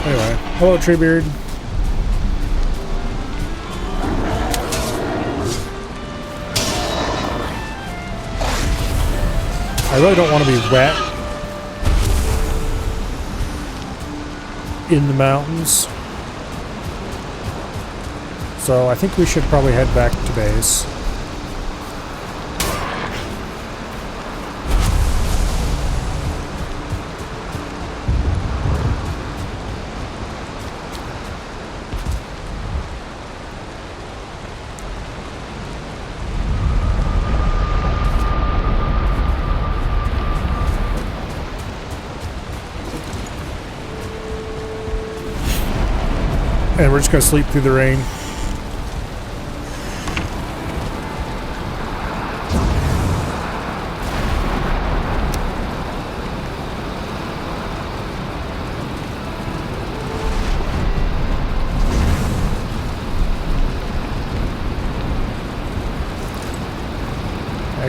Anyway. Hello, Treebeard. I really don't want to be wet in the mountains, so I think we should probably head back to base. And we're just going to sleep through the rain.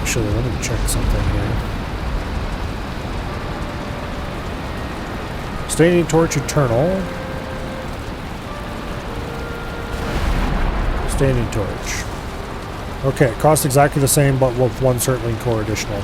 Actually, let me check something here. Standing torch eternal. Standing torch. Okay, cost exactly the same, but with 1 Certling core additional.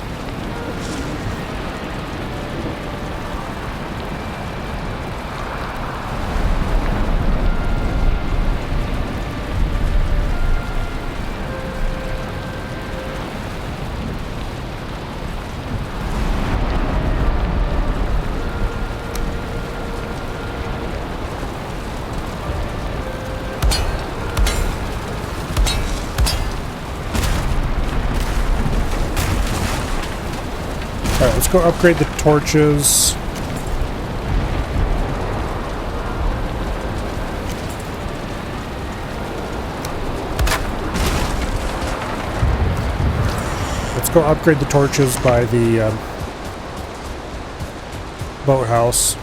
Alright, let's go upgrade the torches. Let's go upgrade the torches by the boathouse.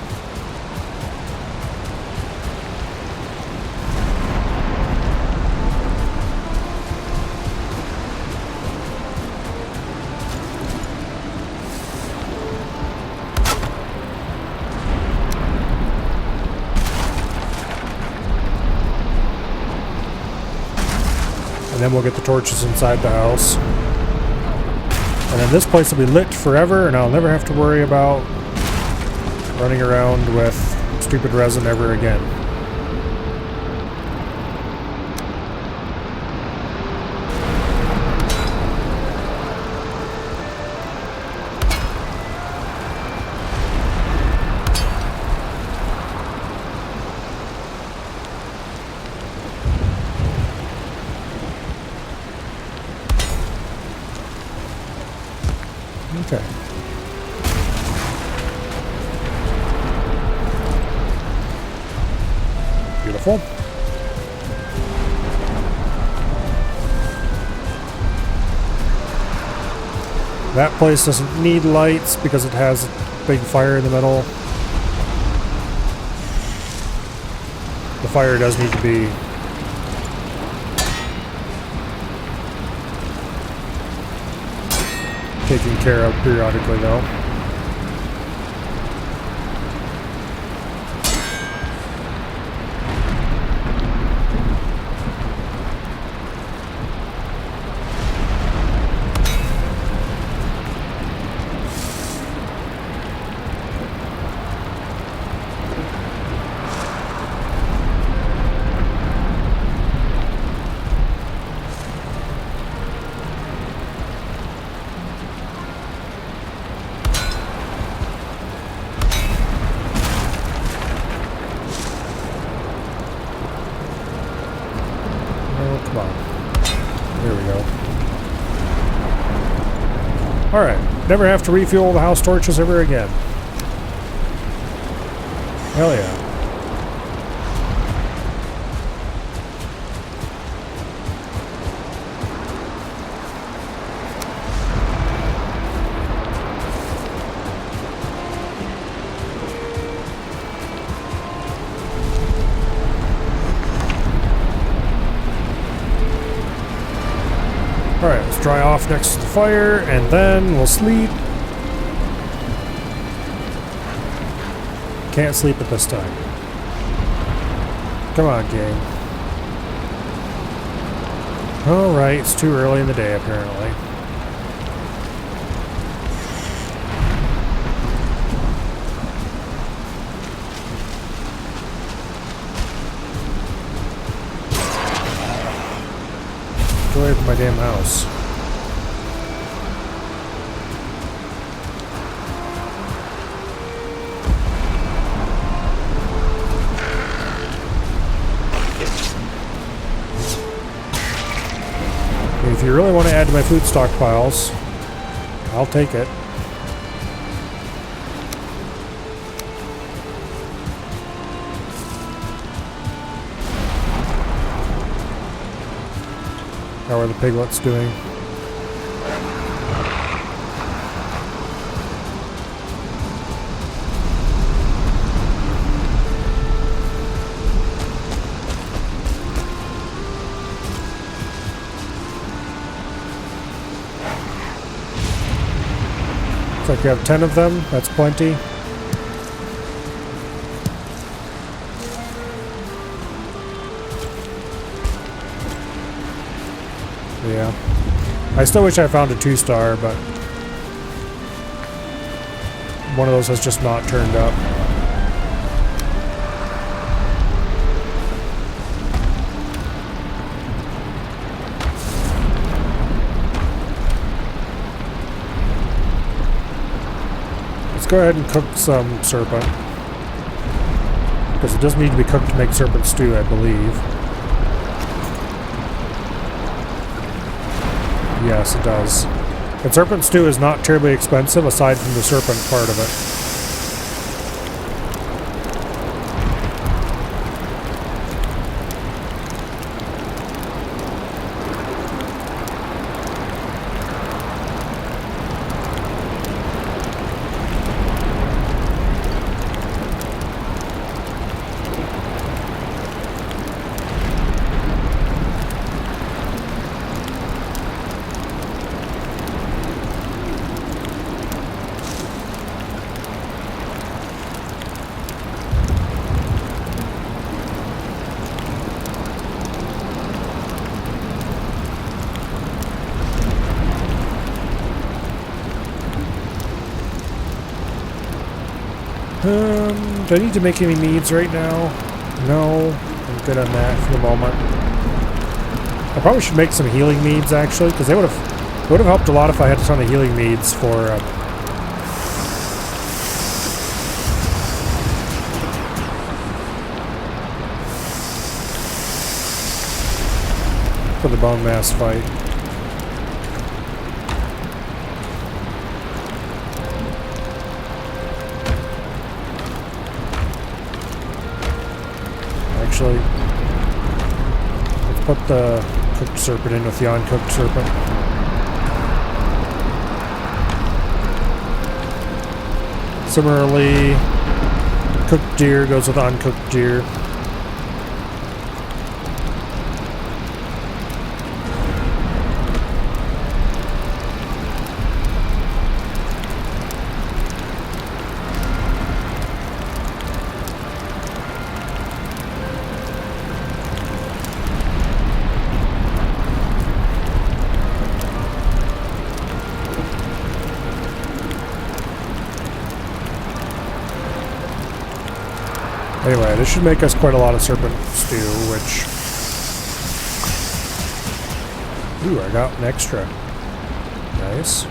And then we'll get the torches inside the house. And then this place will be lit forever, and I'll never have to worry about running around with stupid resin ever again. Okay. Beautiful. That place doesn't need lights because it has a big fire in the middle. The fire does need to be taken care of periodically, though. Come on. There we go. Alright. Never have to refuel the house torches ever again. Hell yeah. Alright, let's dry off next to the fire, and then we'll sleep. Can't sleep at this time. Come on, game. Alright, it's too early in the day, apparently. Get away from my damn house. If you really want to add to my food stockpiles, I'll take it. How are the piglets doing? Looks like we have 10 of them. That's plenty. Yeah. I still wish I found a 2-star, but one of those has just not turned up. Let's go ahead and cook some serpent. Because it does need to be cooked to make serpent stew, I believe. Yes, it does. And serpent stew is not terribly expensive aside from the serpent part of it. Do I need to make any meads right now? No, I'm good on that for the moment. I probably should make some healing meads actually, because they would have helped a lot if I had a ton of healing meads for the Bonemass fight. Actually, let's put the cooked serpent in with the uncooked serpent. Similarly, cooked deer goes with uncooked deer. Anyway, this should make us quite a lot of serpent stew, which... Ooh, I got an extra. Nice.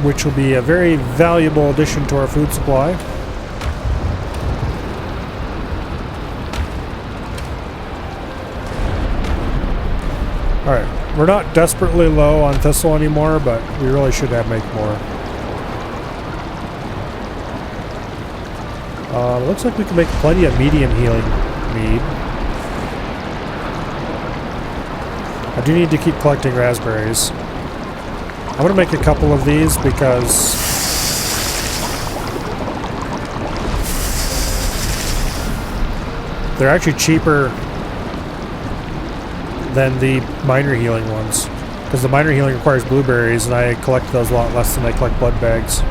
Which will be a very valuable addition to our food supply. Alright, we're not desperately low on thistle anymore, but we really should make more. Looks like we can make plenty of medium healing mead. I do need to keep collecting raspberries. I'm going to make a couple of these because they're actually cheaper than the minor healing ones. Because the minor healing requires blueberries and I collect those a lot less than I collect blood bags.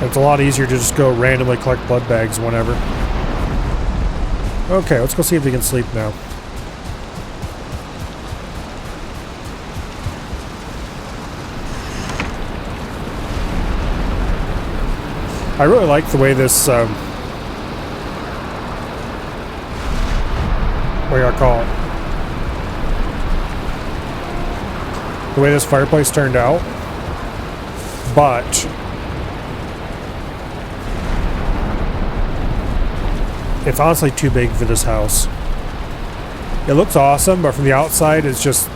It's a lot easier to just go randomly collect blood bags whenever. Okay, let's go see if we can sleep now. I really like the way this, what do you call it? The way this fireplace turned out. But it's honestly too big for this house. It looks awesome, but from the outside, it just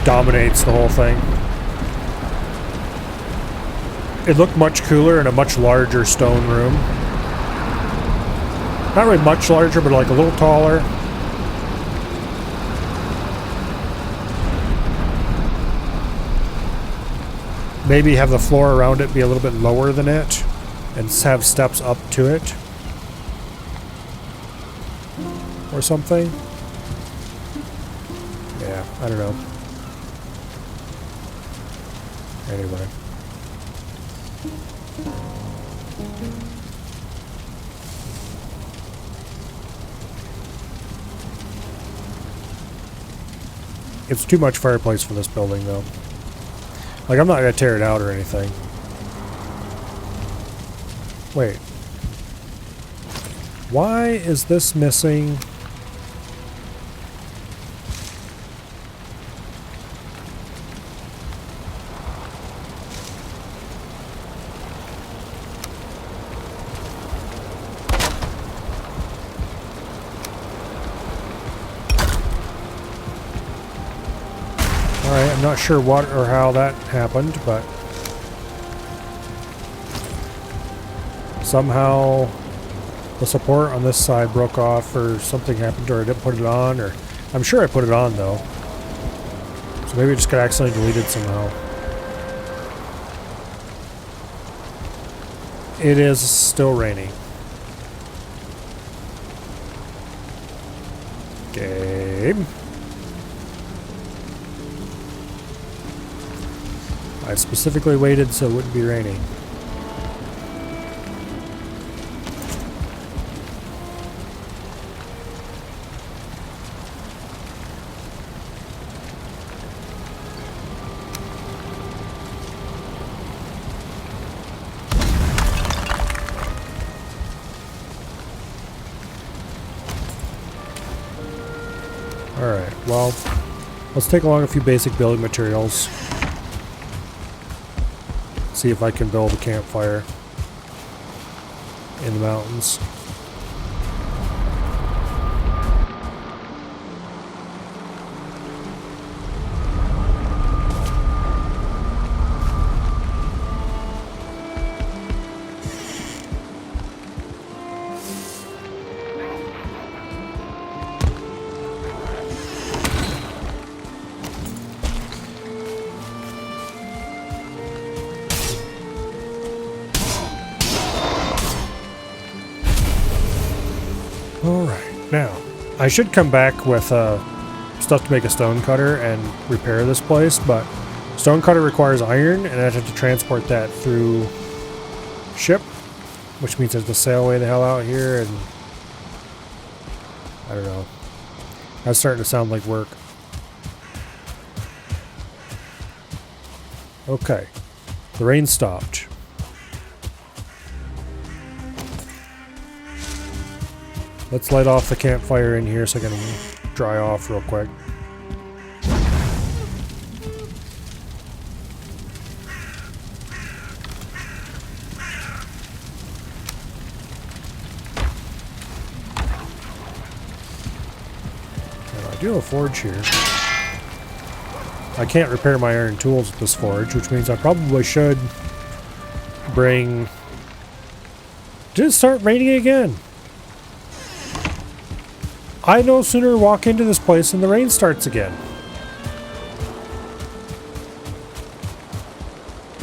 dominates the whole thing. It looked much cooler in a much larger stone room. Not really much larger, but like a little taller. Maybe have the floor around it be a little bit lower than it, and have steps up to it. Or something. I don't know. Anyway. It's too much fireplace for this building, though. Like, I'm not gonna tear it out or anything. Wait. Why is this missing? Alright, I'm not sure what or how that happened, but somehow the support on this side broke off or something happened, or I didn't put it on, or I'm sure I put it on though. So maybe it just got accidentally deleted somehow. It is still raining. Game. I specifically waited so it wouldn't be raining. Alright, well, let's take along a few basic building materials. See if I can build a campfire in the mountains. Alright, now, I should come back with stuff to make a stone cutter and repair this place, but stone cutter requires iron, and I'd have to transport that through ship, which means I have to sail way the hell out here, and I don't know. That's starting to sound like work. Okay, the rain stopped. Let's light off the campfire in here so I can dry off real quick. And I do have a forge here. I can't repair my iron tools with this forge, which means I probably should bring... Did it start raining again? I no sooner walk into this place than the rain starts again.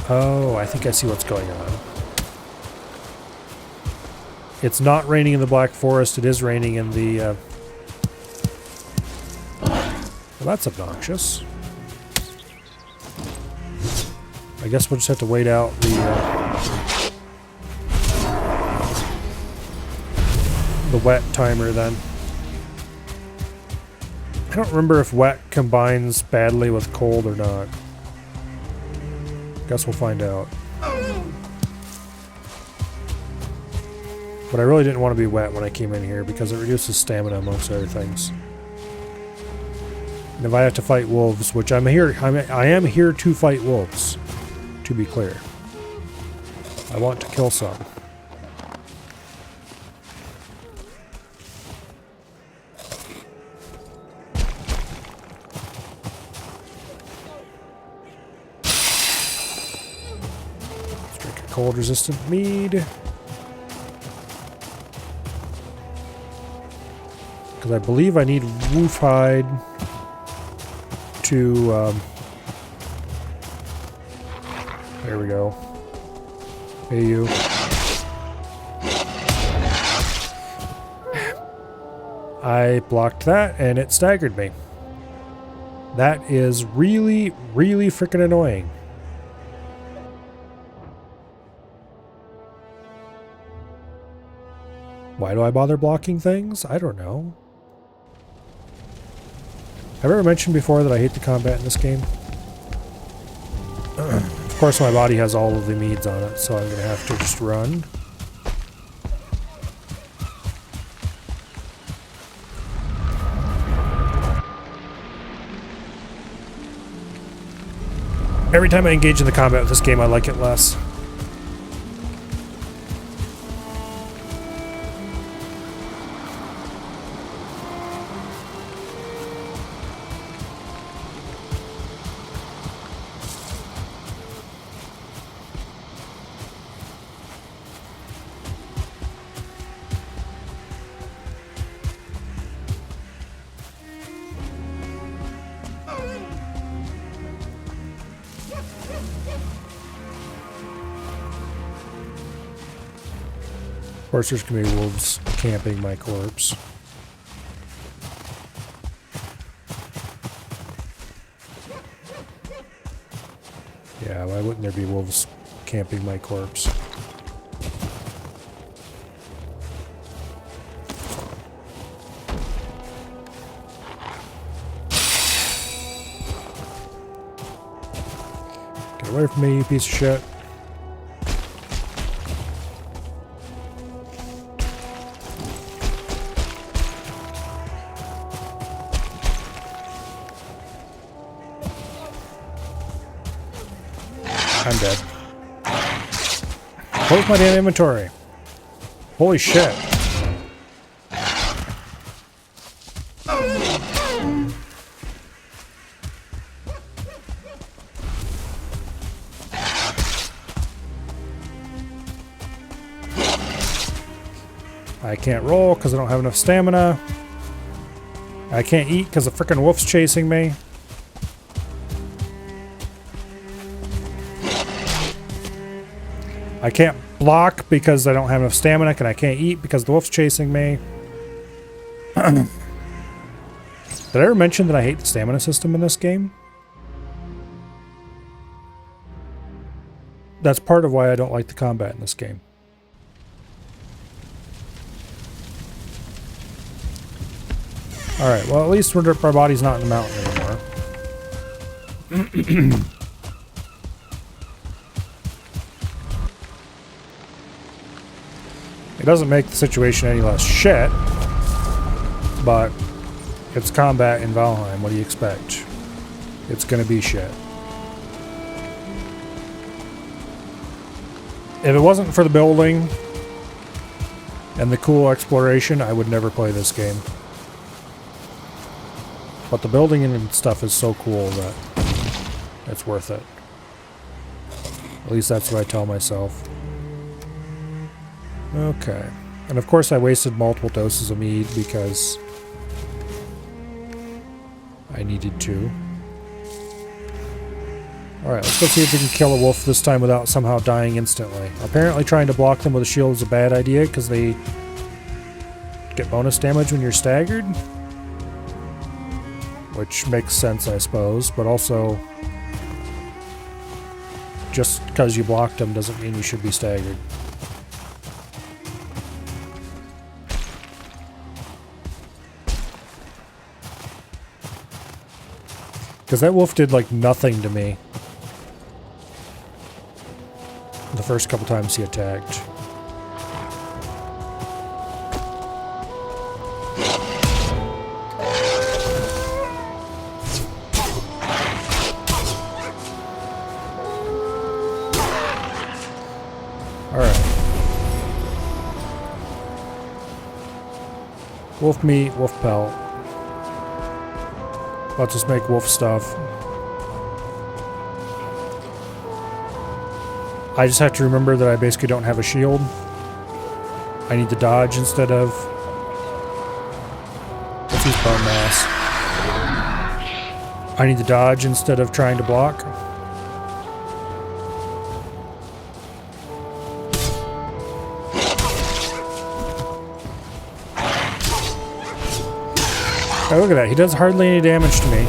Oh, I think I see what's going on. It's not raining in the Black Forest, it is raining in the... Well, that's obnoxious. I guess we'll just have to wait out the wet timer then. I don't remember if wet combines badly with cold or not. Guess we'll find out. But I really didn't want to be wet when I came in here because it reduces stamina amongst other things. And if I have to fight wolves, which I am here to fight wolves, to be clear. I want to kill some. Cold resistant mead. Because I believe I need wolf hide to there we go. Hey you. I blocked that and it staggered me. That is really, really freaking annoying. Why do I bother blocking things? I don't know. Have I ever mentioned before that I hate the combat in this game? Of course my body has all of the meads on it, so I'm going to have to just run. Every time I engage in the combat with this game, I like it less. Of course, there's going to be wolves camping my corpse. Yeah, why wouldn't there be wolves camping my corpse? Get away from me, you piece of shit. I'm dead. Close my damn inventory. Holy shit. I can't roll because I don't have enough stamina. I can't eat because the frickin' wolf's chasing me. I can't block because I don't have enough stamina, and I can't eat because the wolf's chasing me. Did I ever mention that I hate the stamina system in this game? That's part of why I don't like the combat in this game. Alright, well at least our body's not in the mountain anymore. It doesn't make the situation any less shit, but it's combat in Valheim. What do you expect? It's gonna be shit. If it wasn't for the building and the cool exploration, I would never play this game. But the building and stuff is so cool that it's worth it. At least that's what I tell myself. Okay. And of course I wasted multiple doses of mead because I needed to. Alright, let's go see if we can kill a wolf this time without somehow dying instantly. Apparently trying to block them with a shield is a bad idea because they get bonus damage when you're staggered. Which makes sense, I suppose, but also just because you blocked them doesn't mean you should be staggered. Because that wolf did like nothing to me the first couple times he attacked. Alright. Wolf meat, wolf pelt. Let's just make wolf stuff. I just have to remember that I basically don't have a shield. I need to dodge instead of... Let's use Bonemass. I need to dodge instead of trying to block. Oh, look at that. He does hardly any damage to me.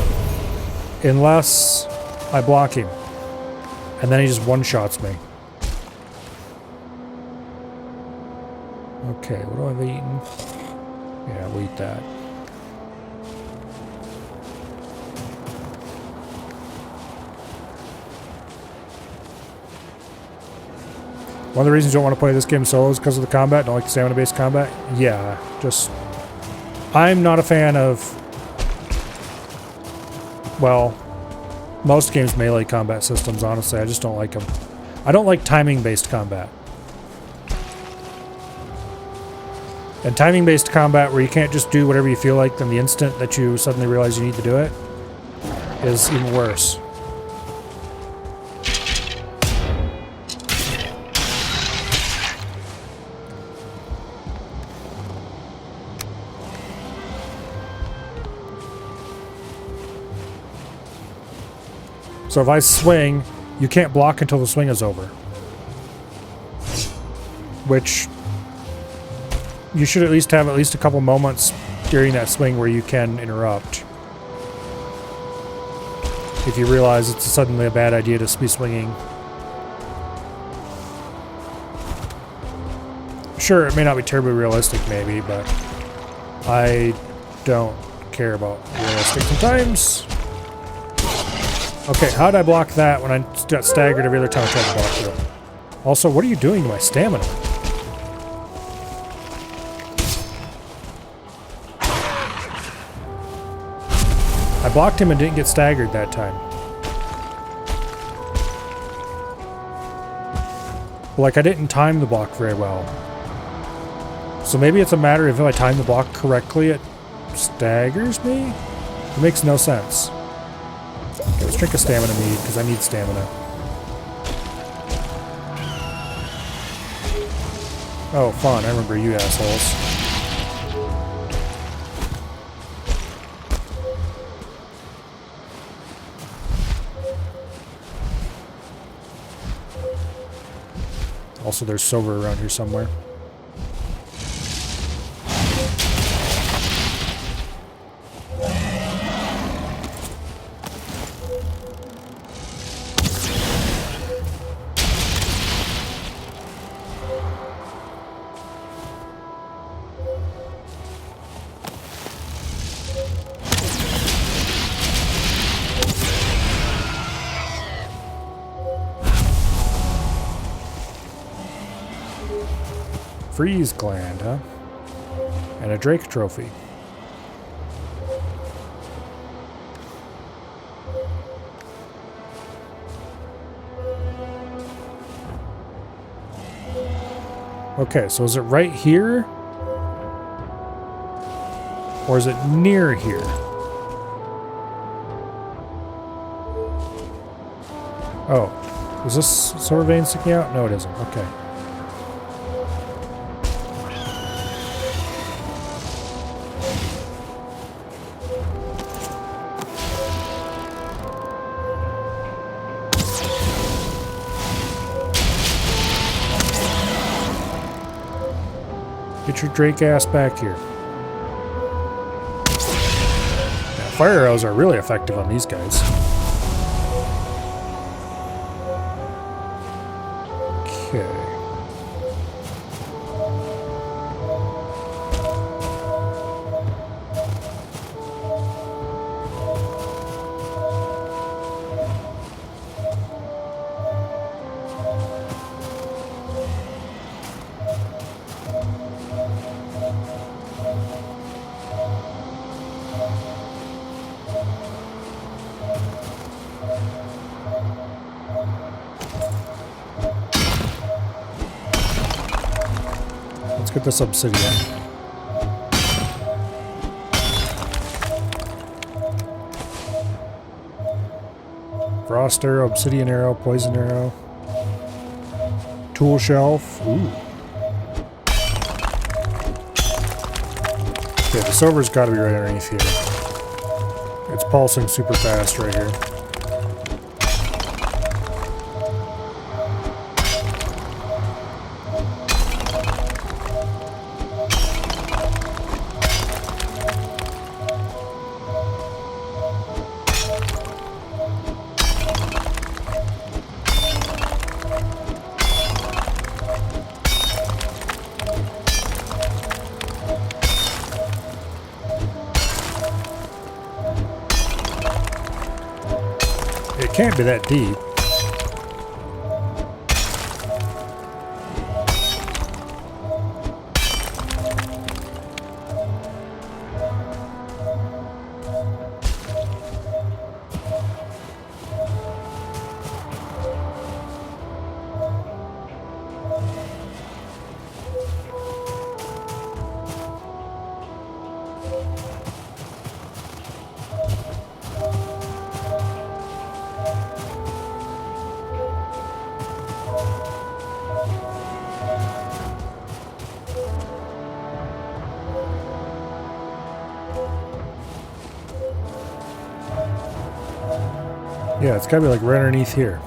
unless I block him. And then he just one-shots me. Okay, what do I have eaten? Yeah, we'll eat that. One of the reasons you don't want to play this game solo is because of the combat. Don't like the stamina-based combat? Yeah, just... I'm not a fan of... Well, most games melee combat systems, honestly. I just don't like them. I don't like timing-based combat. And timing-based combat where you can't just do whatever you feel like then the instant that you suddenly realize you need to do it is even worse. So if I swing, you can't block until the swing is over. Which... you should at least have at least a couple moments during that swing where you can interrupt. If you realize it's suddenly a bad idea to be swinging. Sure, it may not be terribly realistic maybe, but I don't care about realistic sometimes. Okay, how did I block that when I got staggered every other time I tried to block it? Also, what are you doing to my stamina? I blocked him and didn't get staggered that time. Like, I didn't time the block very well. So maybe it's a matter of if I time the block correctly, it staggers me? It makes no sense. Okay, let's drink a stamina mead, because I need stamina. Oh, fun. I remember you assholes. Also, there's silver around here somewhere. Freeze gland, huh? And a Drake trophy. Okay, so is it right here? Or is it near here? Oh, is this silver vein sticking out? No, it isn't. Okay. Get your Drake ass back here. Yeah, fire arrows are really effective on these guys. Okay. Let's get this obsidian. Frost arrow, obsidian arrow, poison arrow. Tool shelf. Ooh. Okay, the silver's got to be right underneath here. It's pulsing super fast right here. can't be that deep. Yeah, it's gotta be like right underneath here.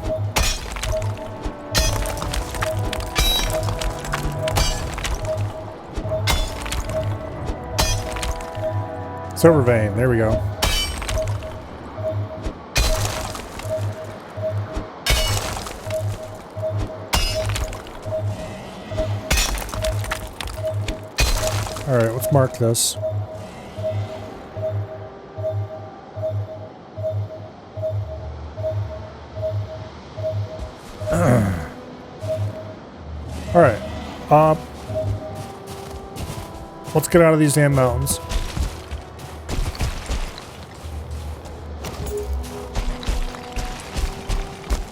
Silver vein, there we go. Alright, let's mark this. Alright. Let's get out of these damn mountains.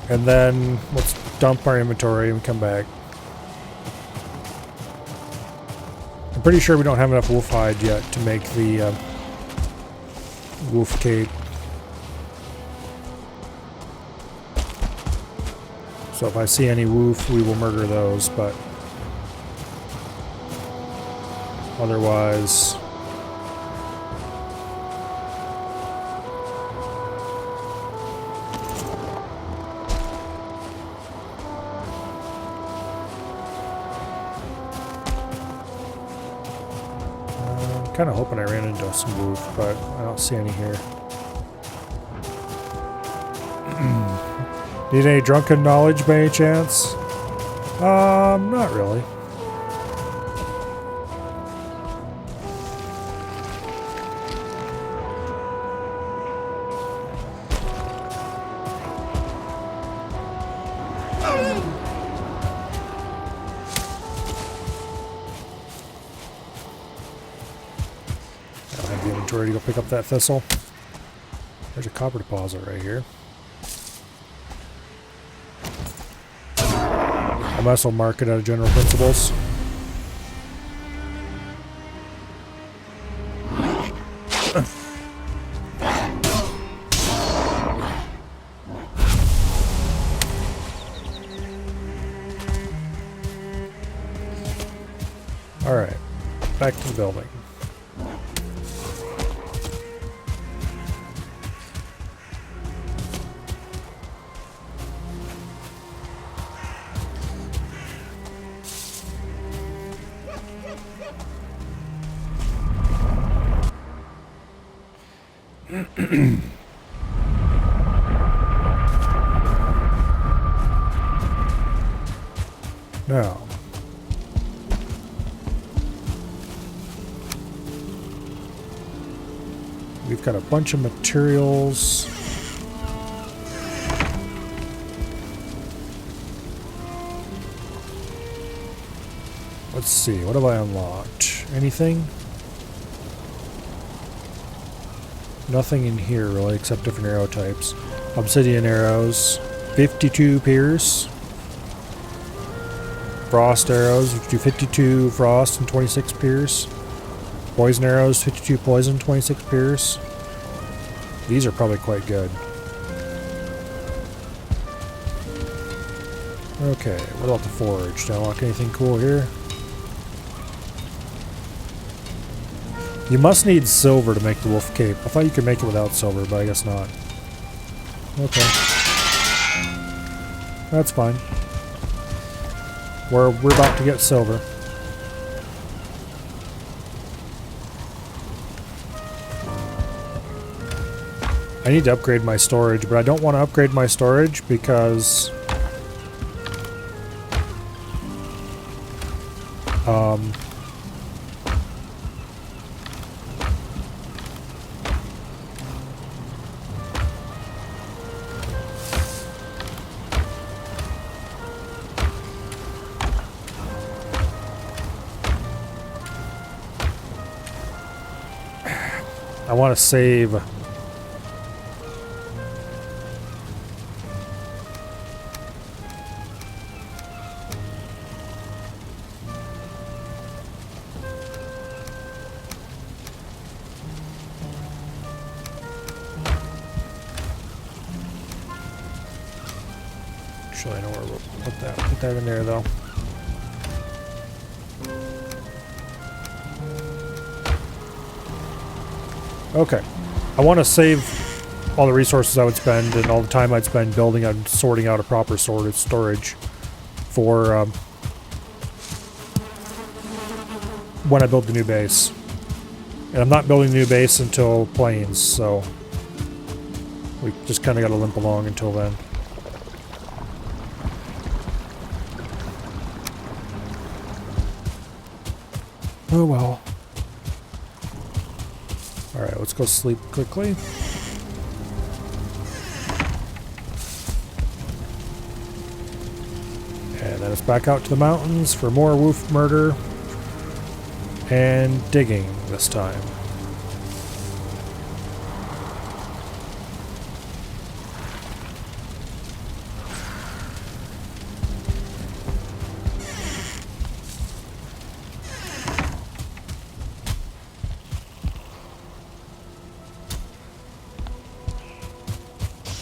And then let's dump our inventory and come back. I'm pretty sure we don't have enough wolf hide yet to make the wolf cape. So if I see any wolf, we will murder those, but otherwise... I'm kind of hoping I ran into some wolf, but I don't see any here. Need any drunken knowledge by any chance? Not really. I don't have the inventory to go pick up that thistle. There's a copper deposit right here. I might as well mark it out of general principles. Alright, back to the building. Now, we've got a bunch of materials. Let's see, what have I unlocked? Anything? Nothing in here really, except different arrow types. Obsidian arrows, 52 pierce. Frost arrows, you can do 52 frost and 26 pierce. Poison arrows, 52 poison, 26 pierce. These are probably quite good. Okay, what about the forge? Did I unlock anything cool here? You must need silver to make the wolf cape. I thought you could make it without silver, but I guess not. Okay. That's fine. We're about to get silver. I need to upgrade my storage, but I don't want to upgrade my storage because I want to save. Actually, I know where we'll put that. Put that in there, though. Okay. I want to save all the resources I would spend and all the time I'd spend building and sorting out a proper sorted storage for when I build the new base. And I'm not building the new base until Plains, so we just kind of got to limp along until then. Oh well. Alright, let's go sleep quickly. And then it's back out to the mountains for more wolf murder and digging this time.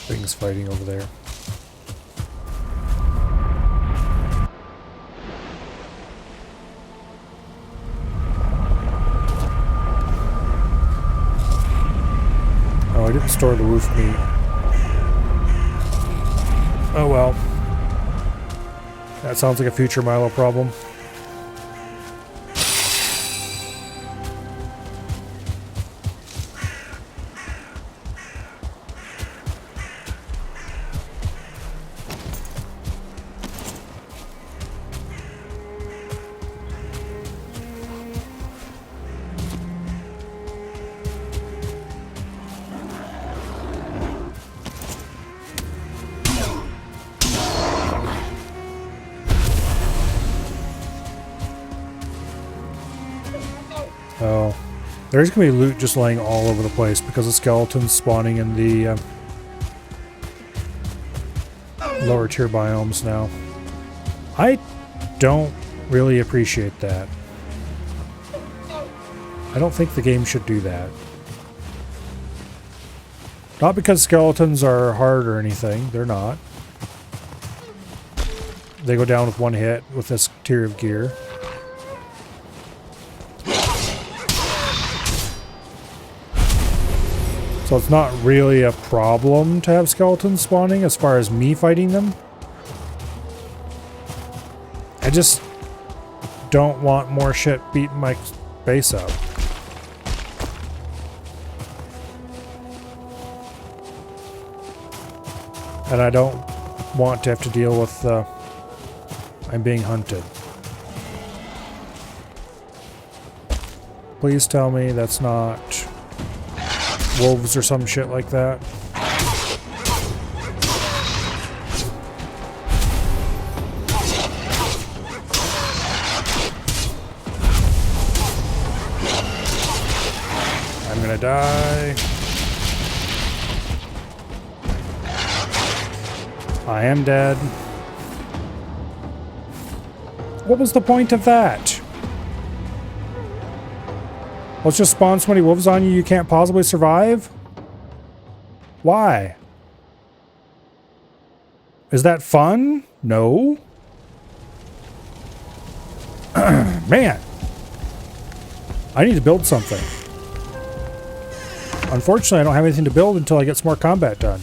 Things fighting over there. Oh, I didn't store the wolf meat. Oh well. That sounds like a future Milo problem. Oh, there's gonna be loot just laying all over the place because of skeletons spawning in the lower tier biomes now. I don't really appreciate that. I don't think the game should do that. Not because skeletons are hard or anything, they're not. They go down with one hit with this tier of gear. So it's not really a problem to have skeletons spawning as far as me fighting them. I just don't want more shit beating my base up. And I don't want to have to deal with I'm being hunted. Please tell me that's not wolves or some shit like that. I'm gonna die. I am dead. What was the point of that? Let's just spawn so many wolves on you can't possibly survive? Why? Is that fun? No. Man. I need to build something. Unfortunately, I don't have anything to build until I get some more combat done.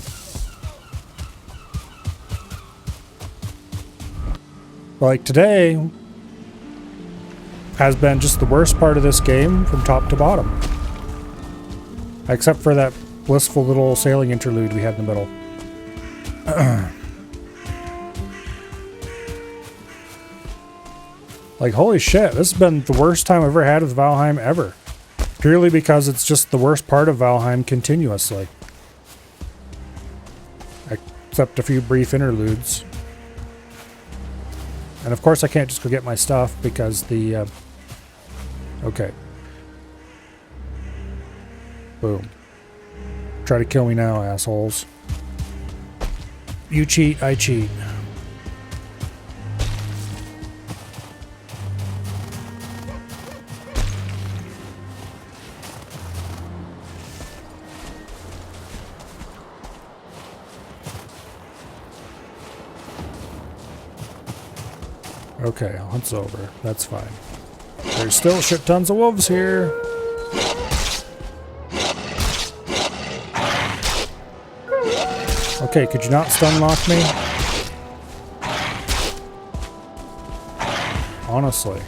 Like today has been just the worst part of this game from top to bottom. Except for that blissful little sailing interlude we had in the middle. Like, holy shit, this has been the worst time I've ever had with Valheim ever. Purely because it's just the worst part of Valheim continuously. Except a few brief interludes. And of course I can't just go get my stuff because the... okay. Boom. Try to kill me now, assholes. You cheat, I cheat. Okay, hunt's over. That's fine. There's still shit tons of wolves here. Okay, could you not stun lock me? Honestly.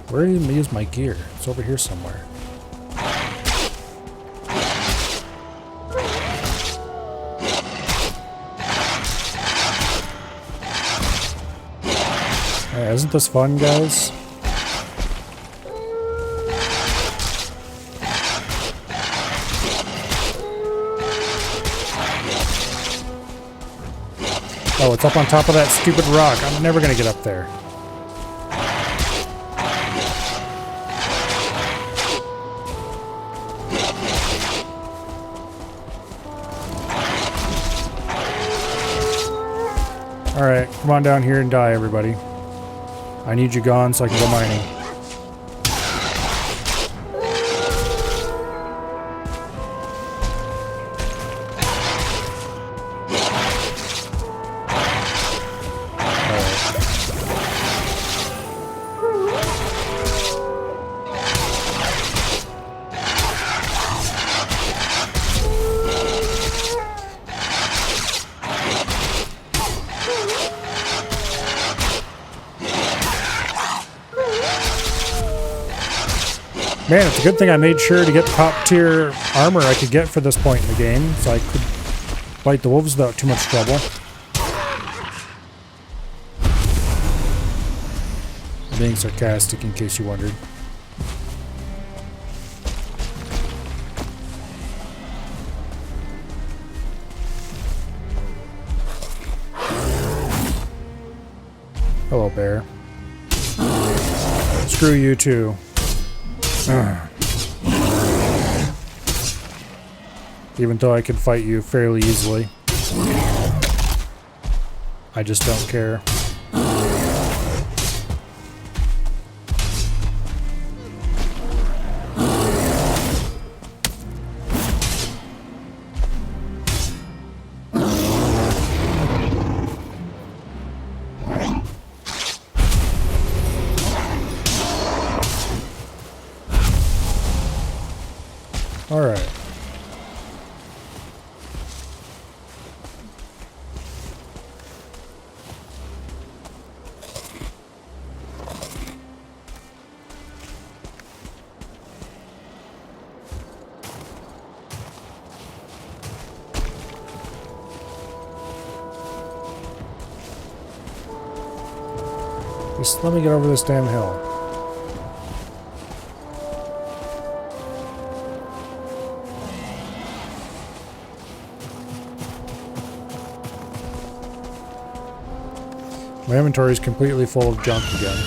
Where did he use my gear? It's over here somewhere. Hey, isn't this fun, guys? Oh, it's up on top of that stupid rock. I'm never gonna get up there. Alright, come on down here and die, everybody. I need you gone so I can go mining. Man, it's a good thing I made sure to get top tier armor I could get for this point in the game, so I could fight the wolves without too much trouble. I'm being sarcastic in case you wondered. Hello, bear. Screw you too. Even though I could fight you fairly easily. I just don't care. All right. Just let me get over this damn hill. My inventory is completely full of junk again.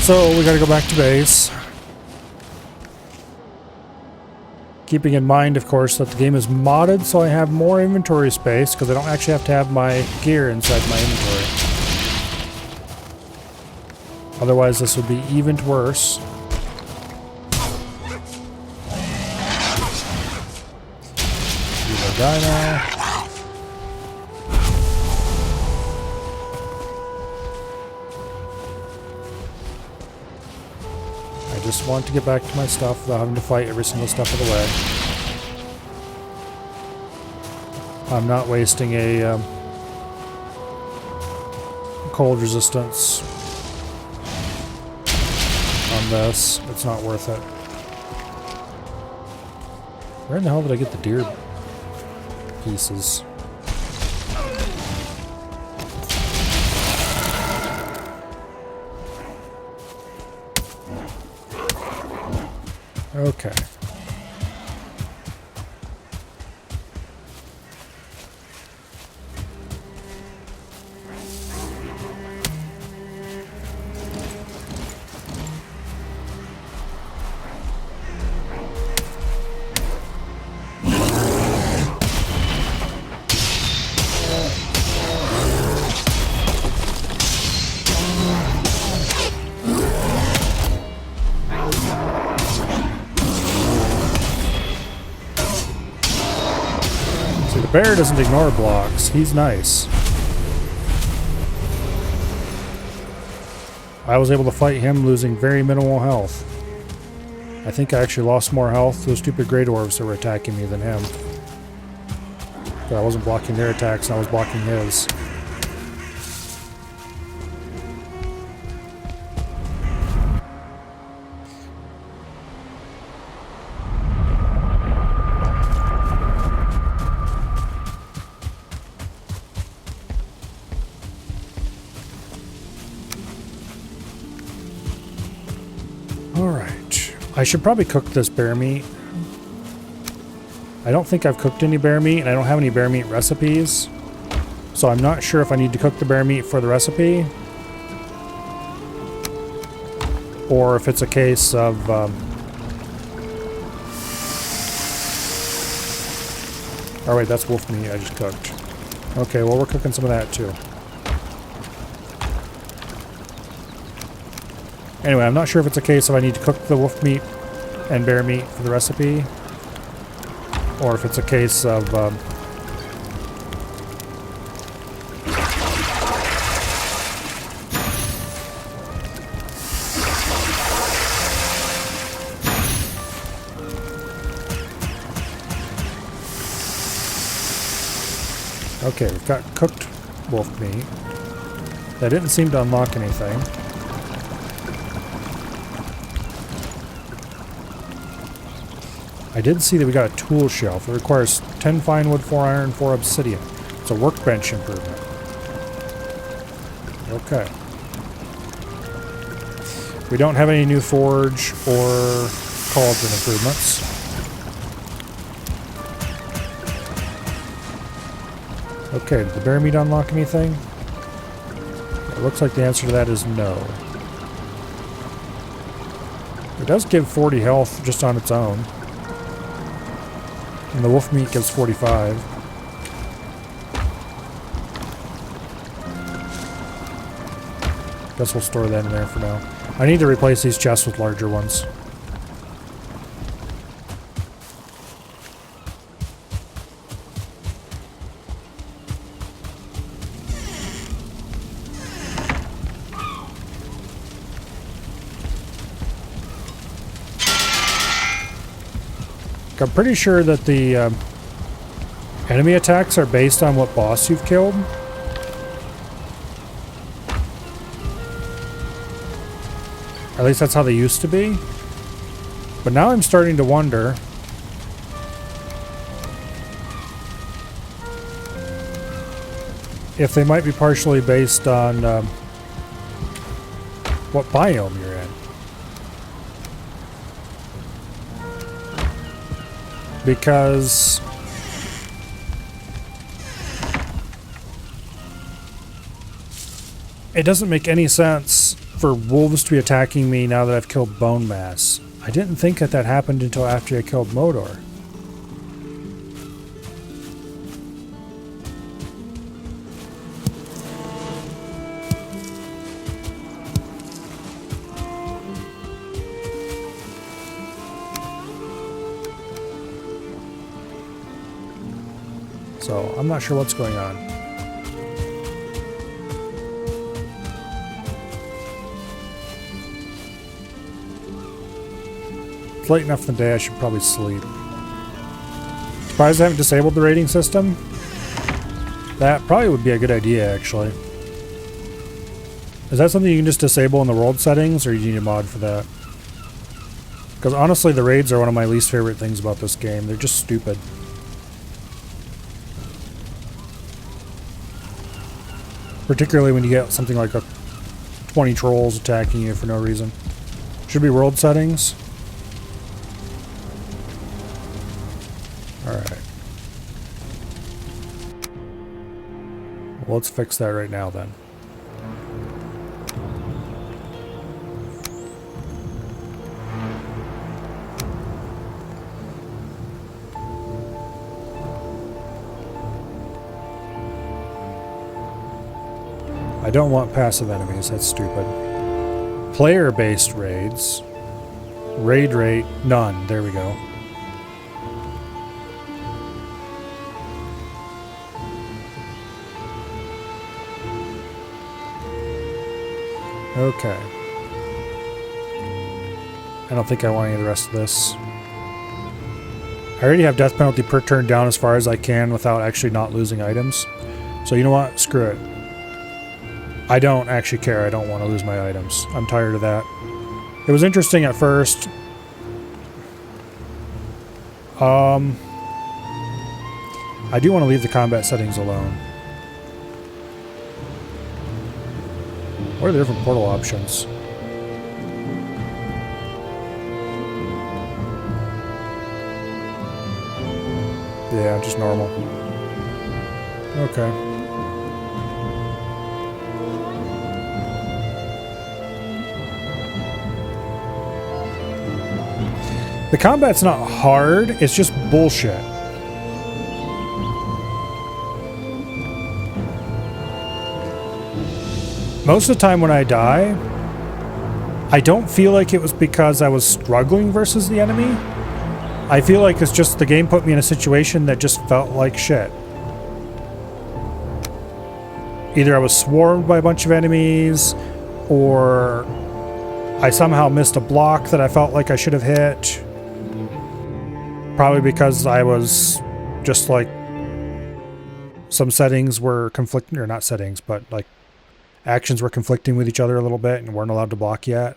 So we gotta go back to base. Keeping in mind, of course, that the game is modded, so I have more inventory space because I don't actually have to have my gear inside my inventory. Otherwise, this would be even worse. You will die now. I just want to get back to my stuff without having to fight every single step of the way. I'm not wasting a cold resistance on this. It's not worth it. Where in the hell did I get the deer pieces? Okay. bear doesn't ignore blocks. He's nice. I was able to fight him losing very minimal health. I think I actually lost more health to those stupid great dwarves that were attacking me than him. But I wasn't blocking their attacks and I was blocking his. Alright. I should probably cook this bear meat. I don't think I've cooked any bear meat, and I don't have any bear meat recipes. So I'm not sure if I need to cook the bear meat for the recipe. Or if it's a case of... Oh wait, that's wolf meat I just cooked. Okay, well we're cooking some of that too. Anyway, I'm not sure if it's a case of I need to cook the wolf meat and bear meat for the recipe. Or if it's a case of... Okay, we've got cooked wolf meat. That didn't seem to unlock anything. I did see that we got a tool shelf. It requires 10 fine wood, 4 iron, 4 obsidian. It's a workbench improvement. Okay. We don't have any new forge or cauldron improvements. Okay, did the bear meat unlock anything? It looks like the answer to that is no. It does give 40 health just on its own. And the wolf meat gives 45. Guess we'll store that in there for now. I need to replace these chests with larger ones. I'm pretty sure that the enemy attacks are based on what boss you've killed. At least that's how they used to be. But now I'm starting to wonder if they might be partially based on what biome you're in. Because it doesn't make any sense for wolves to be attacking me now that I've killed Bonemass. I didn't think that happened until after I killed Modor. So I'm not sure what's going on. It's late enough in the day, I should probably sleep. Surprised I haven't disabled the rating system. That probably would be a good idea, actually. Is that something you can just disable in the world settings, or do you need a mod for that? Because honestly, the raids are one of my least favorite things about this game. They're just stupid. Particularly when you get something like 20 trolls attacking you for no reason. Should be world settings. Alright. Well, let's fix that right now then. I don't want passive enemies, that's stupid. Player-based raids. Raid rate, none. There we go. Okay. I don't think I want any of the rest of this. I already have death penalty per turn down as far as I can without actually not losing items. So you know what? Screw it. I don't actually care. I don't want to lose my items. I'm tired of that. It was interesting at first. I do want to leave the combat settings alone. What are the different portal options? Yeah, just normal. Okay. The combat's not hard, it's just bullshit. Most of the time when I die, I don't feel like it was because I was struggling versus the enemy. I feel like it's just the game put me in a situation that just felt like shit. Either I was swarmed by a bunch of enemies, or I somehow missed a block that I felt like I should have hit. Probably because I was just like, some settings were conflicting, or not settings, but like actions were conflicting with each other a little bit and weren't allowed to block yet.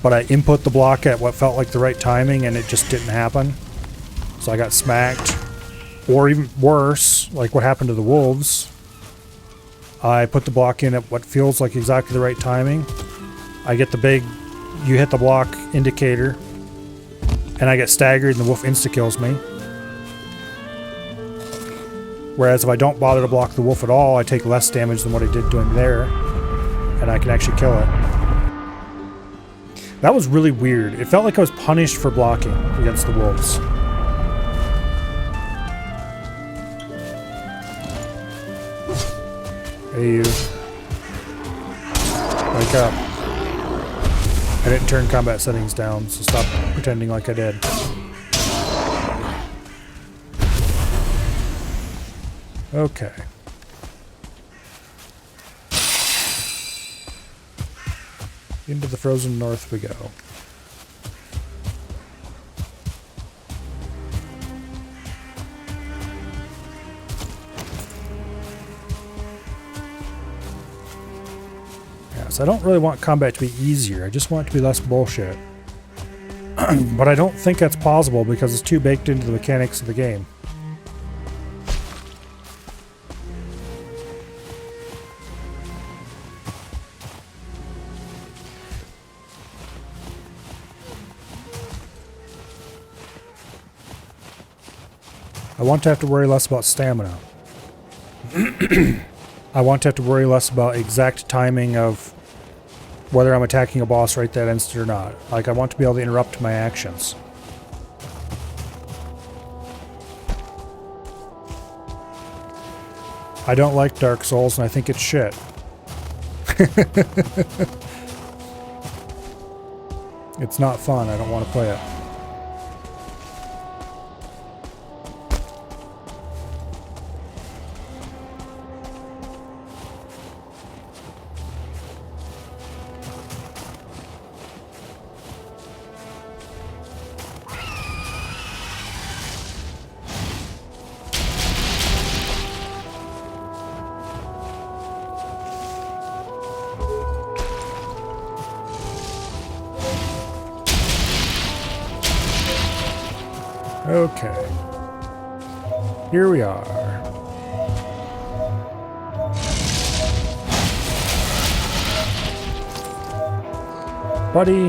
But I input the block at what felt like the right timing and it just didn't happen. So I got smacked. Or even worse, like what happened to the wolves. I put the block in at what feels like exactly the right timing. I get the big, you hit the block indicator. And I get staggered and the wolf insta-kills me. Whereas if I don't bother to block the wolf at all, I take less damage than what I did doing there. And I can actually kill it. That was really weird. It felt like I was punished for blocking against the wolves. Hey you. Wake up. I didn't turn combat settings down, so stop pretending like I did. Okay. Into the frozen north we go. Yeah, so I don't really want combat to be easier. I just want it to be less bullshit. But I don't think that's possible because it's too baked into the mechanics of the game. I want to have to worry less about stamina. I want to have to worry less about exact timing of whether I'm attacking a boss right that instant or not. Like, I want to be able to interrupt my actions. I don't like Dark Souls, and I think it's shit. It's not fun. I don't want to play it. Okay. Here we are. Buddy,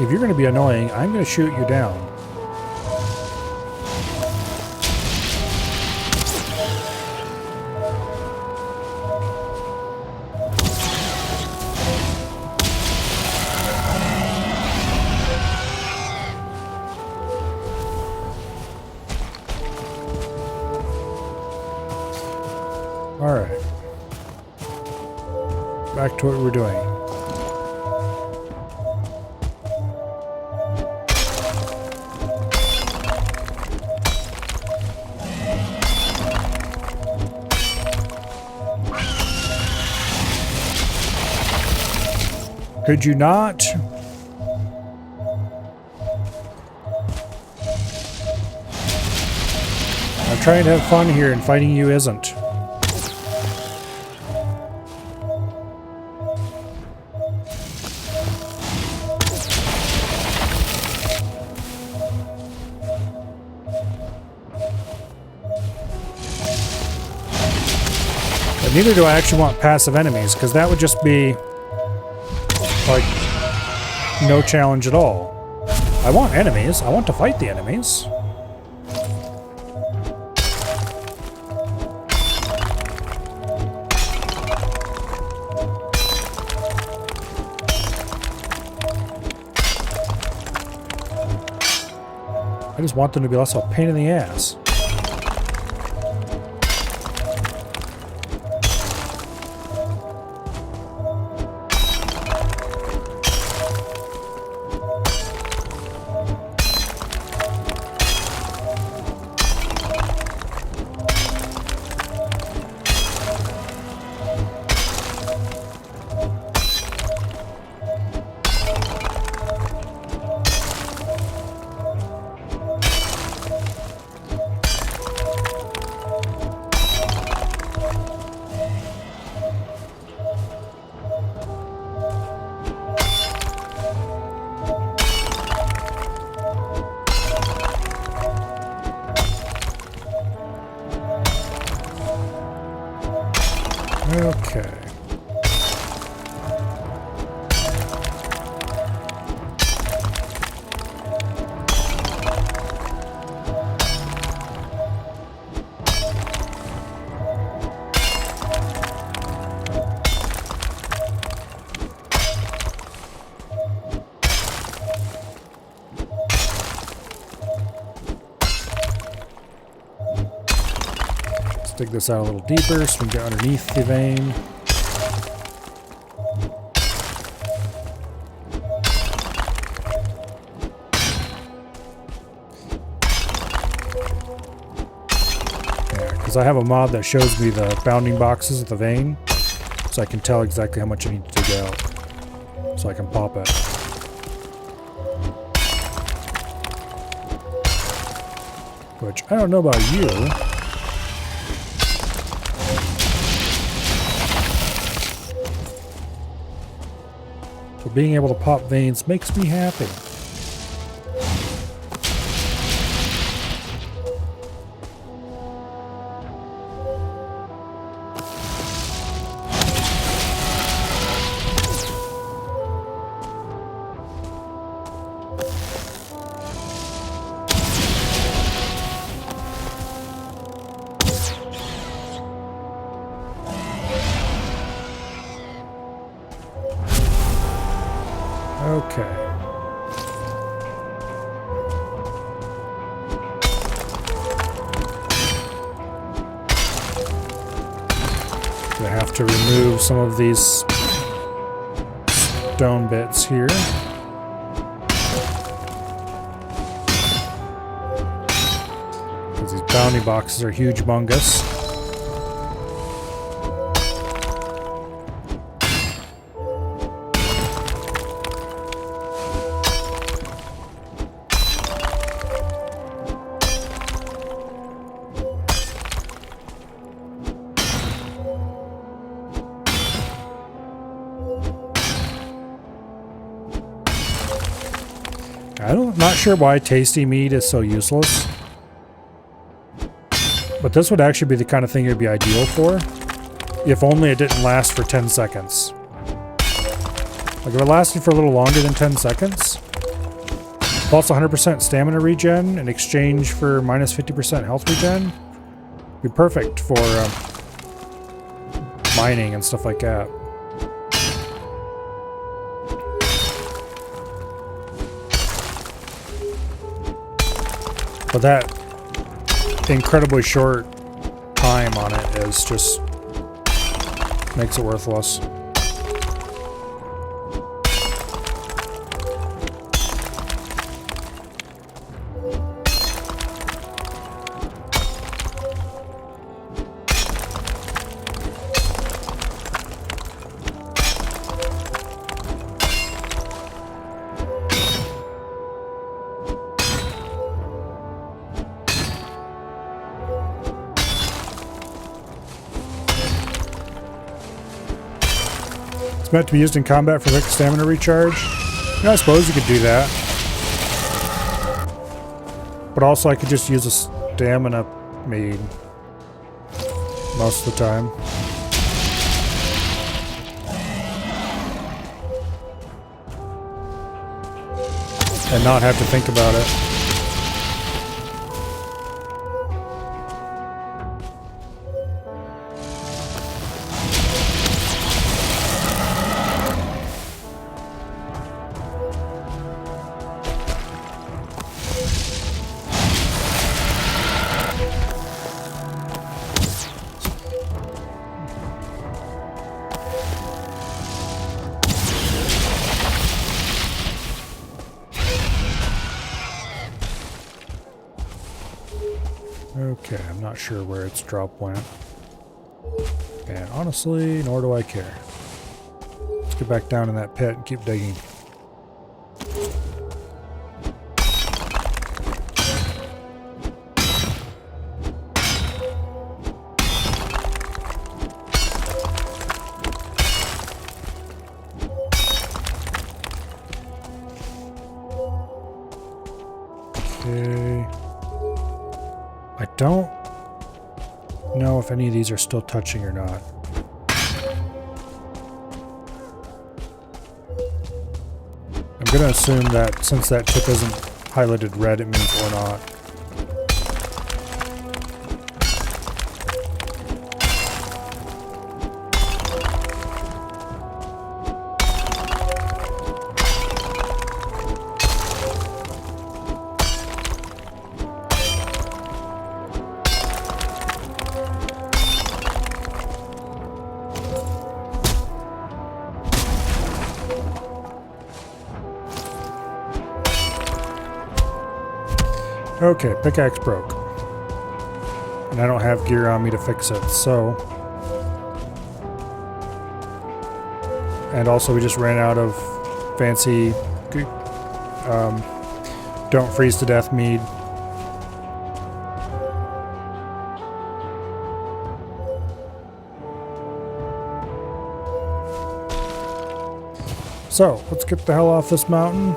if you're going to be annoying, I'm going to shoot you down. Alright. Back to what we're doing. Could you not? I'm trying to have fun here and fighting you isn't. But neither do I actually want passive enemies, because that would just be like no challenge at all. I want enemies. I want to fight the enemies. I just want them to be less of a pain in the ass. Okay. Let's dig this out a little deeper so we can get underneath the vein. Because I have a mod that shows me the bounding boxes of the vein, so I can tell exactly how much I need to dig out, so I can pop it. Which, I don't know about you, but being able to pop veins makes me happy. Okay. I have to remove some of these stone bits here. Because these bounty boxes are huge bungus. I'm not sure why tasty meat is so useless, but this would actually be the kind of thing it would be ideal for, if only it didn't last for 10 seconds. Like if it lasted for a little longer than 10 seconds, plus 100% stamina regen in exchange for minus 50% health regen, would be perfect for mining and stuff like that. But that incredibly short time on it is just makes it worthless. It's meant to be used in combat for quick stamina recharge. Yeah, I suppose you could do that. But also I could just use a stamina mead most of the time. And not have to think about it. Okay, I'm not sure where its drop went. And honestly, nor do I care. Let's get back down in that pit and keep digging. Okay. I don't know if any of these are still touching or not. I'm going to assume that since that tip isn't highlighted red, it means we're not. Okay, pickaxe broke. And I don't have gear on me to fix it, so... And also we just ran out of fancy... don't freeze to death mead. So, let's get the hell off this mountain.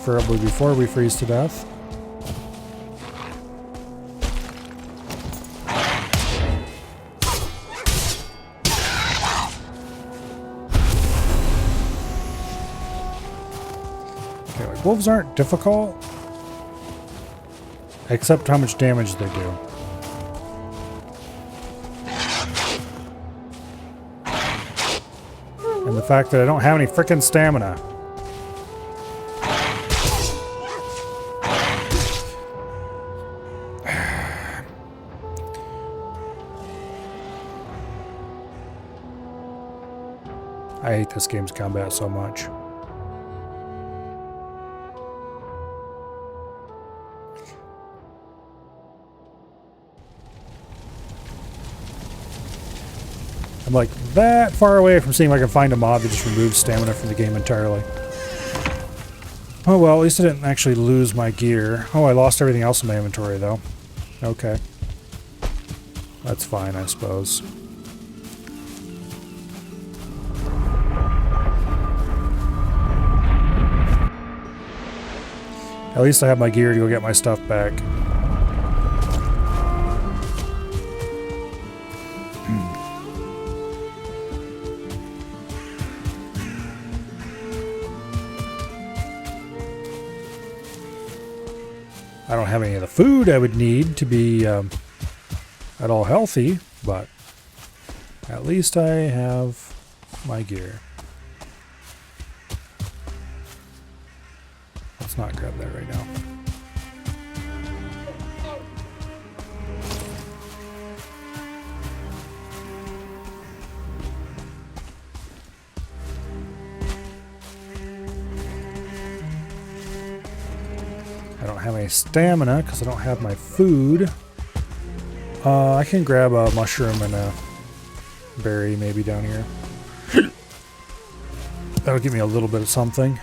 Preferably before we freeze to death. Okay, like wolves aren't difficult, except how much damage they do. And the fact that I don't have any frickin' stamina. I hate this game's combat so much. I'm like that far away from seeing if I can find a mob that just removes stamina from the game entirely. Oh well, at least I didn't actually lose my gear. Oh, I lost everything else in my inventory though. Okay. That's fine, I suppose. At least I have my gear to go get my stuff back. I don't have any of the food I would need to be at all healthy, but at least I have my gear. Let's not grab that right now. I don't have any stamina because I don't have my food. I can grab a mushroom and a berry maybe down here. That'll give me a little bit of something.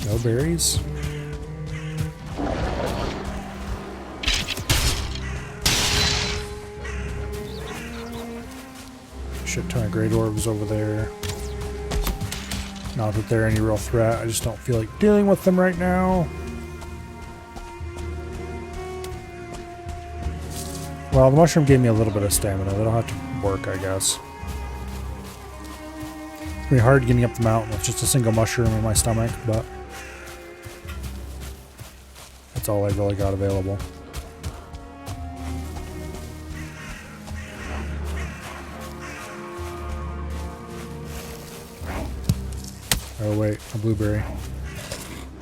No berries. Shit ton of great orbs over there. Not that they're any real threat, I just don't feel like dealing with them right now. Well, the mushroom gave me a little bit of stamina. That'll have to work, I guess. It's gonna be hard getting up the mountain with just a single mushroom in my stomach, but that's all I really got available. Oh wait, a blueberry.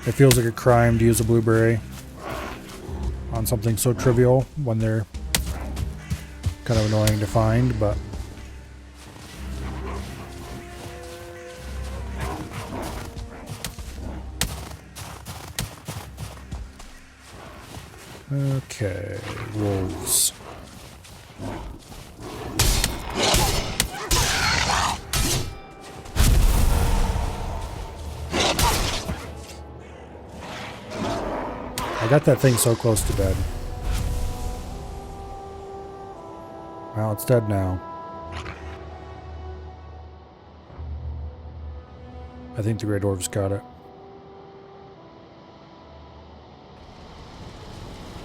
It feels like a crime to use a blueberry on something so trivial when they're kind of annoying to find, but okay, wolves. I got that thing so close to dead. Well, it's dead now. I think the Grey Dwarves got it.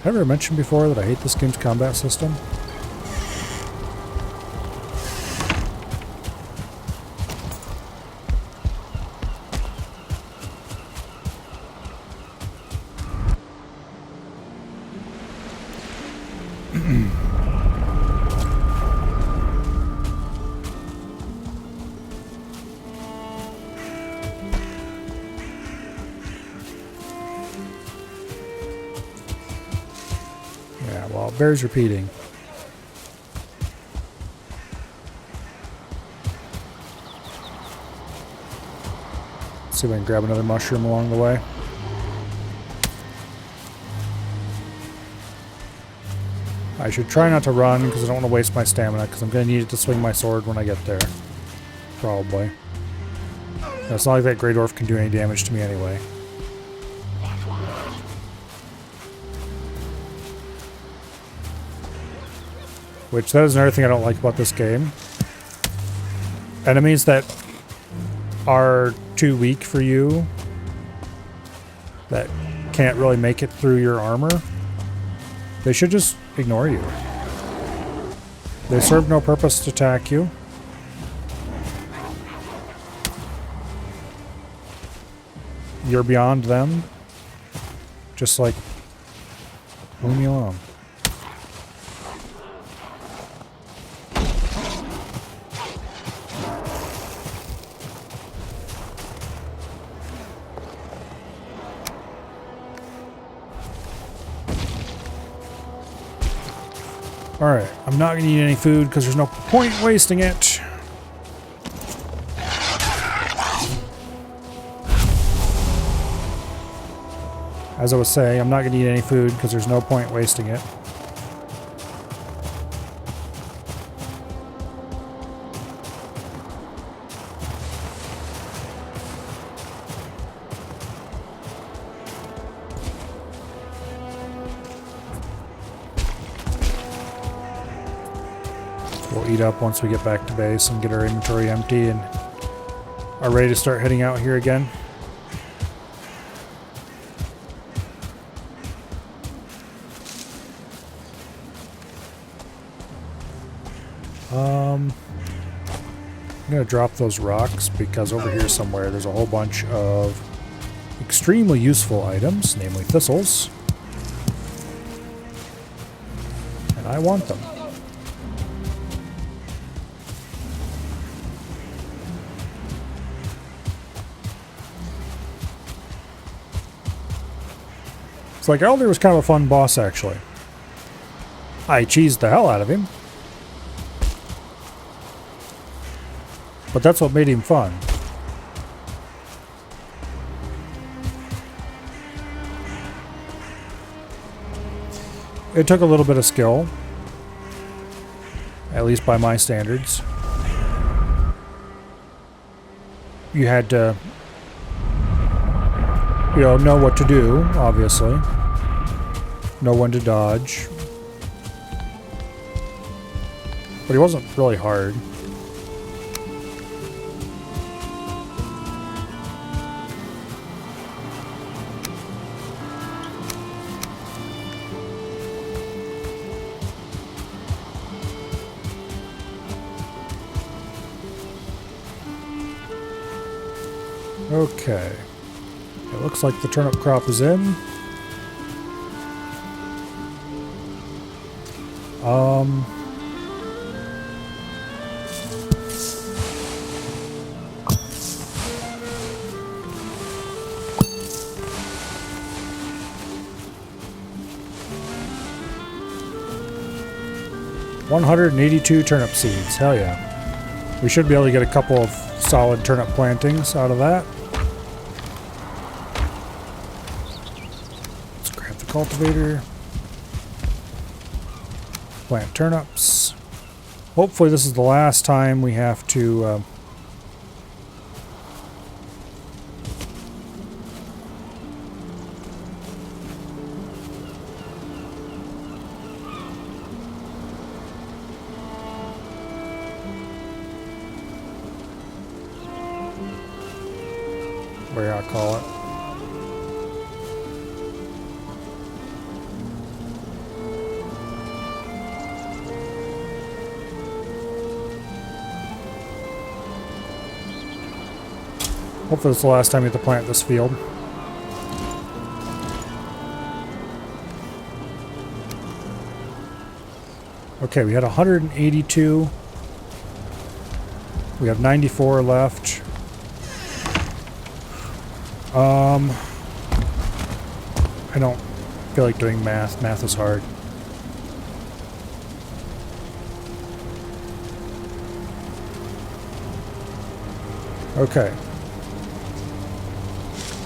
Have I ever mentioned before that I hate this game's combat system? Yeah, well, it bears repeating. Let's see if I can grab another mushroom along the way. I should try not to run because I don't want to waste my stamina because I'm going to need it to swing my sword when I get there. Probably. It's not like that Grey Dwarf can do any damage to me anyway. Which, that is another thing I don't like about this game. Enemies that are too weak for you, that can't really make it through your armor, they should just ignore you. They serve no purpose to attack you. You're beyond them. Just like, leave me alone. Alright, I'm not going to eat any food because there's no point wasting it. As I was saying, I'm not going to eat any food because there's no point wasting it. We'll eat up once we get back to base and get our inventory empty and are ready to start heading out here again. I'm going to drop those rocks because over here somewhere there's a whole bunch of extremely useful items, namely thistles. And I want them. It's like Elder was kind of a fun boss, actually. I cheesed the hell out of him. But that's what made him fun. it took a little bit of skill, at least by my standards. You had to, know what to do, obviously. Know when to dodge. But he wasn't really hard. Okay. It looks like the turnip crop is in. $182 turnip seeds. Hell yeah. We should be able to get a couple of solid turnip plantings out of that. Let's grab the cultivator. Plant turnips. Hopefully this is the last time we have to where I call it. Hopefully it's the last time we have to plant this field. Okay, we had 182. We have 94 left. I don't feel like doing math. Math is hard. Okay.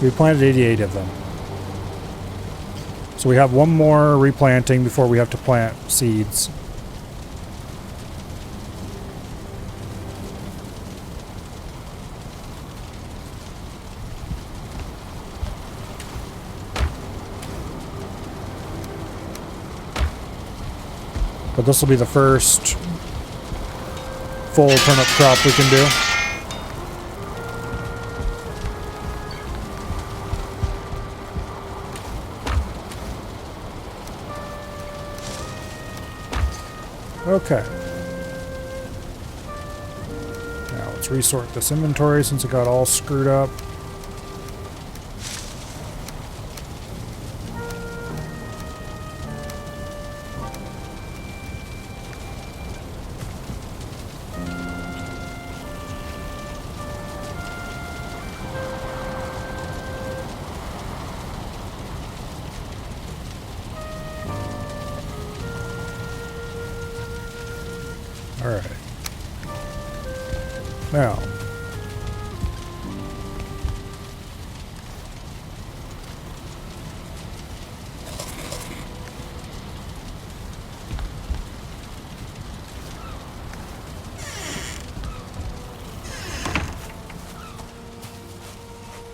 We planted 88 of them. So we have one more replanting before we have to plant seeds. But this will be the first full turnip crop we can do. Okay. Now let's resort this inventory since it got all screwed up. Alright. Now.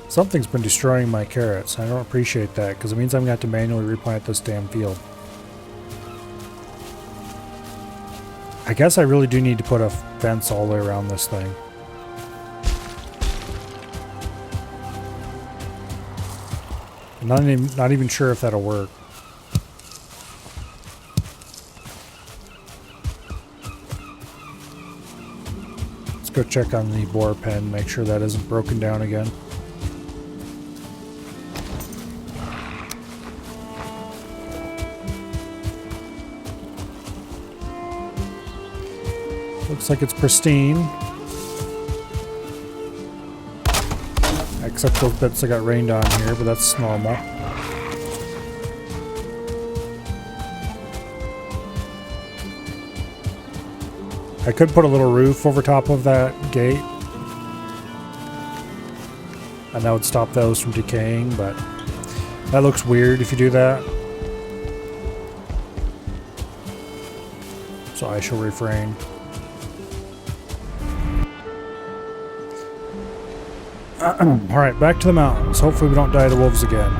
Something's been destroying my carrots. I don't appreciate that because it means I'm going to have to manually replant this damn field. I guess I really do need to put a fence all the way around this thing. I'm not even sure if that'll work. Let's go check on the boar pen, make sure that isn't broken down again. Looks like it's pristine. Except those bits that got rained on here, but that's normal. I could put a little roof over top of that gate. And that would stop those from decaying, but that looks weird if you do that. So I shall refrain. Alright, back to the mountains. Hopefully we don't die to wolves again.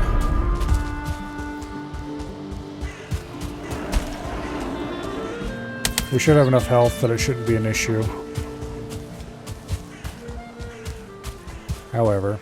We should have enough health that it shouldn't be an issue. However...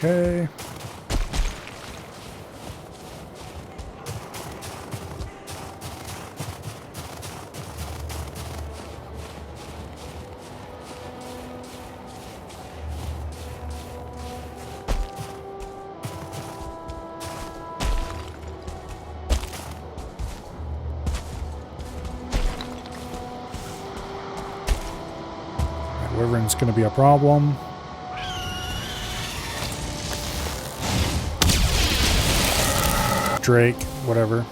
Okay. Wyvern's going to be a problem. Drake, whatever.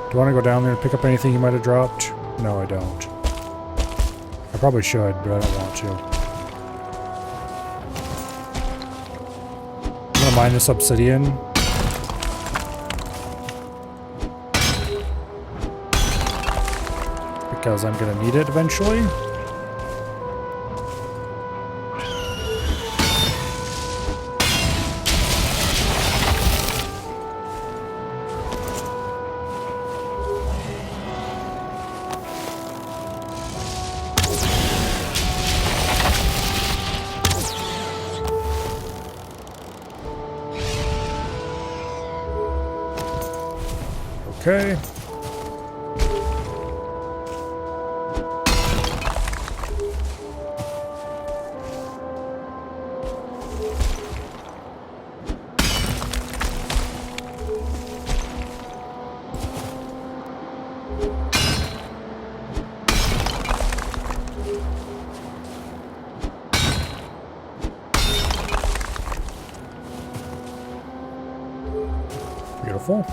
Do I want to go down there and pick up anything he might have dropped? No, I don't. I probably should, but I don't want to. I'm gonna mine this obsidian. Because I'm gonna need it eventually. Okay. Beautiful.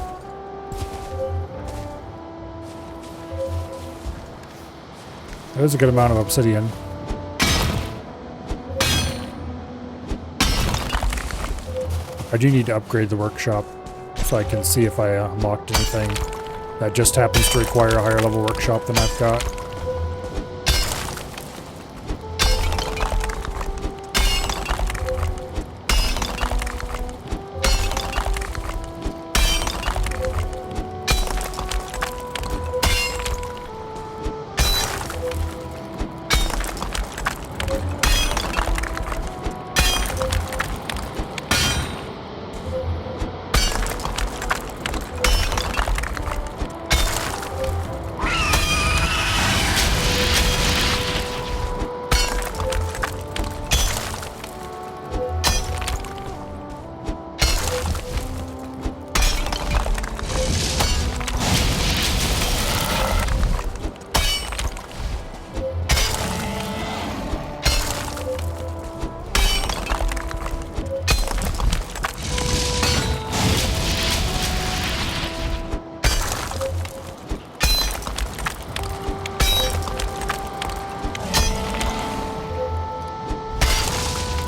There's a good amount of obsidian. I do need to upgrade the workshop so I can see if I unlocked anything that just happens to require a higher level workshop than I've got.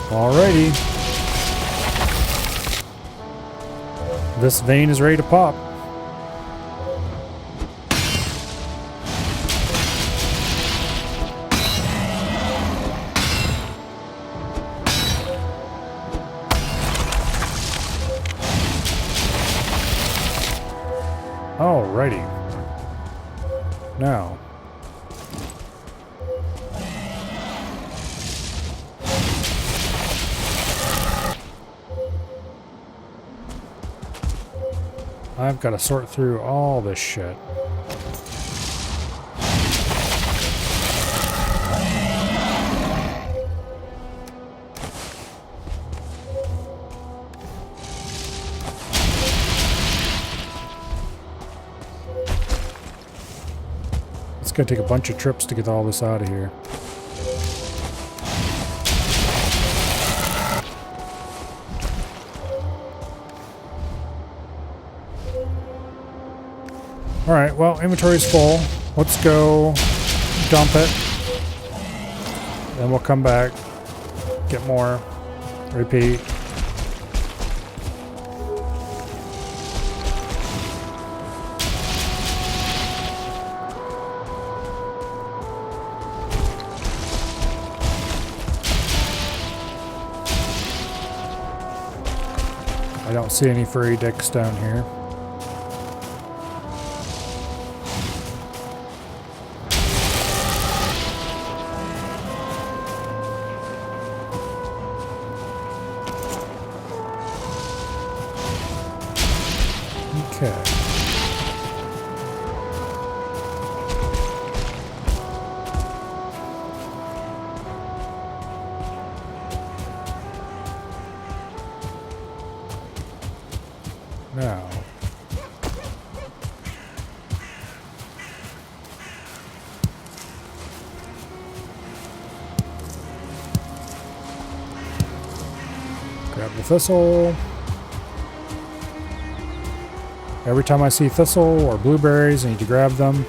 Alrighty. This vein is ready to pop. Alrighty. I've got to sort through all this shit. It's going to take a bunch of trips to get all this out of here. Alright, well, inventory's full. Let's go dump it. Then we'll come back, get more, repeat. I don't see any furry dicks down here. Okay. Now. Grab the thistle. Every time I see thistle or blueberries, I need to grab them.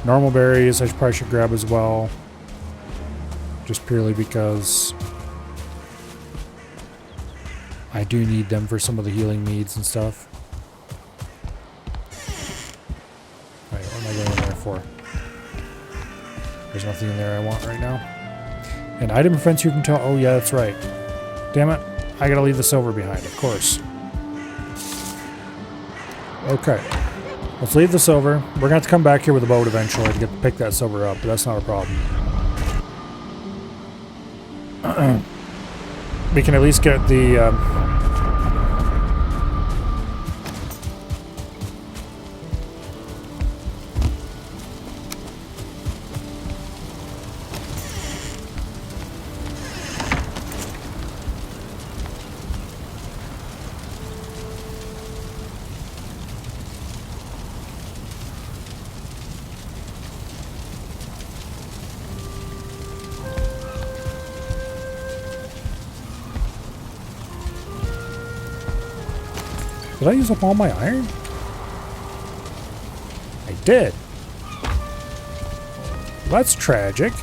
Normal berries I probably should grab as well. Just purely because I do need them for some of the healing needs and stuff. Alright, what am I going in there for? There's nothing in there I want right now. An item prevents you from telling. Oh yeah, that's right. Damn it. I gotta leave the silver behind, of course. Okay. Let's leave the silver. We're gonna have to come back here with a boat eventually to pick that silver up, but that's not a problem. We can at least get the... Did I use up all my iron? I did. That's tragic.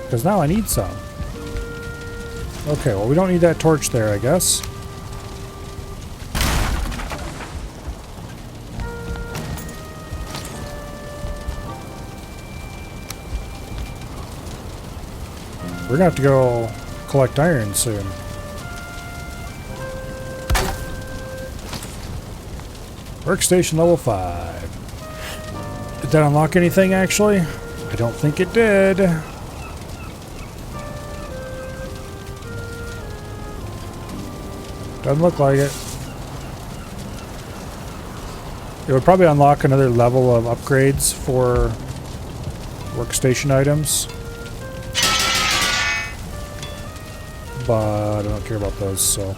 Because now I need some. Okay, well we don't need that torch there, I guess. We're gonna have to go collect iron soon. Workstation level 5. Did that unlock anything, actually? I don't think it did. Doesn't look like it. It would probably unlock another level of upgrades for workstation items. But I don't care about those, so...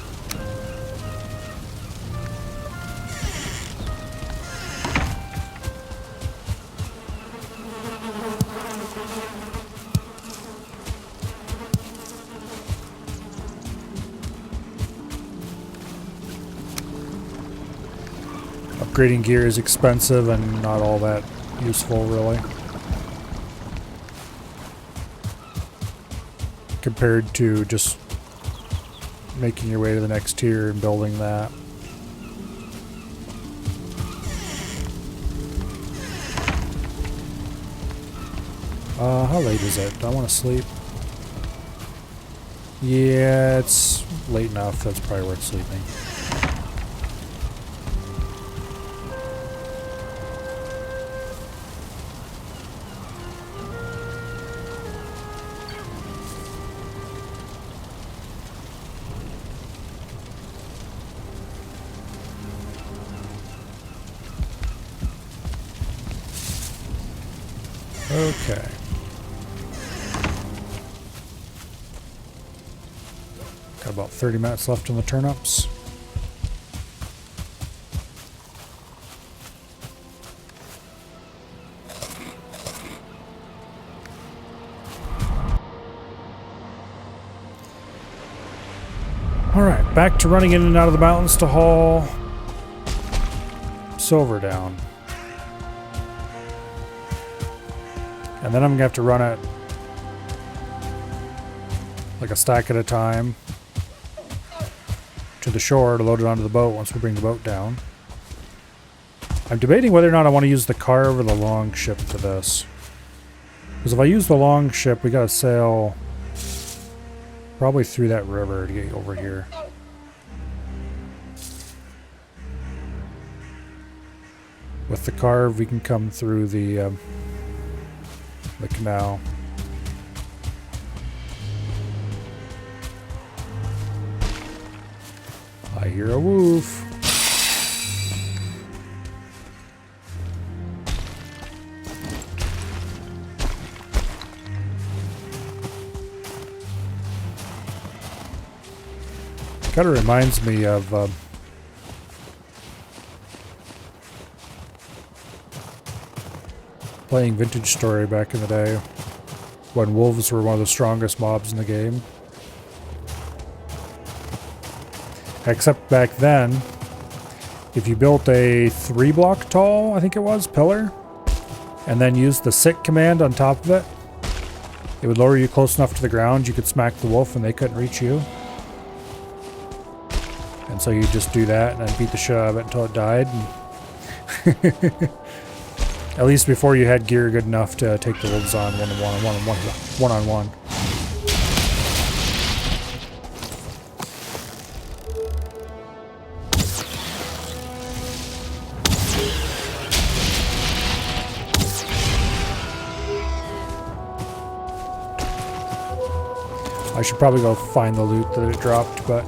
Upgrading gear is expensive and not all that useful, really. Compared to just making your way to the next tier and building that. How late is it? Do I want to sleep? Yeah, it's late enough. That's probably worth sleeping. Okay. Got about 30 minutes left on the turnips. Alright, back to running in and out of the mountains to haul silver down. And then I'm going to have to run it like a stack at a time to the shore to load it onto the boat once we bring the boat down. I'm debating whether or not I want to use the car over the long ship for this. Because if I use the long ship, we got to sail probably through that river to get over here. With the carve, we can come through the canal. I hear a woof. Kind of reminds me of playing Vintage Story back in the day when wolves were one of the strongest mobs in the game. Except back then, if you built a 3-block tall, I think it was, pillar, and then used the sit command on top of it, it would lower you close enough to the ground you could smack the wolf and they couldn't reach you. And so you just do that and then beat the shit out of it until it died. And at least before you had gear good enough to take the wolves on one-on-one. I should probably go find the loot that it dropped, but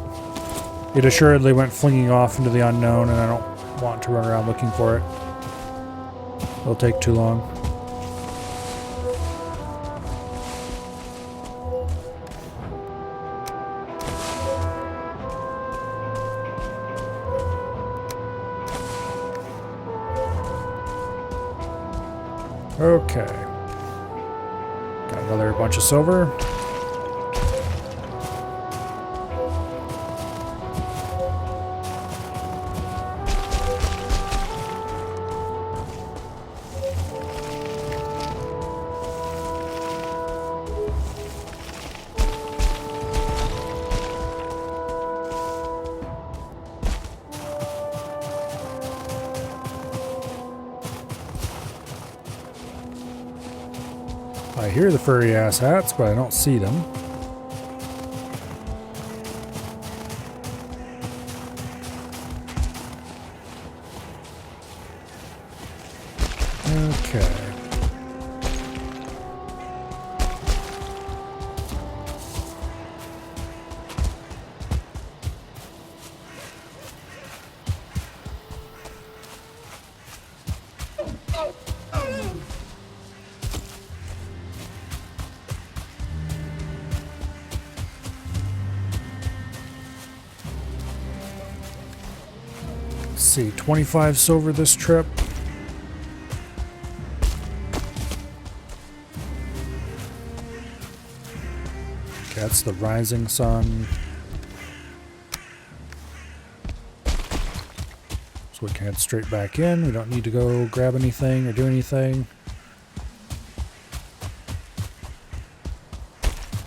it assuredly went flinging off into the unknown, and I don't want to run around looking for it. It'll take too long. Okay. Got another bunch of silver. I hear the furry ass hats, but I don't see them. Okay. Let's see, 25 silver this trip. Okay, that's the rising sun. So we can head straight back in. We don't need to go grab anything or do anything.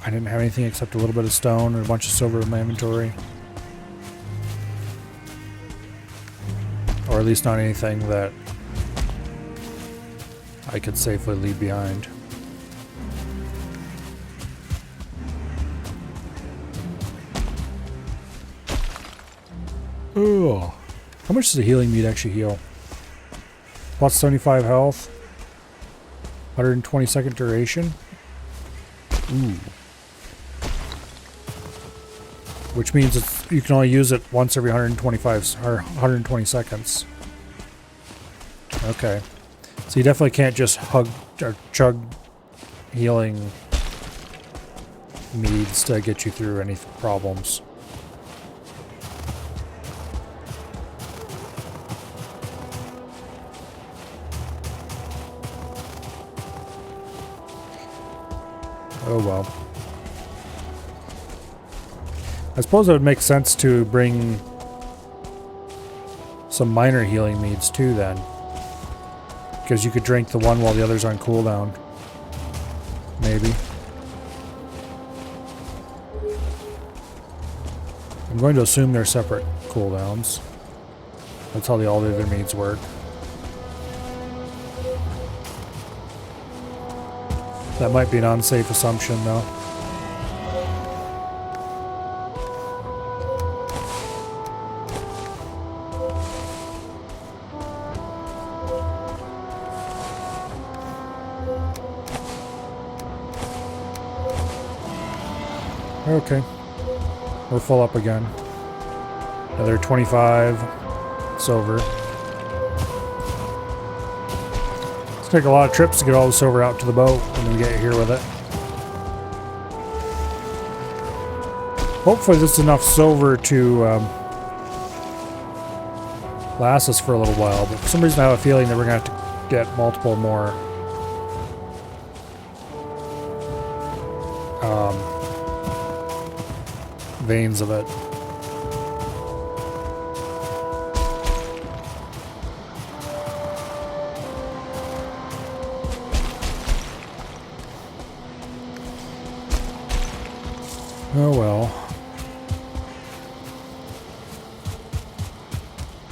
I didn't have anything except a little bit of stone and a bunch of silver in my inventory. Or at least not anything that I could safely leave behind. Oh, how much does a healing meat actually heal? Plus 75 health, 120-second duration. Ooh. Which means you can only use it once every 125 or 120 seconds. Okay. So you definitely can't just or chug healing meads to get you through any problems. Oh well. I suppose it would make sense to bring some minor healing meads too then. Because you could drink the one while the other's on cooldown. Maybe. I'm going to assume they're separate cooldowns. That's how all the other meads work. That might be an unsafe assumption though. Okay. We're full up again. Another 25 silver. It's take a lot of trips to get all the silver out to the boat when we get here with it. Hopefully this is enough silver to last us for a little while, but for some reason I have a feeling that we're going to have to get multiple more veins of it. Oh well.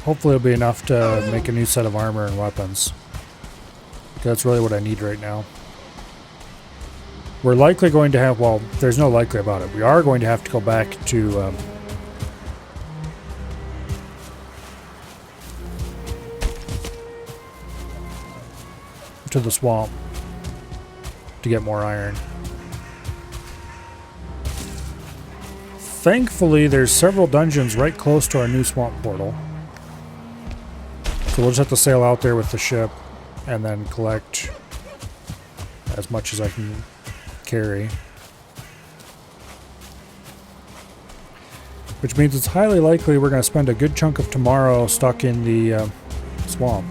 Hopefully it'll be enough to make a new set of armor and weapons. That's really what I need right now. We're likely going to have, well, there's no likely about it. We are going to have to go back to the swamp to get more iron. Thankfully, there's several dungeons right close to our new swamp portal. So we'll just have to sail out there with the ship and then collect as much as I can carry. Which means it's highly likely we're going to spend a good chunk of tomorrow stuck in the swamp.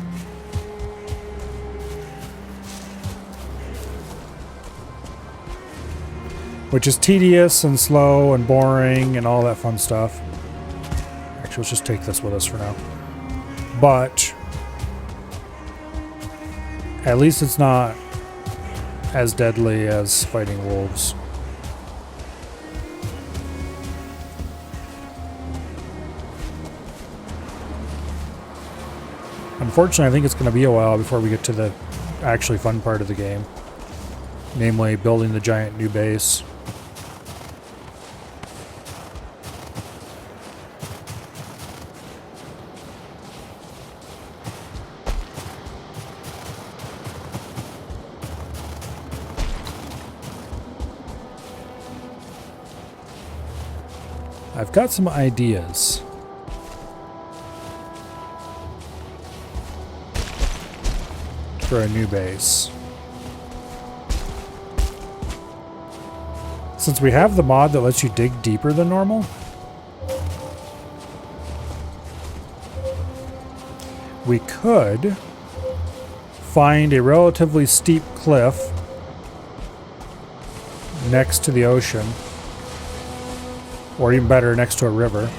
Which is tedious and slow and boring and all that fun stuff. Actually, let's just take this with us for now. But at least it's not as deadly as fighting wolves. Unfortunately, I think it's going to be a while before we get to the actually fun part of the game. Namely, building the giant new base. I've got some ideas. For a new base. Since we have the mod that lets you dig deeper than normal, we could find a relatively steep cliff next to the ocean. Or even better, next to a river.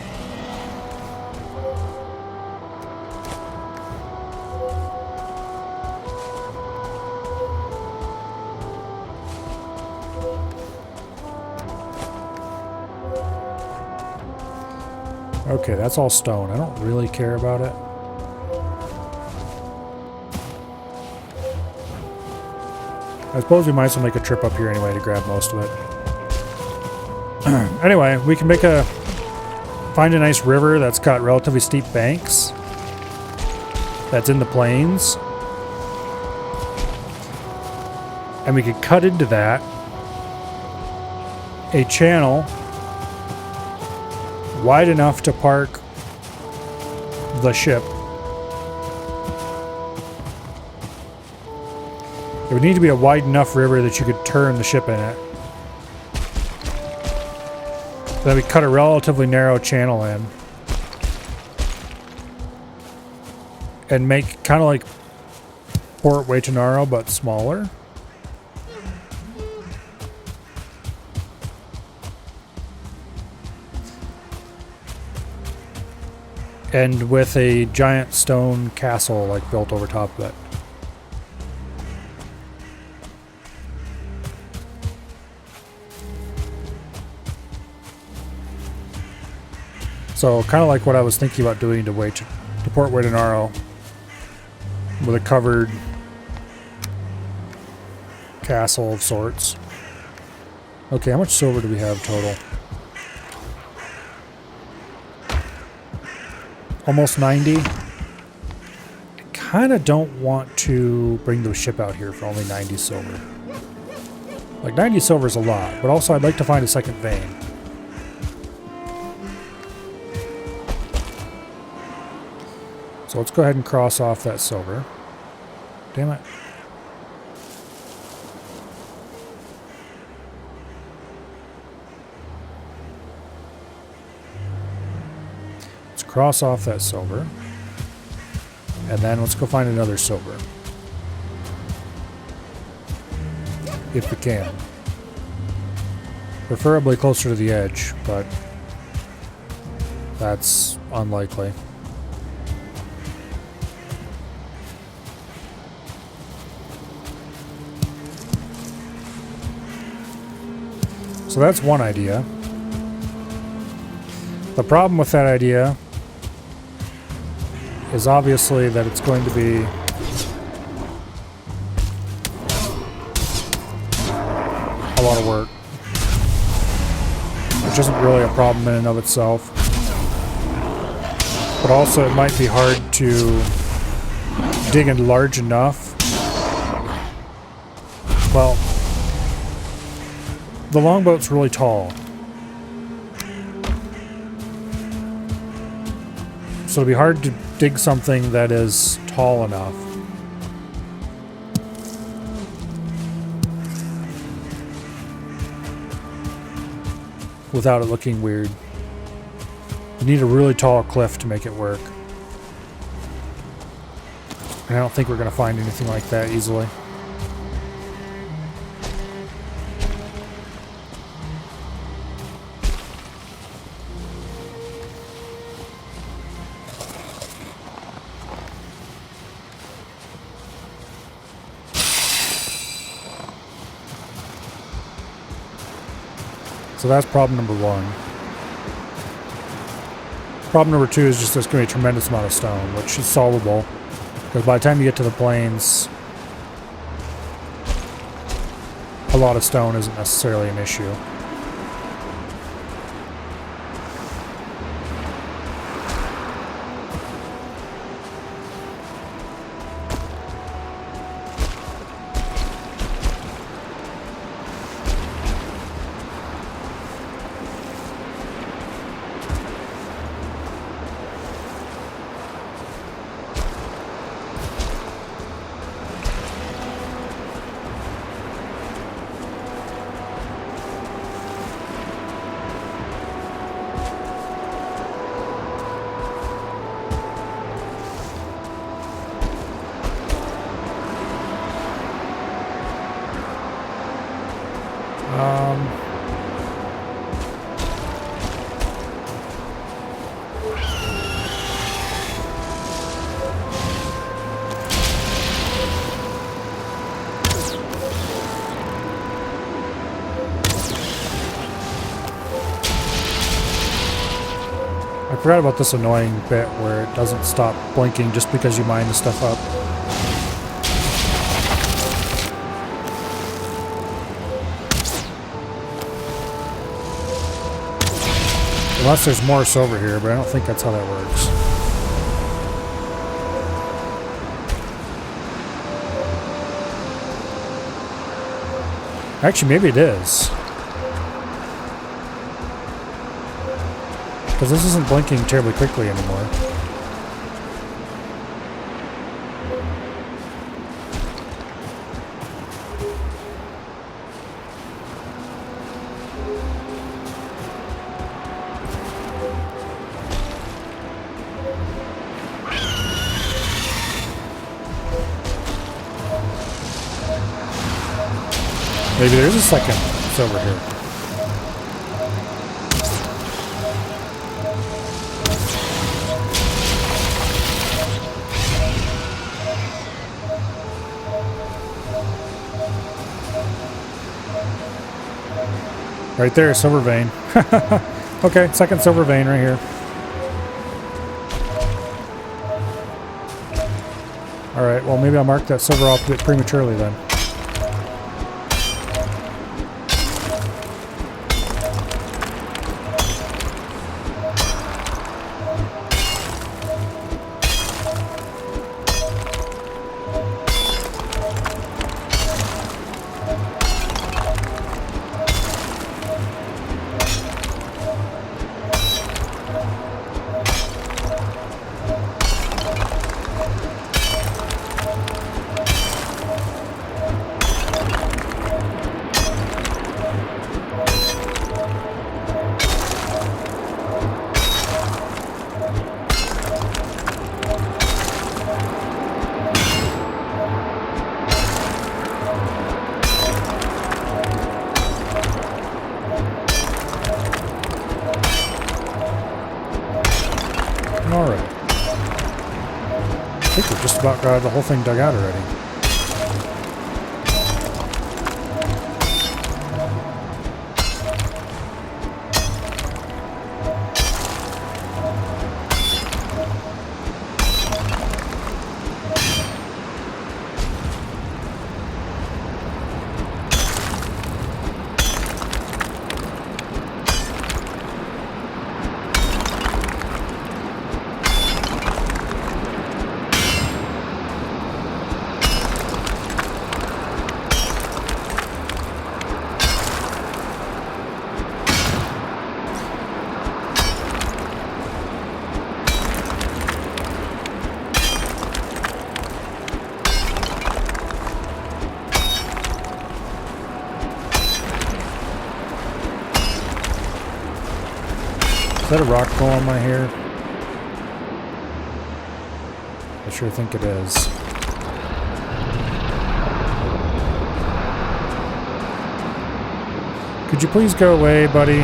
Okay, that's all stone. I don't really care about it. I suppose we might as well make a trip up here anyway to grab most of it. Anyway, we can find a nice river that's got relatively steep banks. That's in the plains. And we could cut into that a channel wide enough to park the ship. It would need to be a wide enough river that you could turn the ship in it. Then we cut a relatively narrow channel in. And make kind of like Port Waitanaro, but smaller. And with a giant stone castle like built over top of it. So kind of like what I was thinking about doing to Port Waitanaro, with a covered castle of sorts. Okay, how much silver do we have total? Almost 90. I kind of don't want to bring the ship out here for only 90 silver. Like 90 silver is a lot, but also I'd like to find a second vein. So let's go ahead and cross off that silver. Damn it. Cross off that silver. And then let's go find another silver. If we can. Preferably closer to the edge, but that's unlikely. So that's one idea. The problem with that idea is obviously that it's going to be a lot of work, which isn't really a problem in and of itself. But also it might be hard to dig in large enough. Well, the longboat's really tall. So it'll be hard to dig something that is tall enough. Without it looking weird. You need a really tall cliff to make it work. And I don't think we're going to find anything like that easily. So that's problem number one. Problem number two is just there's going to be a tremendous amount of stone, which is solvable. Because by the time you get to the plains, a lot of stone isn't necessarily an issue. I forgot about this annoying bit where it doesn't stop blinking just because you mine the stuff up. Unless there's more silver here, but I don't think that's how that works. Actually, maybe it is. Because this isn't blinking terribly quickly anymore. Maybe there's a second. It's over here. Right there, silver vein. Okay, second silver vein right here. Alright, well maybe I'll mark that silver off a bit prematurely then. Alright. I think we've just about got the whole thing dug out already. Is that a rock golem I hear? I sure think it is. Could you please go away, buddy?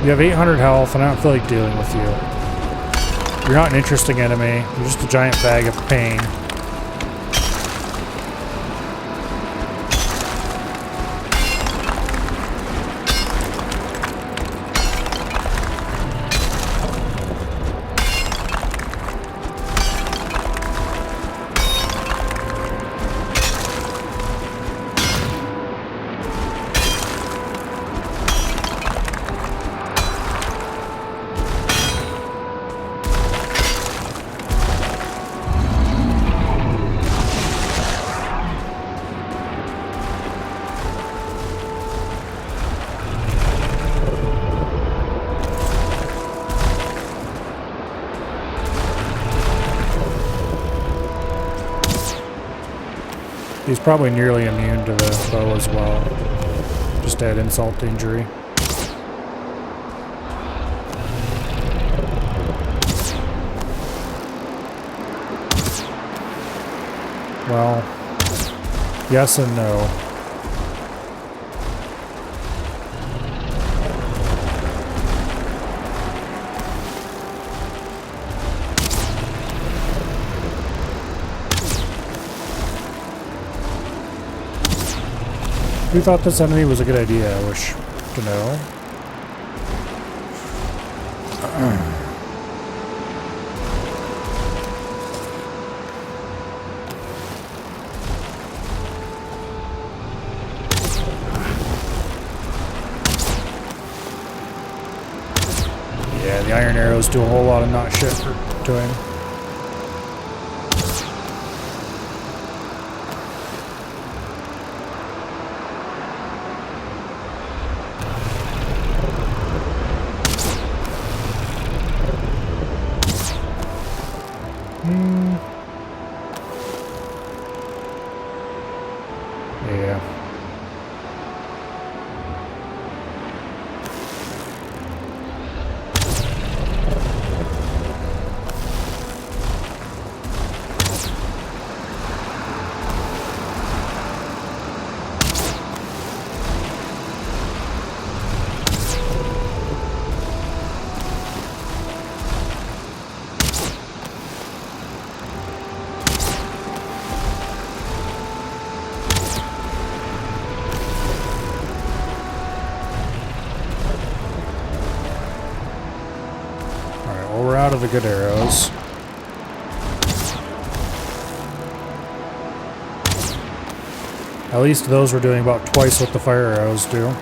You have 800 health and I don't feel like dealing with you. You're not an interesting enemy. You're just a giant bag of pain. He's probably nearly immune to the bow as well. Just add insult to injury. Well, yes and no. Who thought this enemy was a good idea? I wish to know. Yeah, the iron arrows do a whole lot of not shit to him. Yeah. of good arrows. At least those were doing about twice what the fire arrows do.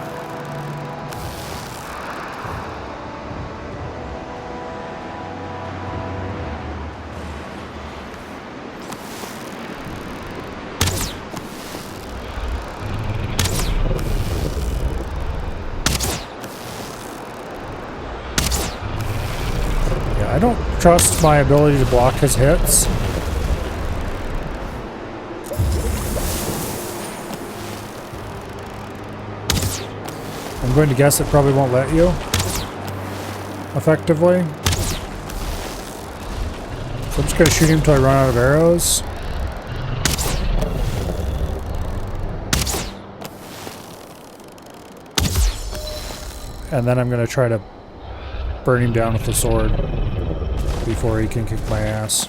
I don't trust my ability to block his hits. I'm going to guess it probably won't let you effectively. So I'm just going to shoot him until I run out of arrows. And then I'm going to try to burn him down with the sword before he can kick my ass.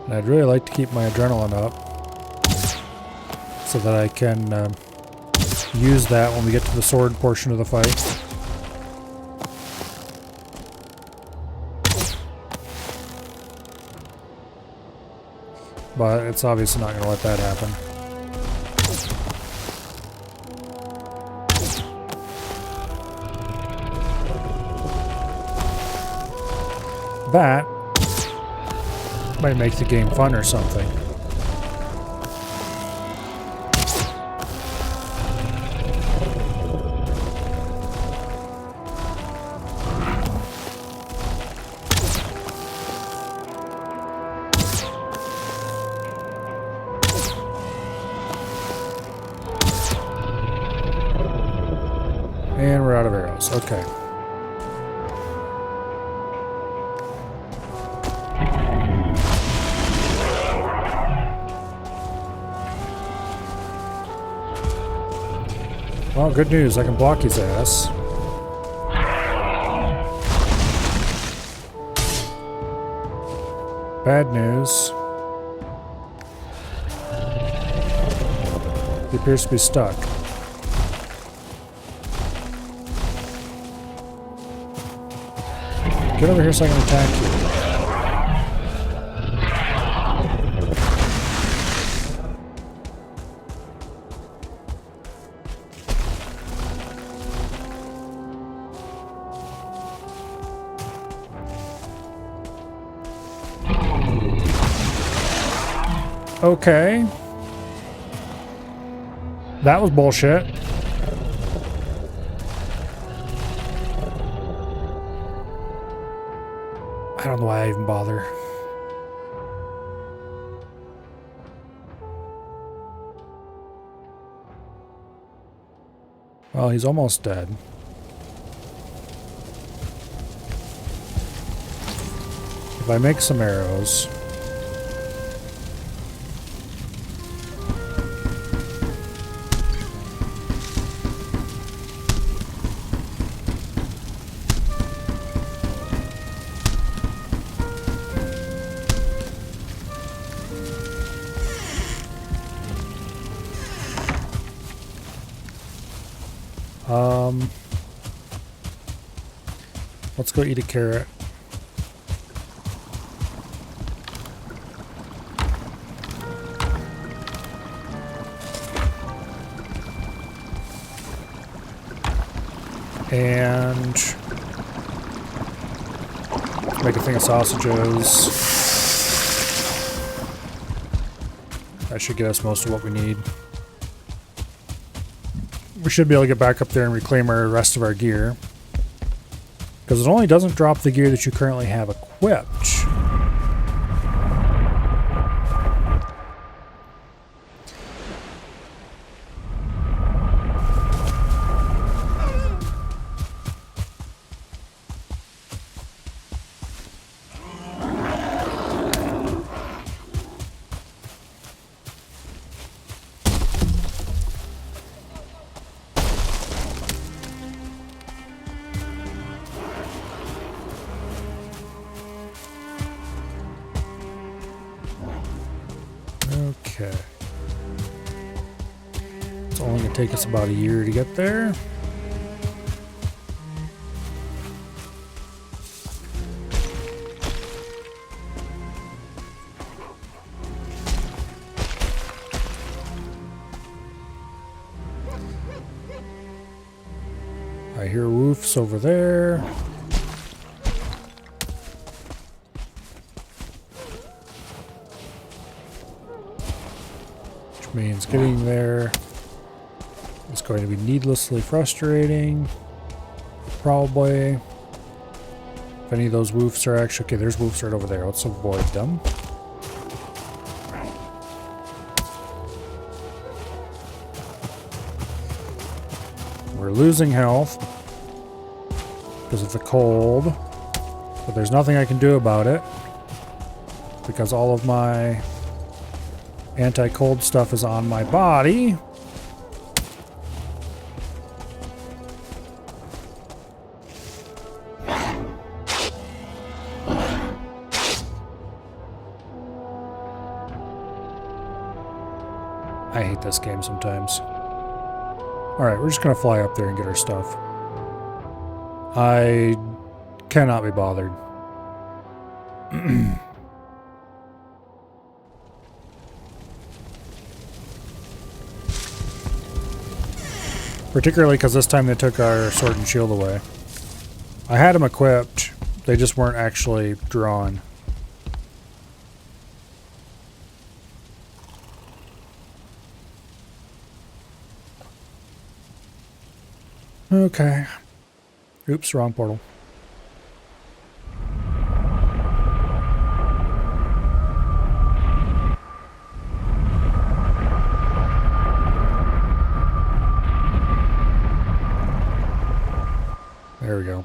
And I'd really like to keep my adrenaline up so that I can use that when we get to the sword portion of the fight. But it's obviously not going to let that happen. That might make the game fun or something. And we're out of arrows. Okay. Well, good news. I can block his ass. Bad news. He appears to be stuck. Get over here so I can attack you. Okay. That was bullshit. I don't know why I even bother. Well, he's almost dead. If I make some arrows... let's go eat a carrot. And make a thing of sausages. That should get us most of what we need. We should be able to get back up there and reclaim our rest of our gear. Because it only doesn't drop the gear that you currently have equipped. only going to take us about a year to get there. I hear roofs over there. Which means getting there is going to be needlessly frustrating. Probably. If any of those roofs are actually... Okay, there's roofs right over there. Let's avoid them. We're losing health because of the cold, but there's nothing I can do about it because all of my anti-cold stuff is on my body. I hate this game sometimes. Alright, we're just gonna fly up there and get our stuff. I cannot be bothered. Particularly because this time they took our sword and shield away. I had them equipped, they just weren't actually drawn. Okay. Oops, wrong portal. There we go.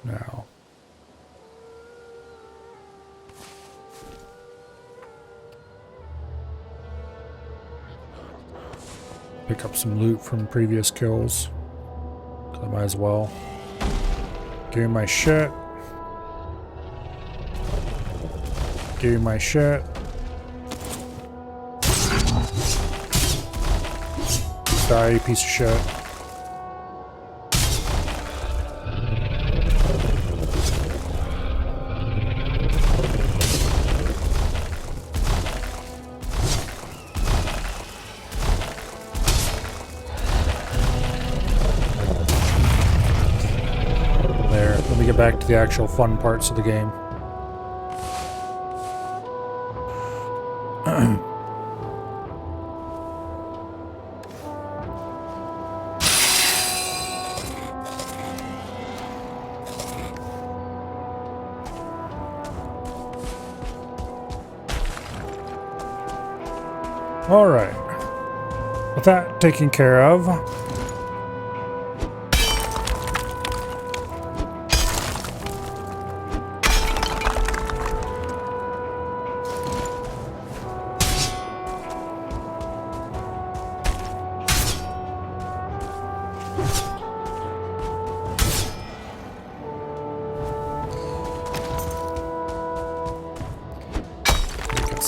Now. Pick up some loot from previous kills. 'Cause I might as well. Give me my shit. Give me my shit. Die, you piece of shit. Back to the actual fun parts of the game. All right. With that taken care of,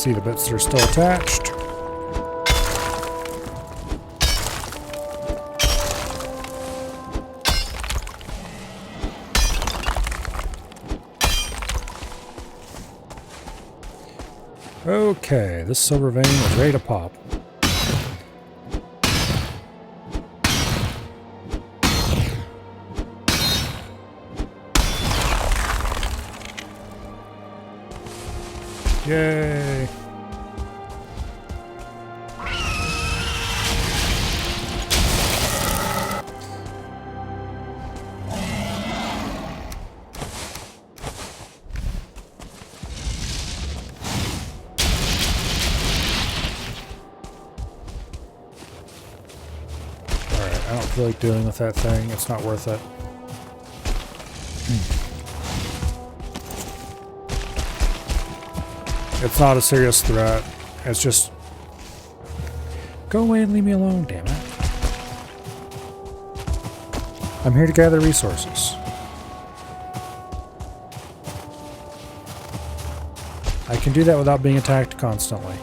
see the bits that are still attached. Okay, this silver vein is ready to pop. Yay! Alright, I don't feel like dealing with that thing. It's not worth it. It's not a serious threat. It's just... Go away and leave me alone, damn it. I'm here to gather resources. I can do that without being attacked constantly.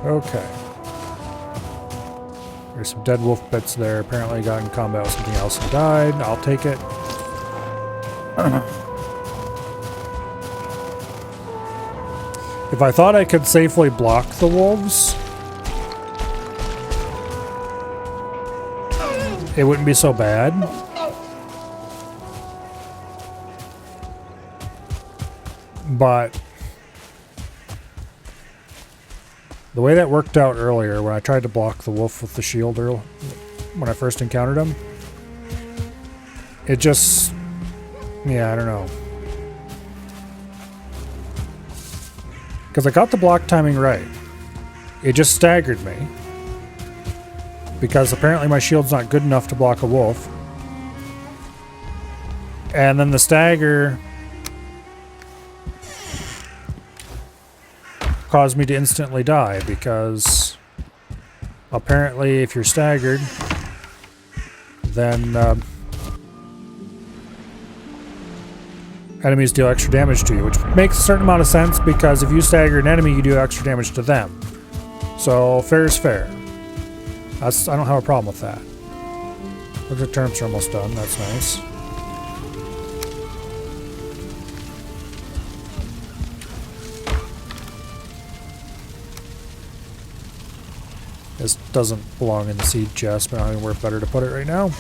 Okay. There's some dead wolf bits there. Apparently got in combat with something else and died. I'll take it. If I thought I could safely block the wolves, it wouldn't be so bad. But the way that worked out earlier, when I tried to block the wolf with the shield when I first encountered him, it just, yeah, I don't know. Because I got the block timing right. It just staggered me. Because apparently my shield's not good enough to block a wolf. And then the stagger caused me to instantly die, because apparently if you're staggered, then enemies deal extra damage to you, which makes a certain amount of sense, because if you stagger an enemy, you do extra damage to them. So fair is fair. I don't have a problem with that. Looks like terms are almost done. That's nice. This doesn't belong in the seed chest, but I don't know where better to put it right now.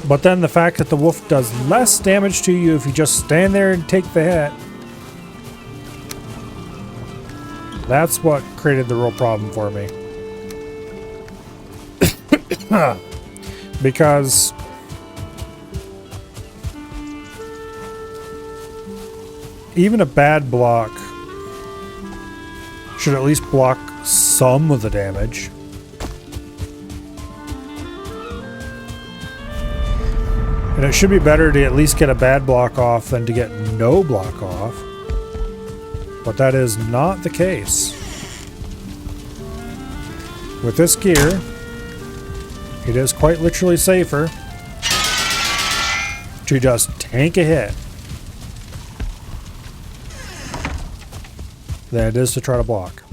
But then the fact that the wolf does less damage to you if you just stand there and take the hit, that's what created the real problem for me. Because even a bad block should at least block some of the damage. And it should be better to at least get a bad block off than to get no block off. But that is not the case. With this gear, it is quite literally safer to just tank a hit than it is to try to block.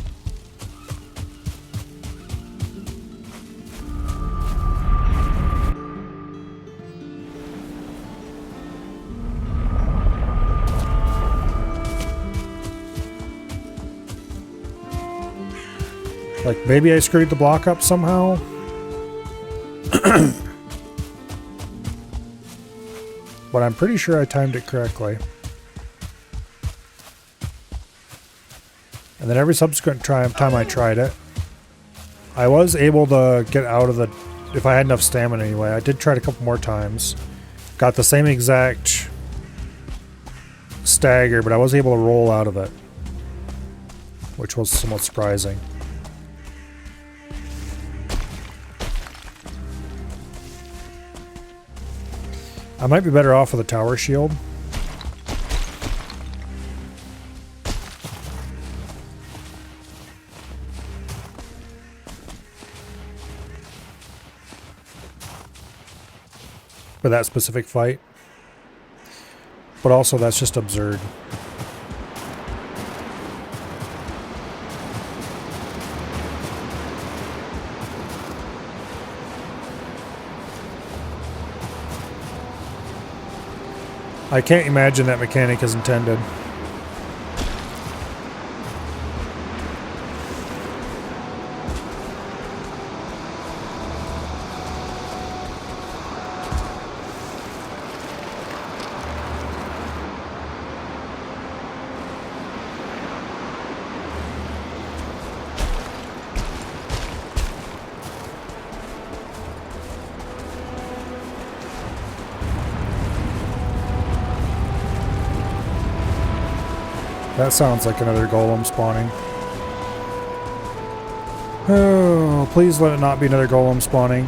Like, maybe I screwed the block up somehow? But I'm pretty sure I timed it correctly. And then every subsequent time I tried it, I was able to get out of the... If I had enough stamina anyway. I did try it a couple more times. Got the same exact stagger, but I was able to roll out of it. Which was somewhat surprising. I might be better off with a tower shield. For that specific fight. But also, that's just absurd. I can't imagine that mechanic is intended. That sounds like another golem spawning. Oh, please let it not be another golem spawning.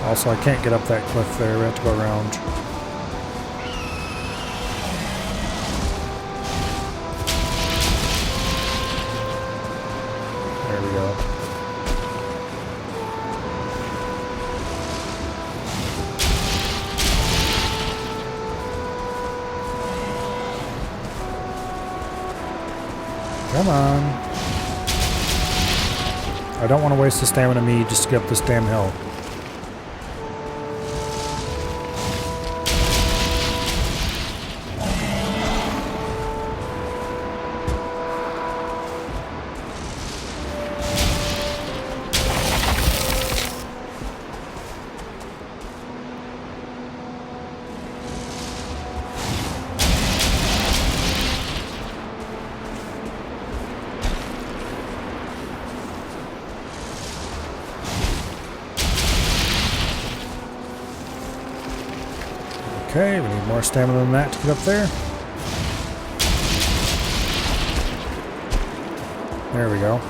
Also, I can't get up that cliff there. We have to go around. There we go. Come on. I don't want to waste the stamina mead just to get up this damn hill. Okay, we need more stamina than that to get up there. There we go.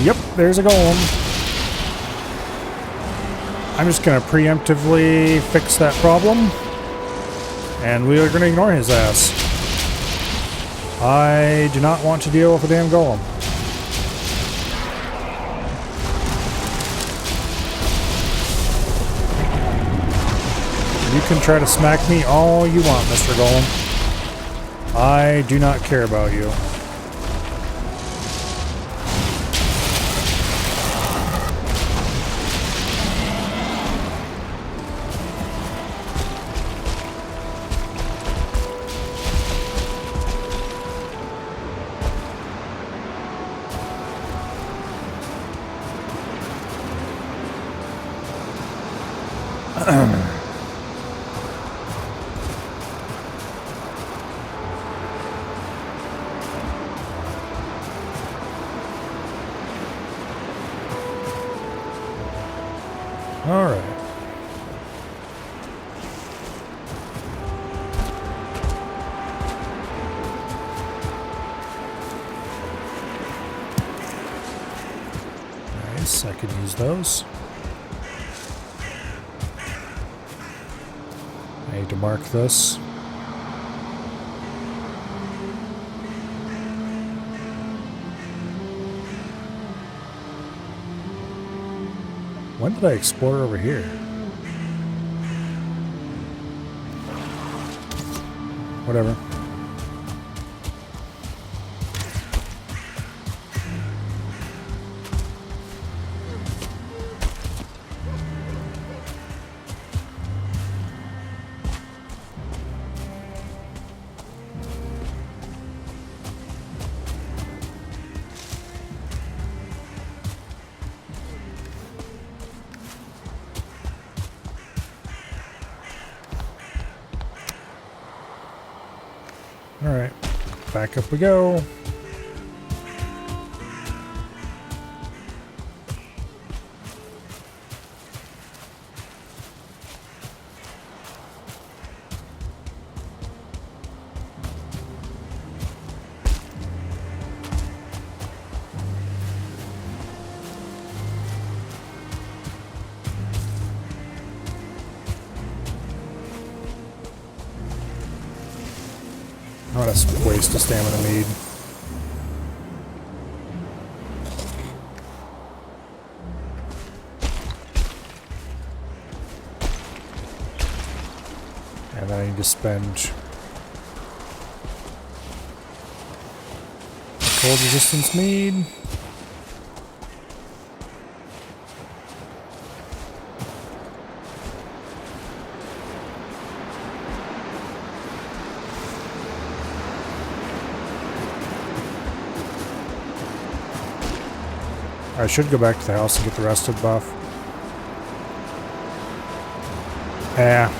Yep, there's a golem. I'm just going to preemptively fix that problem. And we are going to ignore his ass. I do not want to deal with a damn golem. You can try to smack me all you want, Mr. Golem. I do not care about you. All right. Nice, I could use those. I need to mark this. When did I explore over here? Whatever. Alright, back up we go. Oh, that's a waste of stamina mead. And then I need to spend cold resistance mead. I should go back to the house and get the rested buff. Yeah.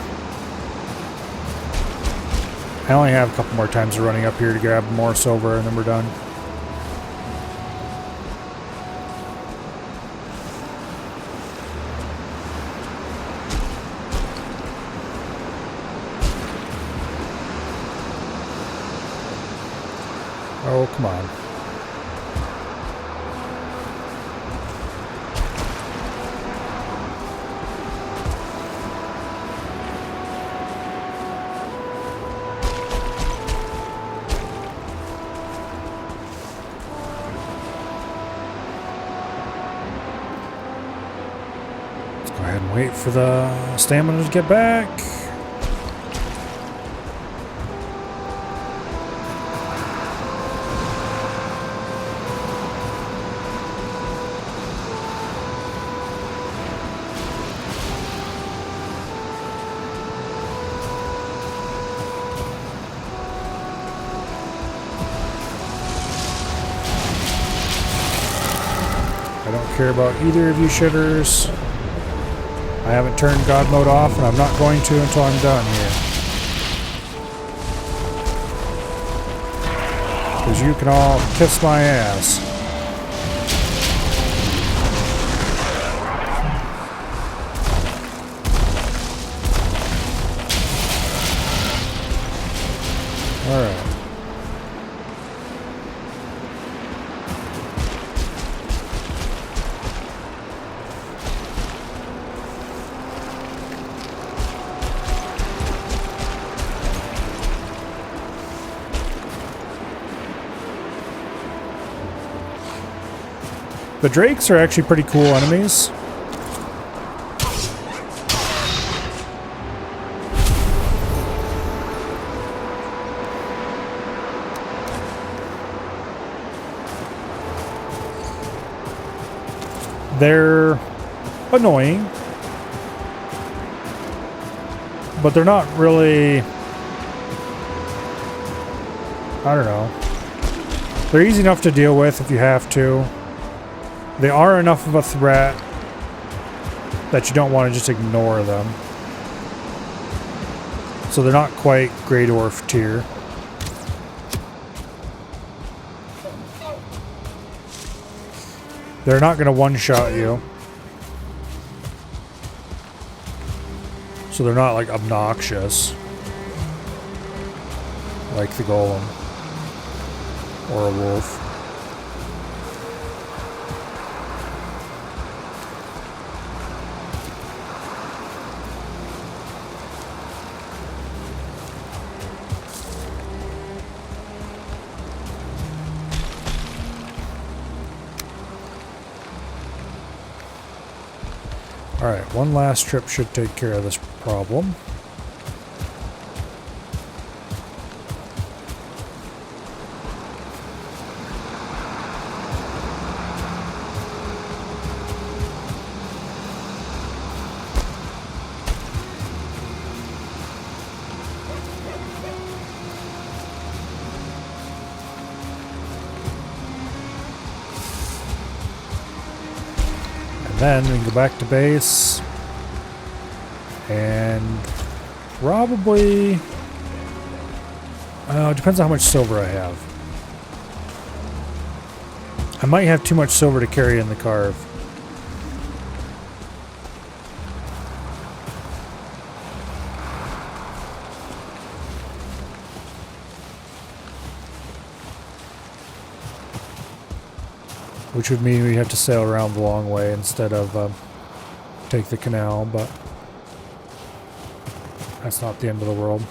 I only have a couple more times of running up here to grab more silver and then we're done. Oh, come on. Let's go ahead and wait for the stamina to get back. I don't care about either of you shitters. I haven't turned God mode off, and I'm not going to until I'm done here. Because you can all kiss my ass. Alright. The drakes are actually pretty cool enemies. They're annoying, but they're not really, I don't know. They're easy enough to deal with if you have to. They are enough of a threat that you don't want to just ignore them. So they're not quite Grey Dwarf tier. They're not going to one-shot you. So they're not like obnoxious. Like the golem. Or a wolf. Alright, one last trip should take care of this problem. Then we can go back to base and probably depends on how much silver I have. I might have too much silver to carry in the carve. Which would mean we have to sail around the long way instead of take the canal, but that's not the end of the world.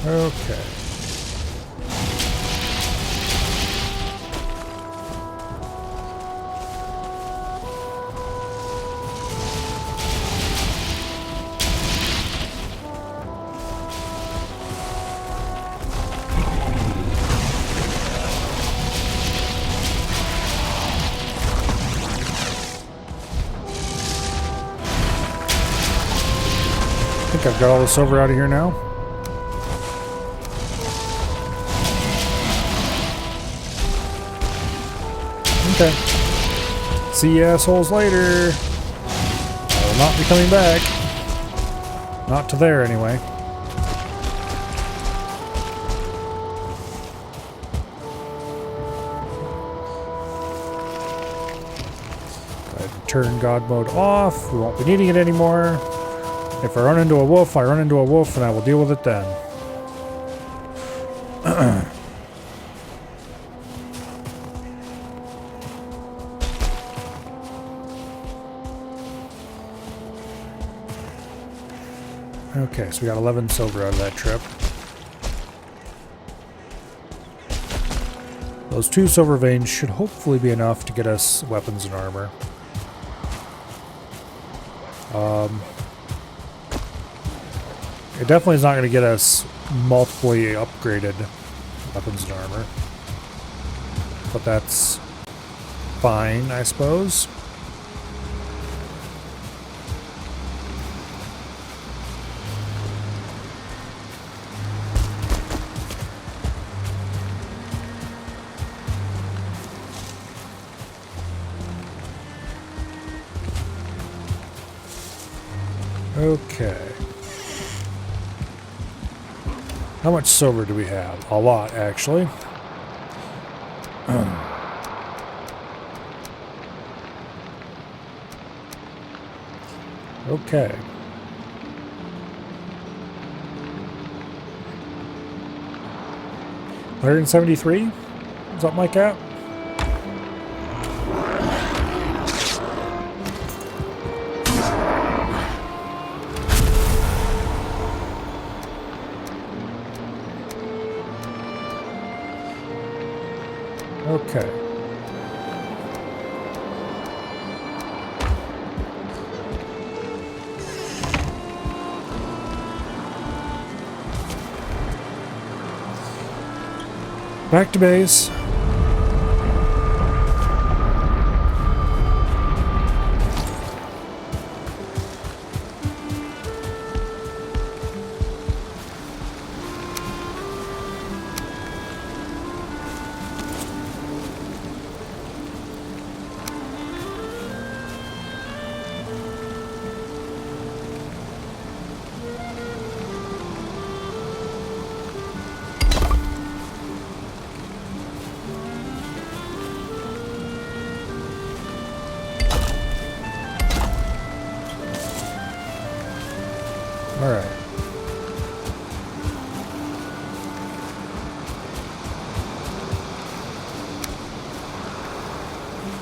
Okay. think I've got all the silver out of here now. Okay. See you assholes later. I will not be coming back. Not to there, anyway. Turn God mode off. We won't be needing it anymore. If I run into a wolf, I run into a wolf, and I will deal with it then. Okay, so we got 11 silver out of that trip. Those 2 silver veins should hopefully be enough to get us weapons and armor. It definitely is not going to get us multiply upgraded weapons and armor. But that's fine, I suppose. Okay. How much silver do we have? A lot, actually. Okay. $173? Something like that? Okay. Back to base. All right.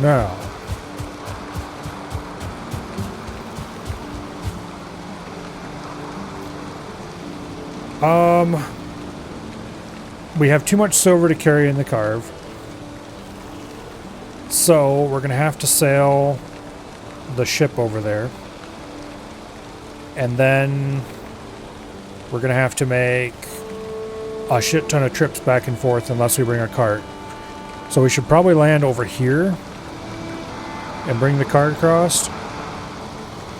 Now, we have too much silver to carry in the carve. So we're going to have to sail the ship over there. And then we're going to have to make a shit ton of trips back and forth unless we bring a cart. So we should probably land over here and bring the cart across.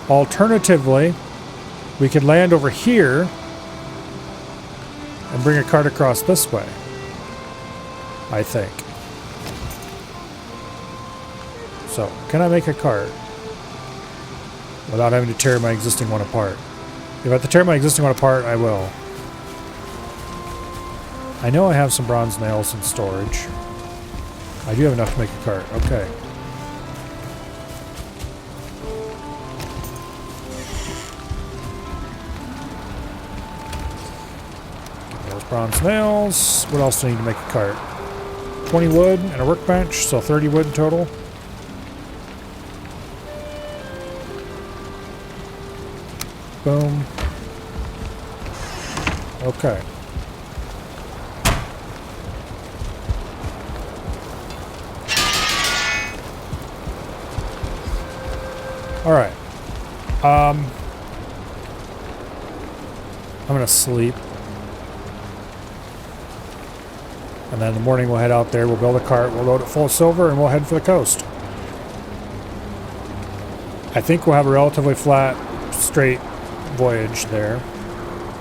Alternatively, we could land over here and bring a cart across this way, I think. So, can I make a cart without having to tear my existing one apart? If I have to tear my existing one apart, I will. I know I have some bronze nails in storage. I do have enough to make a cart. Okay. Those bronze nails. What else do I need to make a cart? 20 wood and a workbench, so 30 wood in total. Boom. Okay. All right. I'm gonna sleep. And then in the morning we'll head out there, we'll build a cart, we'll load it full of silver, and we'll head for the coast. I think we'll have a relatively flat, straight voyage there,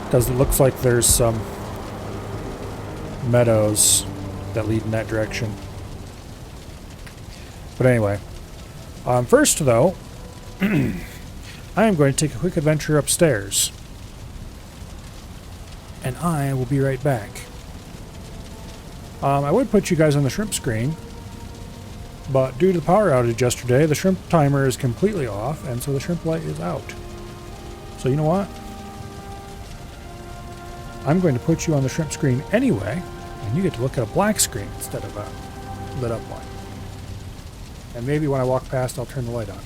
because it looks like there's some meadows that lead in that direction. But anyway, first though, I am going to take a quick adventure upstairs, and I will be right back. I would put you guys on the shrimp screen, but due to the power outage yesterday, the shrimp timer is completely off, and so the shrimp light is out. So you know what? I'm going to put you on the shrimp screen anyway, and you get to look at a black screen instead of a lit up one. And maybe when I walk past, I'll turn the light on.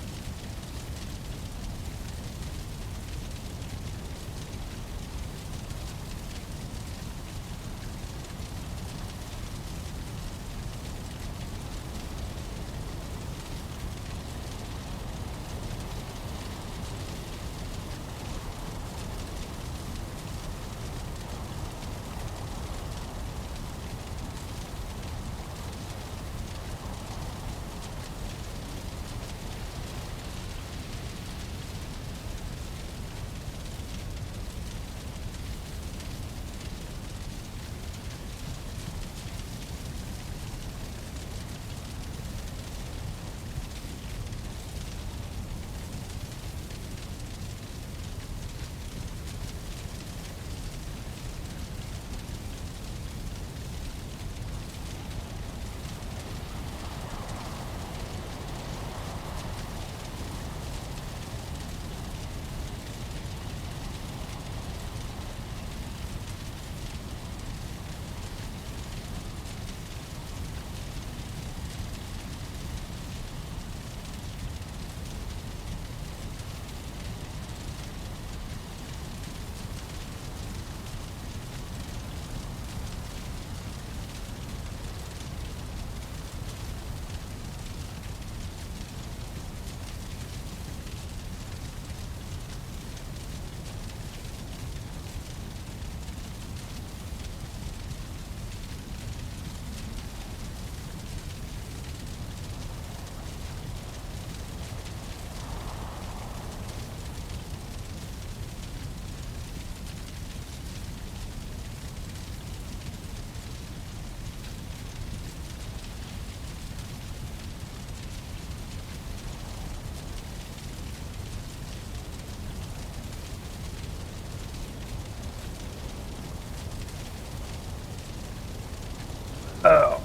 Oh,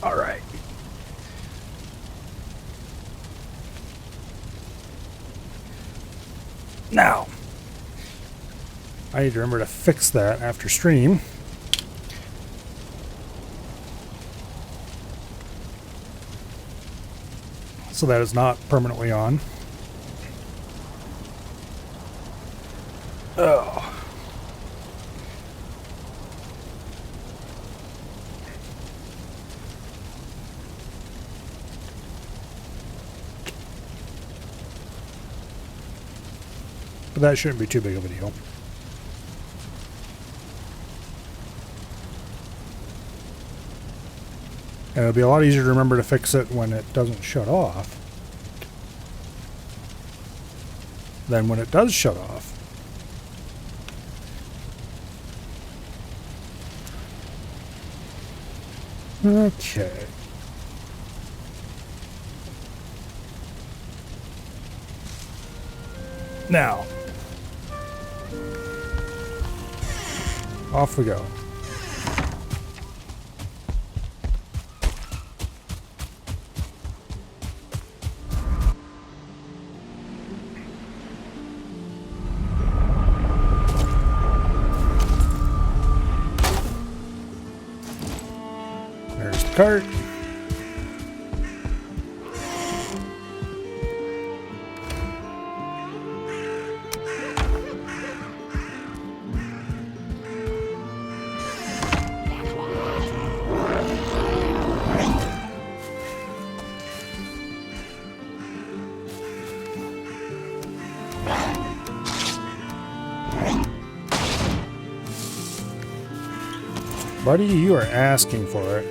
all right. Now, I need to remember to fix that after stream. So that is not permanently on. Oh. But that shouldn't be too big of a deal. And it'll be a lot easier to remember to fix it when it doesn't shut off than when it does shut off. Okay. Now, off we go. There's the cart. Buddy, you are asking for it.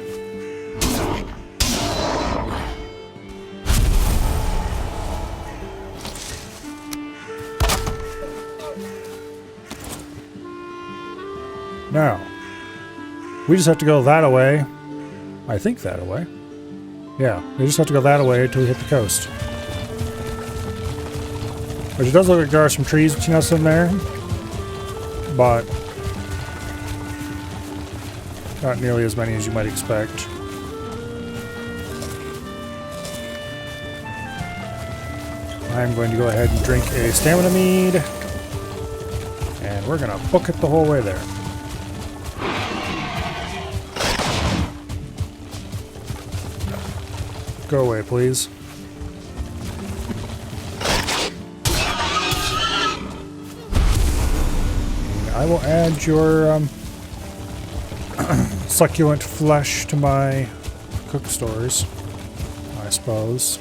Now, we just have to go that away. I think that away. Yeah, we just have to go that away until we hit the coast. Which it does look like there are some trees between us in there, but not nearly as many as you might expect. I'm going to go ahead and drink a stamina mead, and we're going to book it the whole way there. Go away, please. I will add your succulent flesh to my cook stores, I suppose.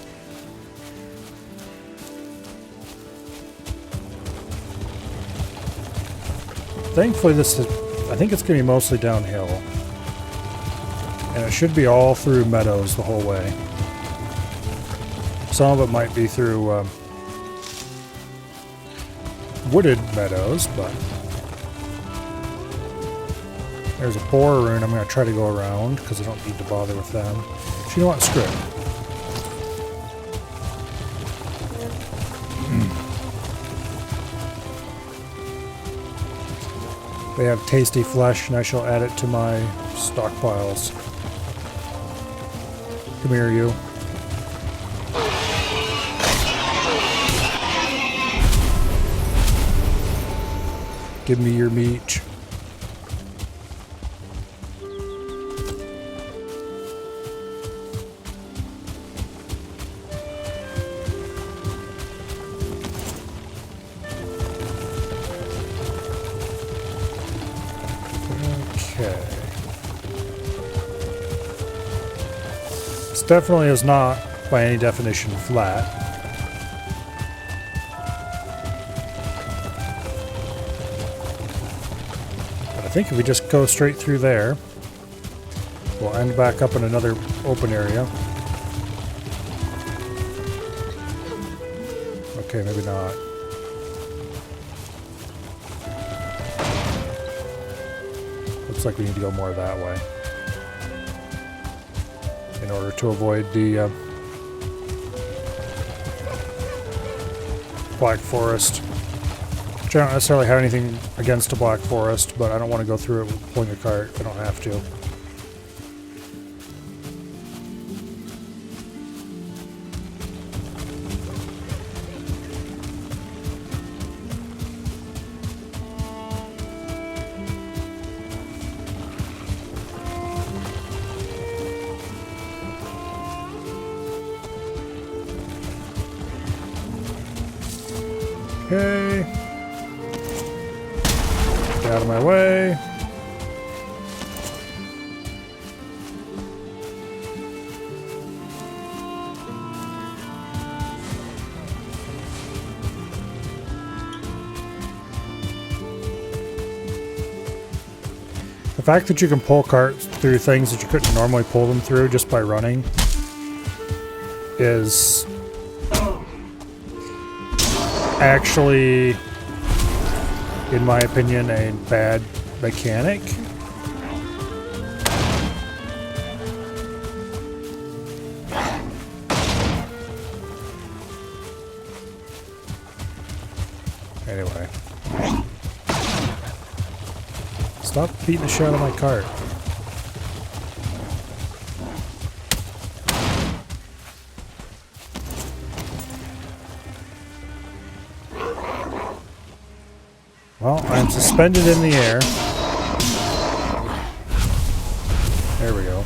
Thankfully, this is, I think it's going to be mostly downhill. And it should be all through meadows the whole way. Some of it might be through wooded meadows, but there's a boar rune I'm going to try to go around because I don't need to bother with them. So you know what? Screw it. They have tasty flesh, and I shall add it to my stockpiles. Come here, you. Give me your meat. Okay. This definitely is not, by any definition, flat. I think if we just go straight through there, we'll end back up in another open area. Okay, maybe not. Looks like we need to go more that way in order to avoid the Black Forest. Which I don't necessarily have anything against a Black Forest, but I don't want to go through it pulling a cart if I don't have to. Okay. Get out of my way. The fact that you can pull carts through things that you couldn't normally pull them through just by running is actually, in my opinion, a bad mechanic. Anyway. Stop beating the shit out of my cart. Well, I'm suspended in the air. There we go.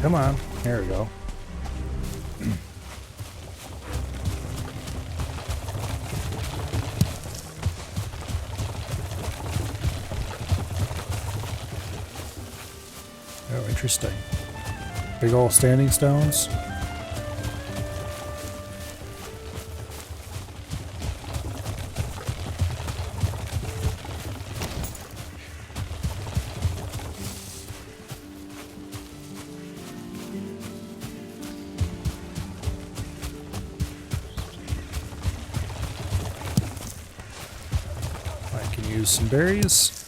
Come on. There we go. Oh, interesting. Big old standing stones. use some berries.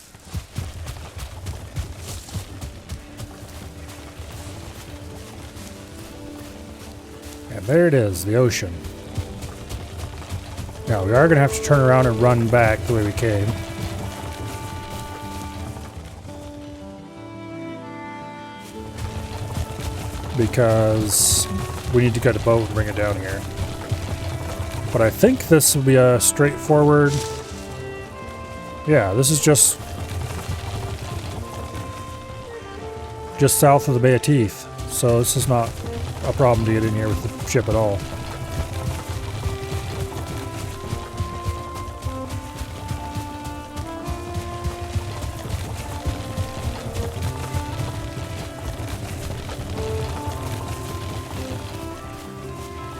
And there it is, the ocean. Now we are going to have to turn around and run back the way we came. Because we need to get a boat and bring it down here. But I think this will be a straightforward... Yeah, this is just south of the Bay of Teeth. So this is not a problem to get in here with the ship at all.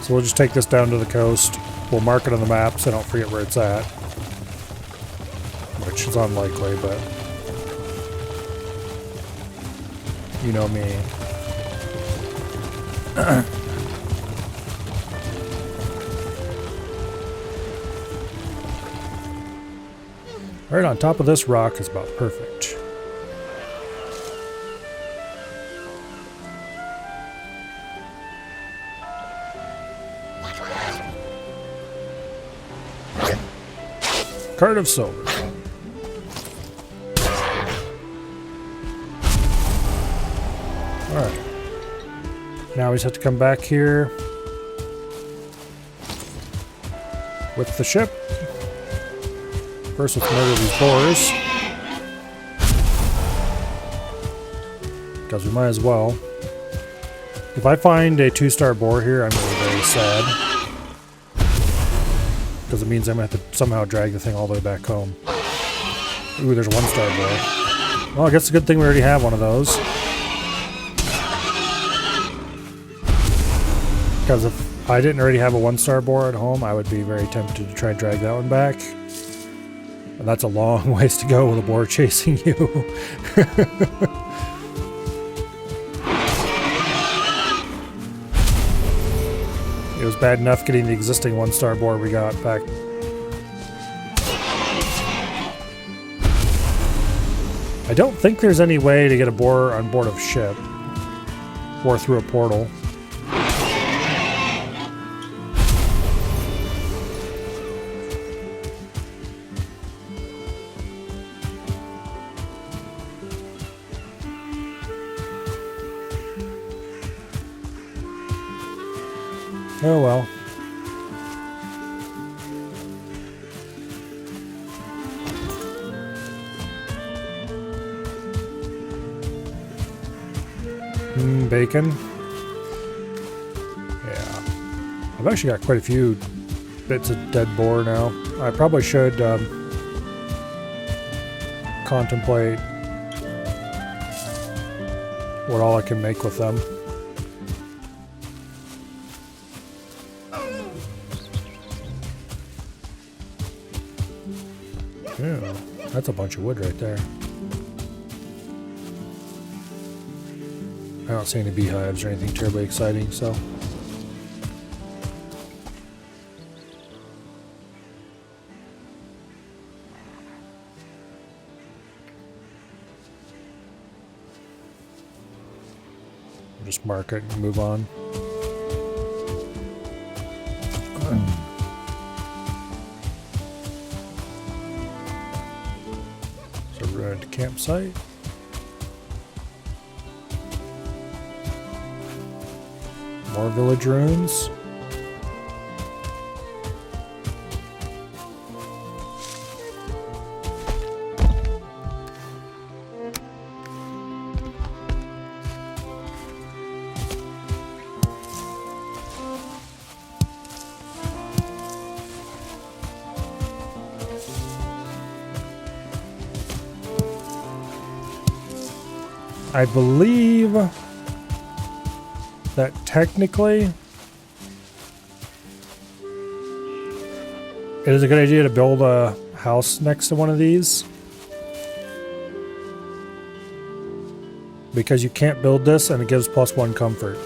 So we'll just take this down to the coast. We'll mark it on the map so I don't forget where it's at. Which is unlikely, but... You know me. Right on top of this rock is about perfect. Card of silver. Alright. Now we just have to come back here with the ship. First, let's murder these boars. Because we might as well. If I find a 2-star boar here, I'm going to be very sad. Because it means I'm going to have to somehow drag the thing all the way back home. Ooh, there's a 1-star boar. Well, I guess it's a good thing we already have one of those. Because if I didn't already have a 1-star boar at home, I would be very tempted to try and drag that one back. And that's a long ways to go with a boar chasing you. It was bad enough getting the existing 1-star boar we got back. I don't think there's any way to get a boar on board of ship or through a portal. Oh well. Bacon. Yeah. I've actually got quite a few bits of dead boar now. I probably should contemplate what all I can make with them. Yeah, that's a bunch of wood right there. I don't see any beehives or anything terribly exciting, so... We'll just mark it and move on. So we're at the campsite. More village ruins. I believe that technically it is a good idea to build a house next to one of these, because you can't build this and it gives +1 comfort.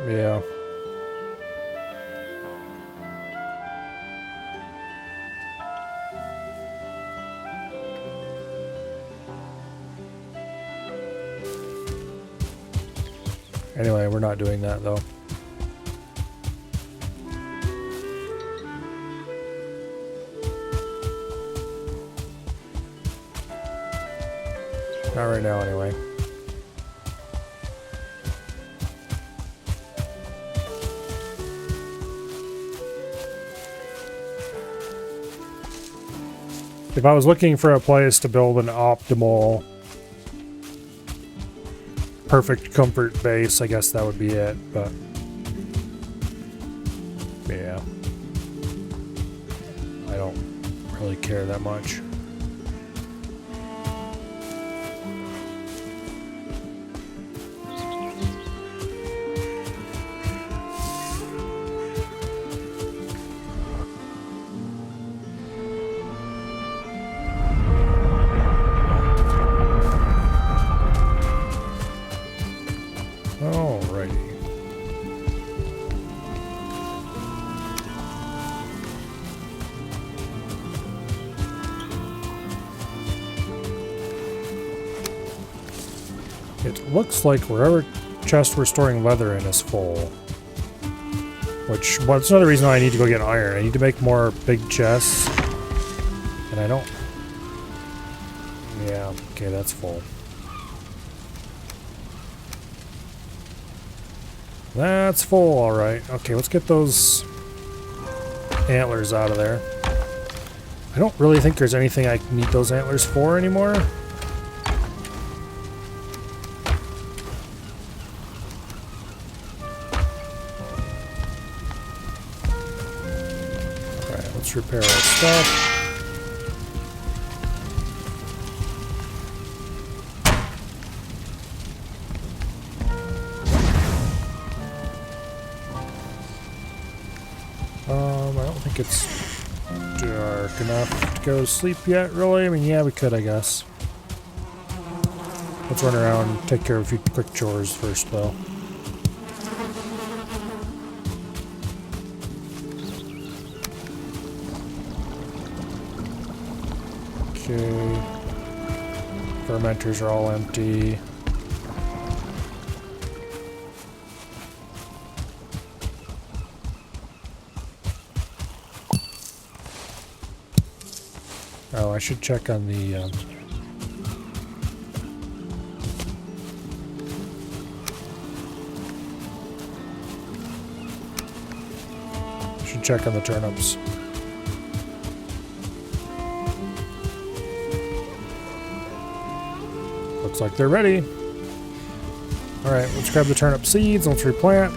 Yeah. Anyway, we're not doing that though. Not right now, anyway. If I was looking for a place to build an optimal, perfect comfort base, I guess that would be it, but yeah. I don't really care that much. It looks like wherever chest we're storing leather in is full. Which, well, it's another reason why I need to go get iron. I need to make more big chests. And I don't... Yeah, okay, that's full. That's full, alright. Okay, let's get those antlers out of there. I don't really think there's anything I need those antlers for anymore. Repair our stuff. I don't think it's dark enough to go to sleep yet, really. I mean, yeah, we could, I guess. Let's run around and take care of a few quick chores first, though. Okay. Fermenters are all empty. Oh, I should check on the... should check on the turnips. Looks like they're ready. Alright, let's grab the turnip seeds and let's replant.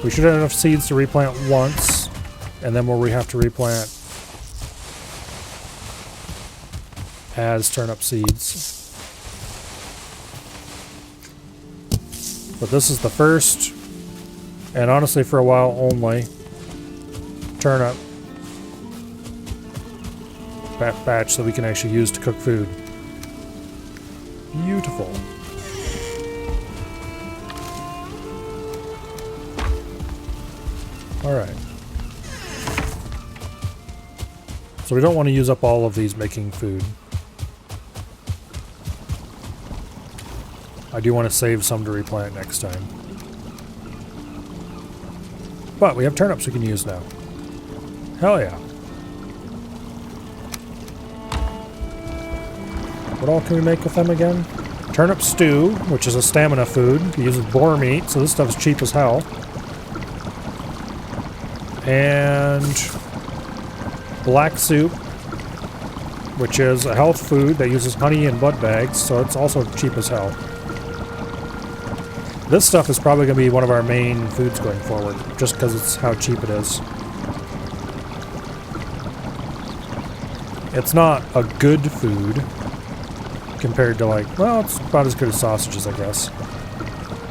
We should have enough seeds to replant once, and then where we have to replant as turnip seeds. But this is the first, and honestly for a while only, turnip batch that we can actually use to cook food. Beautiful. Alright. So we don't want to use up all of these making food. I do want to save some to replant next time. But we have turnips we can use now. Hell yeah. What all can we make with them again? Turnip stew, which is a stamina food. It uses boar meat, so this stuff's cheap as hell. And black soup, which is a health food that uses honey and blood bags, so it's also cheap as hell. This stuff is probably going to be one of our main foods going forward, just because it's how cheap it is. It's not a good food compared to, like, well, it's about as good as sausages, I guess.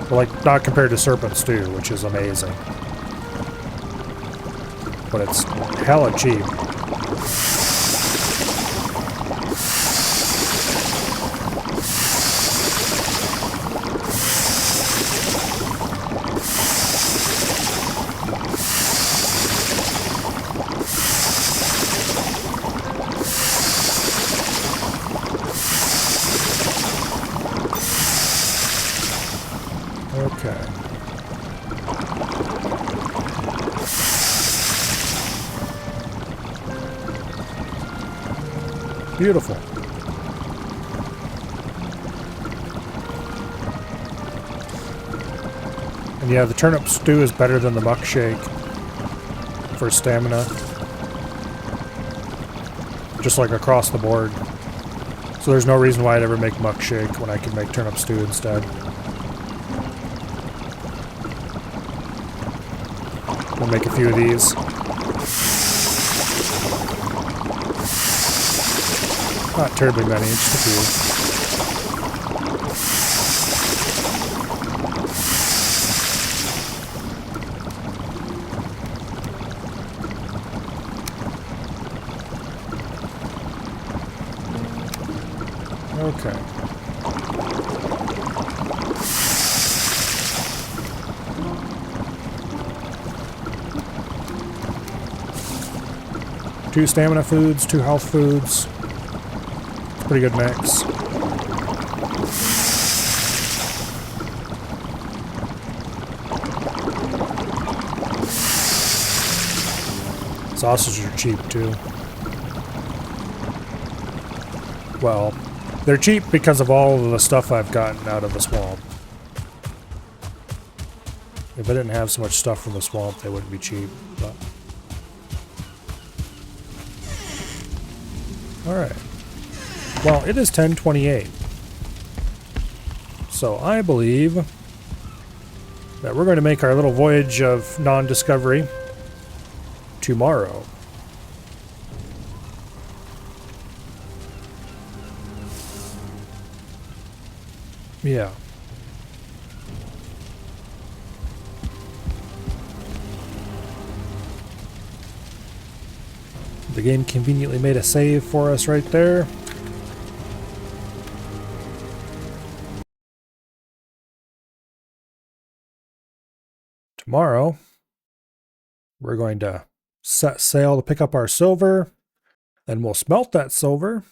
But, like, not compared to serpent stew, which is amazing. But it's hella cheap. Beautiful. And yeah, the turnip stew is better than the muck shake for stamina. Just like across the board. So there's no reason why I'd ever make muck shake when I can make turnip stew instead. We'll make a few of these. Not terribly many, just a few. Okay. Two stamina foods, two health foods. It's a pretty good mix. Sausages are cheap too. Well, they're cheap because of all of the stuff I've gotten out of the swamp. If I didn't have so much stuff from the swamp, they wouldn't be cheap, but... Alright. Well, it is 10:28. So I believe that we're going to make our little voyage of non-discovery tomorrow. Yeah. The game conveniently made a save for us right there. Tomorrow, we're going to set sail to pick up our silver, then we'll smelt that silver,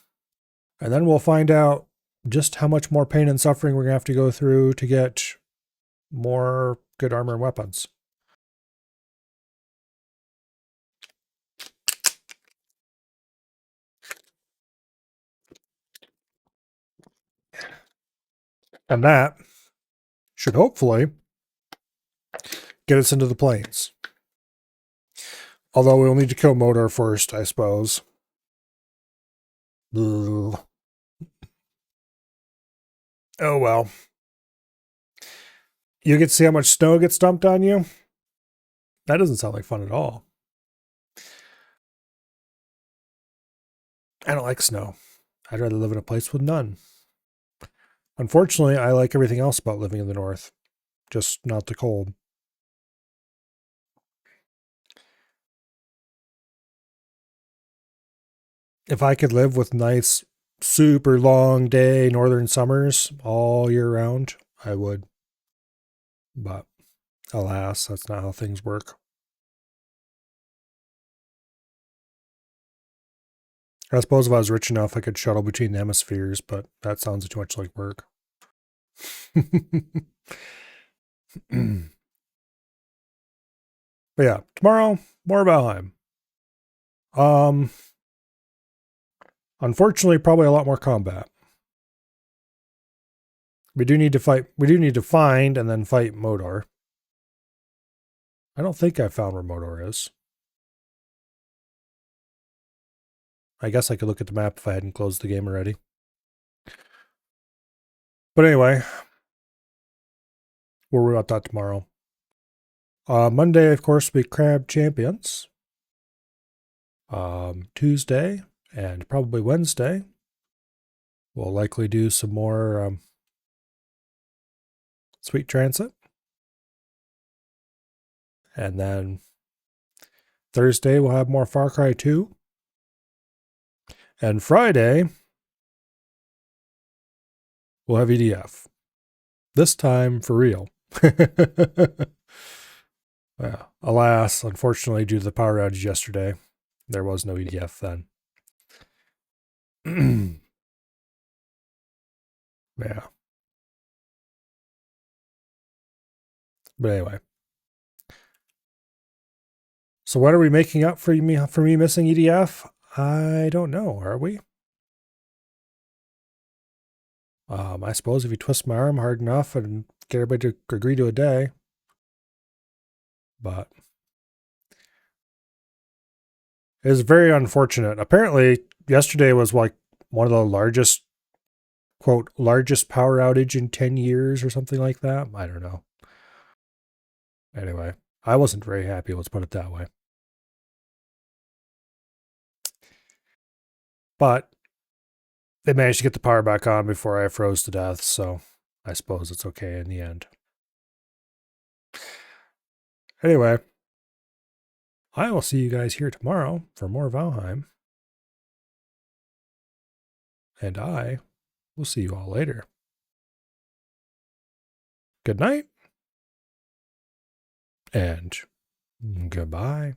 and then we'll find out just how much more pain and suffering we're going to have to go through to get more good armor and weapons. And that should hopefully get us into the plains. Although we'll need to kill Modor first, I suppose. Ugh. Oh well. You get to see how much snow gets dumped on you? That doesn't sound like fun at all. I don't like snow. I'd rather live in a place with none. Unfortunately, I like everything else about living in the north. Just not the cold. If I could live with nice, super long day northern summers all year round, I would. But alas, that's not how things work. I suppose if I was rich enough, I could shuttle between the hemispheres, but that sounds too much like work. But yeah, tomorrow, more Valheim. Unfortunately, probably a lot more combat. We do need to find and then fight Modor. I don't think I found where Modor is. I guess I could look at the map if I hadn't closed the game already. But anyway, we'll worry about that tomorrow. Monday, of course, will be Crab Champions. Tuesday and probably Wednesday, we'll likely do some more Sweet Transit. And then Thursday, we'll have more Far Cry 2. And Friday, we'll have EDF. This time for real. Well, alas, unfortunately, due to the power outage yesterday, there was no EDF then. Yeah. But anyway. So what are we making up for me missing EDF? I don't know. Are we? I suppose if you twist my arm hard enough and get everybody to agree to a day. But it was very unfortunate. Apparently, yesterday was like one of the largest, quote, largest power outage in 10 years or something like that. I don't know. Anyway, I wasn't very happy, let's put it that way. But they managed to get the power back on before I froze to death, so I suppose it's okay in the end. Anyway, I will see you guys here tomorrow for more Valheim. And I will see you all later. Good night and goodbye.